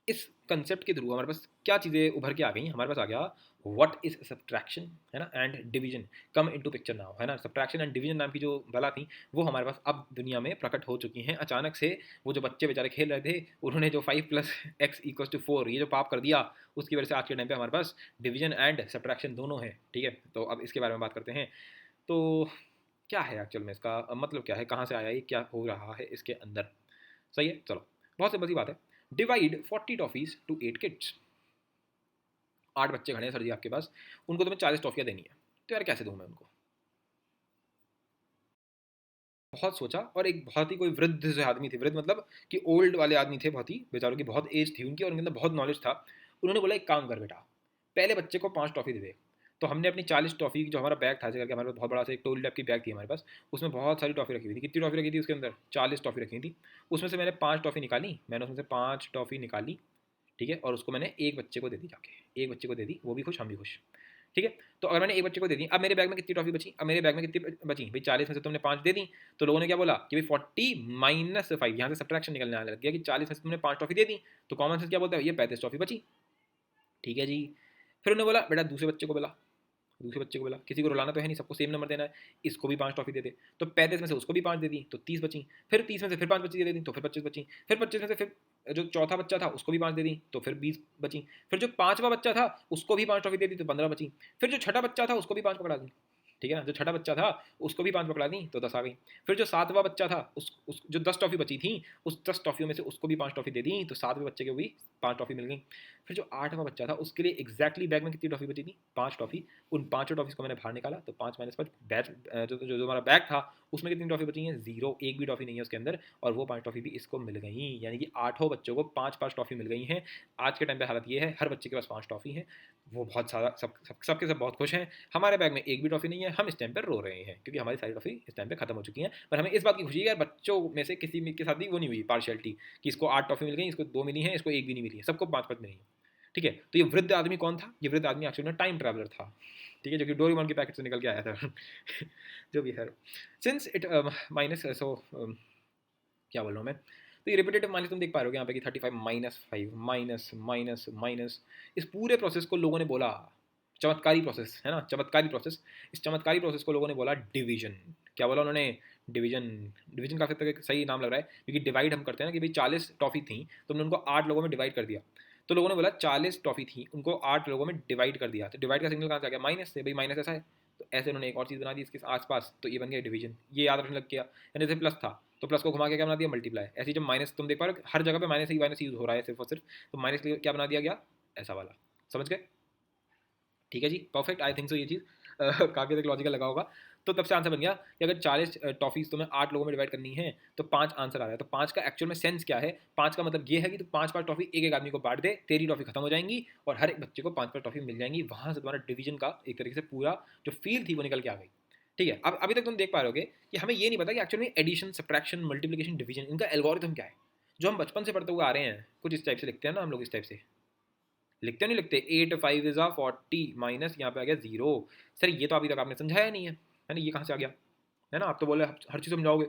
इस कंसेप्ट के थ्रू हमारे पास क्या चीज़ें उभर के आ गई, हमारे पास आ गया व्हाट इज सब्ट्रैक्शन, है ना, and division come into picture now, है ना। सब्ट्रैक्शन एंड डिवीजन नाम की जो बला थी वो हमारे पास अब दुनिया में प्रकट हो चुकी हैं अचानक से। वो जो बच्चे बेचारे खेल रहे थे, उन्होंने जो 5 प्लस एक्स इक्वल टू 4 ये जो पाप कर दिया, उसकी वजह से आज के टाइम पे हमारे पास डिवीजन एंड सब्ट्रैक्शन दोनों है। ठीक है, तो अब इसके बारे में बात करते हैं। तो क्या है एक्चुअल में इसका मतलब, क्या है, कहाँ से आया ये, क्या हो रहा है इसके अंदर। सही है, चलो बहुत सिंपल सी बात है। Divide 40 toffees to 8 kids. 8 बच्चे खड़े हैं सर जी आपके पास, उनको तुम्हें 40 टॉफियाँ देनी है, तो यार कैसे दूँ मैं उनको। बहुत सोचा, और एक बहुत ही कोई वृद्ध से आदमी थे, वृद्ध मतलब कि ओल्ड वाले आदमी थे, बहुत ही बेचारों की बहुत एज थी उनकी और उनके अंदर बहुत नॉलेज था। उन्होंने बोला एक काम कर बेटा, पहले बच्चे को 5 टॉफ़ी दे दे। तो हमने अपनी 40 टॉफ़ी, जो हमारा बैग था ऐसे करके, हमारे पास बहुत बड़ा सा एक टोली टाइप की बैग थी हमारे पास, उसमें बहुत सारी टॉफ़ी रखी हुई थी। कितनी टॉफ़ी रखी थी उसके अंदर? 40 टॉफ़ी रखी थी। उसमें से मैंने 5 टॉफ़ी निकाली, मैंने उसमें से 5 टॉफ़ी निकाली, ठीक है, और उसको मैंने एक बच्चे को दे दी जाके, एक बच्चे को दे दी, वो भी खुश, हम भी खुश। ठीक है, तो अगर मैंने एक बच्चे को दे दी, अब मेरे बैग में कितनी टॉफी बची? अब मेरे बैग में कितनी बची भाई? 40 में से तुमने 5 दे दी, तो लोगों ने क्या बोला कि भाई 40 माइनस 5, यहाँ से सब्ट्रैक्शन निकलने आने लग गया कि 40 में से तुमने 5 टॉफी दे दी, तो कॉमन सेंस क्या बोलता है, ये 35 टॉफी बची। ठीक है जी। फिर उन्होंने बोला बेटा दूसरे बच्चे को बोला, दूसरे बच्चे को बोला, किसी को रुलाना तो है नहीं, सबको सेम नंबर देना है, इसको भी 5 टॉफी दे दे। तो 35 में से उसको भी 5 दे दी, तो 30 बची। फिर 30 में से फिर 5 बच्ची दे दी, तो फिर 25 बची। फिर 25 में से फिर जो चौथा बच्चा था उसको भी 5 दे दी, तो फिर 20 बची। फिर जो पांचवा बच्चा था उसको भी 5 टॉफी दे दी, तो 15 बची। फिर जो छठा बच्चा था उसको भी 5 पकड़ा दी, ठीक है ना, जो छठा बच्चा था उसको भी 5 पकड़ा दी, तो 10 आ गई। फिर जो सातवां बच्चा था उस जो 10 टॉफी बची थी, उस 10 टॉफियों में से उसको भी 5 टॉफी दे दी, तो सातवें बच्चे को भी 5 टॉफी मिल गई। फिर जो आठवां बच्चा था उसके लिए एग्जैक्टली बैग में कितनी टॉफी बची थी? 5 टॉफी। उन पांचों टॉफीज को मैंने बाहर निकाला, तो 5 माइनस 5 बैच, जो हमारा बैग था उसमें कितनी टॉफी बची है? 0, एक भी टॉफी नहीं है उसके अंदर, और वो 5 टॉफी भी इसको मिल गई, यानी कि 8 बच्चों को 5-5 टॉफी मिल गई हैं। आज के टाइम पे हालत ये है, हर बच्चे के पास 5 टॉफी है, वो बहुत सारा सबके सब बहुत खुश हैं। हमारे बैग में एक भी टॉफी नहीं है, हम इस टाइम पर रो रहे हैं क्योंकि हमारी सारी टॉफी इस टाइम पे खत्म हो चुकी हैं। पर हमें इस बात की खुशी है यार, बच्चों में से किसी के साथ भी वो नहीं हुई पार्शियलिटी कि इसको 8 टॉफी मिल गई, इसको 2 मिली है, इसको एक भी नहीं मिली है, सबको 5-5 मिली है। ठीक है, तो ये वृद्ध आदमी कौन था? ये वृद्ध आदमी एक्चुअली में टाइम ट्रैवलर था, ठीक है, जो कि डोरेमोन के पैकेट से निकल के आया था। जो भी है, सिंस इट माइनस सो क्या बोल रहा हूँ मैं, तो ये रिपीटेटिव माइनस तुम देख पा रहे हो यहाँ पे कि 35 माइनस 5 माइनस माइनस माइनस, इस पूरे प्रोसेस को लोगों ने बोला चमत्कारी प्रोसेस, है ना, चमत्कारी प्रोसेस। इस चमत्कारी प्रोसेस को लोगों ने बोला डिवीजन। क्या बोला उन्होंने? डिवीजन। डिवीजन काफी तक एक सही नाम लग रहा है, क्योंकि डिवाइड हम करते हैं ना कि भाई 40 टॉफी थी, तो हमने उनको 8 लोगों में डिवाइड कर दिया। तो लोगों ने बोला 40 टॉफी थी, उनको 8 लोगों में डिवाइड कर दिया, तो डिवाइड का सिग्नल कहाँ से आ गया? माइनस से, भाई माइनस ऐसा है, तो ऐसे उन्होंने एक और चीज़ बना दी इसके आसपास, तो ये बन गया डिवीजन, ये याद रखने लग गया। यानी जैसे प्लस था, तो प्लस को घुमा के क्या बना दिया? मल्टीप्लाई। ऐसी जब माइनस तुम देख पा रहे हो हर जगह पे माइनस यूज हो रहा है सिर्फ और सिर्फ, तो माइनस क्या बना दिया गया? ऐसा वाला। समझ गए? ठीक है जी, परफेक्ट, आई थिंक सो ये चीज़ काफ़ी तक लॉजिकल लगा होगा। तो तब से आंसर बन गया कि अगर 40 टॉफीज तुम्हें 8 लोगों में डिवाइड करनी है तो 5 आंसर आ रहा है। तो 5 का एक्चुअल में सेंस क्या है? 5 का मतलब ये है कि तो 5-5 टॉफी एक एक आदमी को बांट दे, तेरी टॉफी खत्म हो जाएंगी और हर एक बच्चे को 5-5 टॉफी मिल जाएंगी। वहां से तुम्हारा डिवीजन का एक तरीके से पूरा जो फील थी वो निकल के आ गई। ठीक है, अब अभी तक तुम देख पा रहे हो कि हमें ये नहीं पता कि एक्चुअली में एडिशन, सब्ट्रैक्शन, मल्टीप्लिकेशन, डिवीजन, इनका एल्गोरिथम क्या है, जो हम बचपन से पढ़ते हुए आ रहे हैं। कुछ इस टाइप से लिखते हैं ना हम लोग, इस टाइप से लिखते नहीं लिखते, 8 5 इज 40 माइनस यहाँ पे आ गया 0। सर ये तो अभी तक आपने समझाया नहीं है ना, ये कहाँ से आ गया? है ना, आप तो बोले हर चीज़ समझाओगे।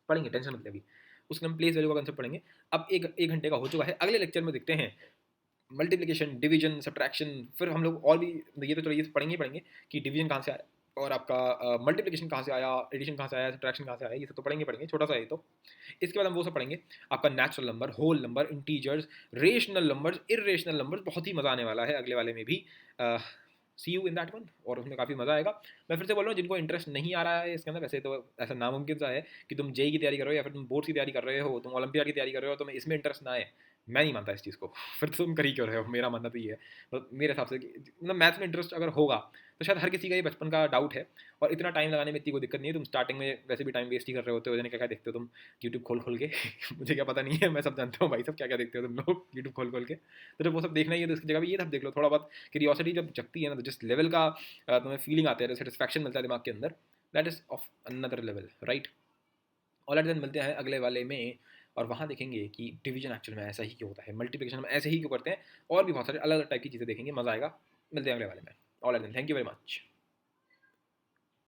पढ़ेंगे, टेंशन मत ले, अभी उसके हम प्लेस वैल्यू का कंसेप्ट पढ़ेंगे। अब एक घंटे का हो चुका है, अगले लेक्चर में देखते हैं मल्टीप्लिकेशन, डिवीजन, सब्ट्रैक्शन। फिर हम लोग और भी, ये तो चलो ये पढ़ेंगे ही पढ़ेंगे कि डिवीजन कहाँ से आया और आपका मल्टीप्लिकेशन कहाँ से आया, एडिशन कहाँ से आया, सब्ट्रैक्शन कहाँ से आया, ये सब तो पढ़ेंगे पढ़ेंगे, छोटा सा है ये तो। इसके बाद हम वो सब पढ़ेंगे, आपका natural number, whole number, integers, rational numbers, irrational numbers. बहुत ही मज़ा आने वाला है अगले वाले में भी। सी यू इन दैट वन, और उसमें काफ़ी मज़ा आएगा। मैं फिर से बोल रहा हूँ, जिनको इंटरेस्ट नहीं आ रहा है इसके अंदर, वैसे तो ऐसा नामुमकिन सा है कि तुम जेई की तैयारी कर रहे हो या फिर तुम बोर्ड की तैयारी कर रहे हो, तुम ओलंपियाड की तैयारी कर रहे हो, तुम्हें इसमें इंटरेस्ट ना आए, मैं नहीं मानता इस चीज़ को। फिर तो तुम कर ही क्यों रहे हो? मेरा मानना तो ये है, तो मेरे हिसाब से मतलब मैथ्स में इंटरेस्ट अगर होगा तो शायद हर किसी का ये बचपन का डाउट है, और इतना टाइम लगाने में इतनी कोई दिक्कत नहीं है। तुम स्टार्टिंग में वैसे भी टाइम वेस्ट ही कर रहे होते हो, क्या क्या देखते हो तुम यूट्यूब खोल खोल के। मुझे क्या पता नहीं है, मैं सब जानता हूँ भाई, सब क्या क्या देखते हो तुम लोग यूट्यूब खोल खोल के। तो जब वो सब देखना ही है तो इसकी जगह भी ये सब देख लो थोड़ा बहुत। क्यूरियोसिटी जब जगती है ना, तो जिस लेवल का तुम्हें फीलिंग आते हैं, सेटिस्फैक्शन मिलता है दिमाग के अंदर, that is of another level, right. Alright then मिलते हैं अगले वाले में, और वहाँ देखेंगे कि डिवीजन एक्चुअल में ऐसा ही क्यों होता है, मल्टीप्लिकेशन हम ऐसे ही क्यों करते हैं, और भी बहुत सारे अलग अलग टाइप की चीज़ें देखेंगे, मज़ा आएगा। मिलते हैं अगले वाले में। Alright then, thank you very much.